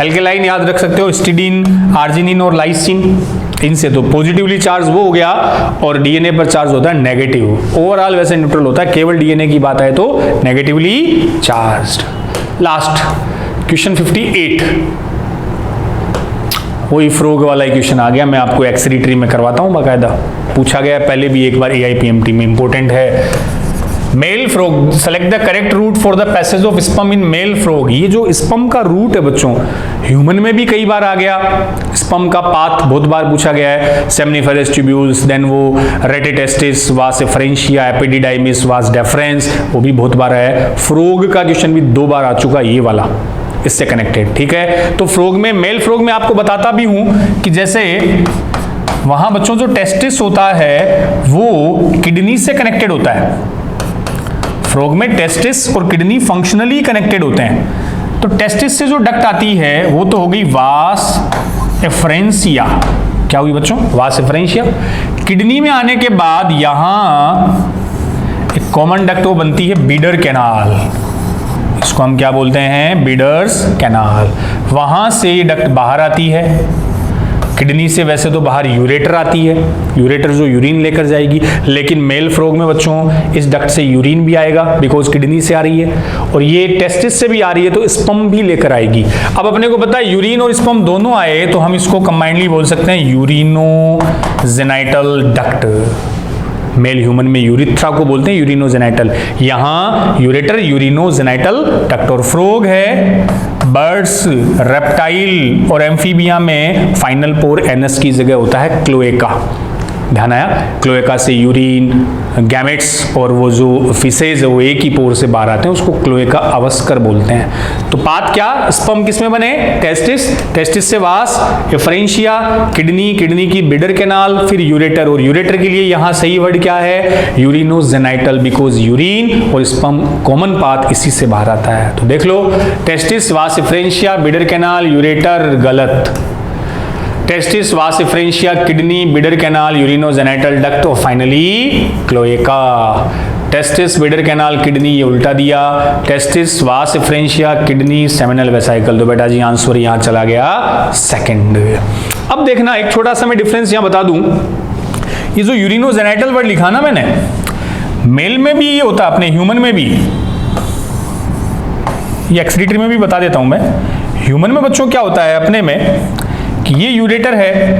एल्केलाइन याद रख सकते हो, हिस्टिडीन, आर्जिनिन और लाइसिन, इनसे तो पॉजिटिवली चार्ज वो हो गया, और डीएनए पर चार्ज होता है नेगेटिव। ओवरऑल वैसे न्यूट्रल होता है, केवल डीएनए की बात है तो नेगेटिवली चार्ज्ड। लास्ट क्वेश्चन 58, वही फ्रॉग वाला क्वेश्चन आ गया, मैं आपको एक्सरी ट्री में करवाता हूं, बाकायदा पूछा गया पहले भी एक बार AIPMT में, इंपॉर्टेंट है। Male frog, select the correct route for the passage of sperm in male frog. ये जो स्पर्म का रूट है बच्चों, ह्यूमन में भी कई बार आ गया, स्पर्म का पाथ बहुत बार पूछा गया है, सेमनिफेरस ट्यूब्यूल्स, देन वो रेटिटेस्टिस, वास एफरेंशिया, एपिडिडाइमिस, वास डेफरेंस, वो भी बहुत बार है। फ्रॉग का क्वेश्चन भी 2 बार आ चुका, ये वाला इससे कनेक्टेड, ठीक है। तो फ्रॉग में, मेल फ्रॉग में आपको बताता भी हूं कि जैसे वहां बच्चों जो टेस्टिस होता है वो किडनी से कनेक्टेड होता है, फ्रॉग में टेस्टिस और किडनी फंक्शनली कनेक्टेड होते हैं। तो टेस्टिस से जो डक्ट आती है वो तो हो गई वास एफरेंशिया, क्या हुई बच्चों, वास एफरेंशिया। किडनी में आने के बाद यहां एक कॉमन डक्ट वो बनती है बीडर कैनाल, इसको हम क्या बोलते हैं, बीडर्स कैनाल। वहां से ये डक्ट बाहर आती है, किडनी से वैसे तो बाहर यूरेटर आती है, यूरेटर जो यूरिन लेकर जाएगी, लेकिन मेल फ्रॉग में बच्चों इस डक्ट से यूरिन भी आएगा, बिकॉज किडनी से आ रही है, और ये टेस्टिस से भी आ रही है तो स्पर्म भी लेकर आएगी। अब अपने को पता है यूरिन और स्पर्म दोनों आए तो हम इसको कंबाइनली बोल सकते हैं यूरिनोजेनाइटल डक्ट। मेल ह्यूमन में यूरिथ्रा को बोलते हैं यूरिनोजेनाइटल, यहां यूरेटर, यूरिनोजेनाइटल डक्ट। और फ्रॉग है बर्ड्स, रेप्टाइल और एम्फीबिया में फाइनल पोर एनस की जगह होता है क्लोएका, ध्यान आया, क्लोएका से यूरिन, गैमेट्स और वो जो फिसेज है वो एक ही पोर से बाहर आते हैं, उसको क्लोएका अवस्कर बोलते हैं। तो पाथ क्या, स्पर्म किस में बने, टेस्टिस, टेस्टिस से वास एफरेंशिया, किडनी, किडनी की बिडर कैनाल, फिर यूरेटर, और यूरेटर के लिए यहां सही वर्ड क्या है, यूरिनोजेनाइटल, बिकॉज यूरिन और स्पर्म कॉमन पाथ इसी से बाहर आता है। तो देख लो, testis, vas efferentia, Bidder canal, ureter, गलत। Testis, vas efferentia, kidney, Bidder canal, urinogenital duct और finally cloaca. Testis, Bidder canal, kidney, ये उल्टा दिया, testis, vas efferentia, kidney, seminal vesicle. तो बेटा जी आंसर यहां चला गया सेकंड। अब देखना एक छोटा सा मैं डिफरेंस यहां बता दूं, ये जो यूरिनोजेनाइटल वर्ड लिखा ना मैंने, मेल में भी ये होता है, अपने ह्यूमन में भी, ये एक्सक्रीटरी में भी बता देता हूं मैं। ह्यूमन में बच्चों क्या होता है अपने में कि ये यूरेटर है,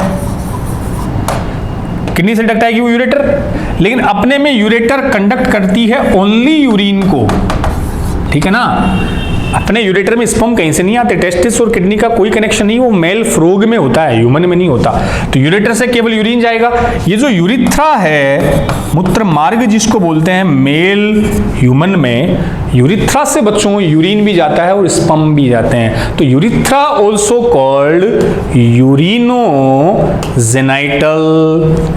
किडनी से डक्ट आएगी वो यूरेटर, लेकिन अपने में यूरेटर कंडक्ट करती है ओनली यूरिन को, ठीक है ना। अपने यूरेटर में स्पर्म कहीं से नहीं आते, टेस्टिस और किडनी का कोई कनेक्शन नहीं, वो मेल फ्रॉग में होता है, ह्यूमन में नहीं होता। तो यूरेटर से केवल यूरिन जाएगा। ये जो यूरिथ्रा है, मूत्र मार्ग जिसको बोलते हैं मेल ह्यूमन में, यूरिथ्रा से बच्चों यूरिन भी जाता है और स्पर्म भी जाते हैं। तो urethra also called urinogenital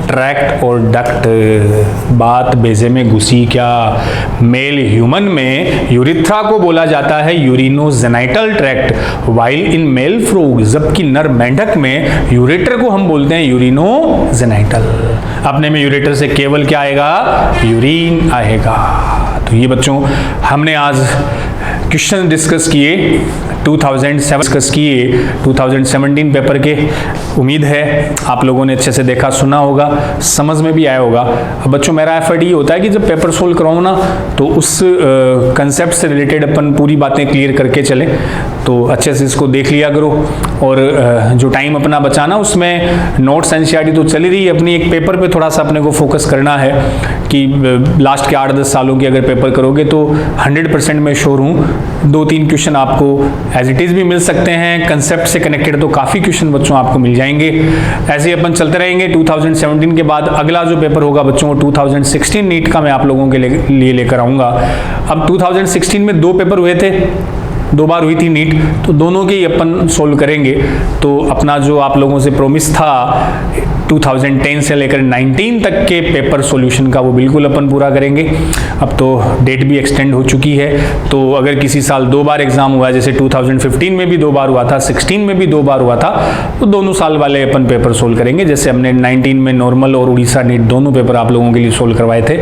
tract और डक्ट। बात बेजे में घुसी क्या? मेल ह्यूमन में यूरिथ्रा को बोला जाता है urinogenital tract, while in male frog, जबकि नर मेंढक में यूरेटर को हम बोलते हैं यूरिनोजेनाइटल। अपने में यूरेटर से केवल क्या आएगा? यूरिन आएगा। तो ये बच्चों हमने आज क्वेश्चन डिस्कस किए 2017 पेपर के। उम्मीद है आप लोगों ने अच्छे से देखा, सुना होगा, समझ में भी आया होगा। अब बच्चों मेरा एफर्ट ये होता है कि जब पेपर सोल्व कराऊँ ना तो उस कंसेप्ट से रिलेटेड अपन पूरी बातें क्लियर करके चलें। तो अच्छे से इसको देख लिया करो और जो टाइम अपना बचाना उसमें नोट्स एनसीईआरटी तो चली रही है अपनी, एक पेपर पे थोड़ा सा अपने को फोकस करना है कि लास्ट के 8-10 सालों की अगर पेपर करोगे तो 100% मैं श्योर हूँ 2-3 क्वेश्चन आपको एज इट इज़ भी मिल सकते हैं। कंसेप्ट से कनेक्टेड तो काफ़ी क्वेश्चन बच्चों आपको मिल जाएंगे। ऐसे ही अपन चलते रहेंगे। 2017 के बाद अगला जो पेपर होगा बच्चों 2016 नीट का मैं आप लोगों के लिए लेकर आऊँगा। अब 2016 में 2 पेपर हुए थे, 2 बार हुई थी नीट, तो दोनों के ही अपन सोल्व करेंगे। तो अपना जो आप लोगों से प्रॉमिस था 2010 से लेकर 19 तक के पेपर सॉल्यूशन का वो बिल्कुल अपन पूरा करेंगे। अब तो डेट भी एक्सटेंड हो चुकी है, तो अगर किसी साल 2 बार एग्जाम हुआ, जैसे 2015 में भी 2 बार हुआ था, 16 में भी 2 बार हुआ था, तो दोनों साल वाले अपन पेपर सोल्व करेंगे। जैसे हमने 19 में नॉर्मल और उड़ीसा नीट दोनों पेपर आप लोगों के लिए सोल्व करवाए थे।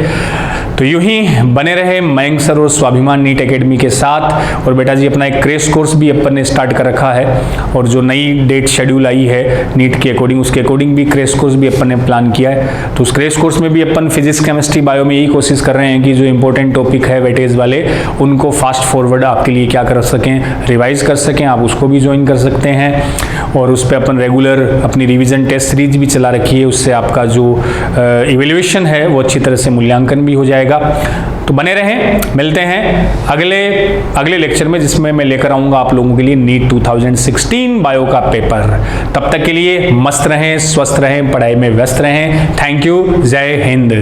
तो यूं ही बने रहे मयंक सर और स्वाभिमान नीट एकेडमी के साथ। और बेटा जी अपना एक क्रैश कोर्स भी अपन ने स्टार्ट कर रखा है, और जो नई डेट शेड्यूल आई है नीट के अकॉर्डिंग, उसके अकॉर्डिंग भी क्रैश कोर्स भी अपन ने प्लान किया है। तो उस क्रैश कोर्स में भी अपन फिजिक्स, केमिस्ट्री, बायो में यही कोशिश कर रहे हैं कि जो इंपॉर्टेंट टॉपिक है वेटेज वाले उनको फास्ट फॉरवर्ड आपके लिए क्या कर सकें, रिवाइज कर सकें। आप उसको भी ज्वाइन कर सकते हैं, और उस पर अपन रेगुलर अपनी रिवीजन टेस्ट सीरीज भी चला रखी है। उससे आपका जो इवेल्युएशन है वो अच्छी तरह से मूल्यांकन भी हो जाएगा। तो बने रहें, मिलते हैं अगले लेक्चर में, जिसमें मैं लेकर आऊंगा आप लोगों के लिए नीट 2016 बायो का पेपर। तब तक के लिए मस्त रहें, स्वस्थ रहें, पढ़ाई में व्यस्त रहें। थैंक यू, जय हिंद।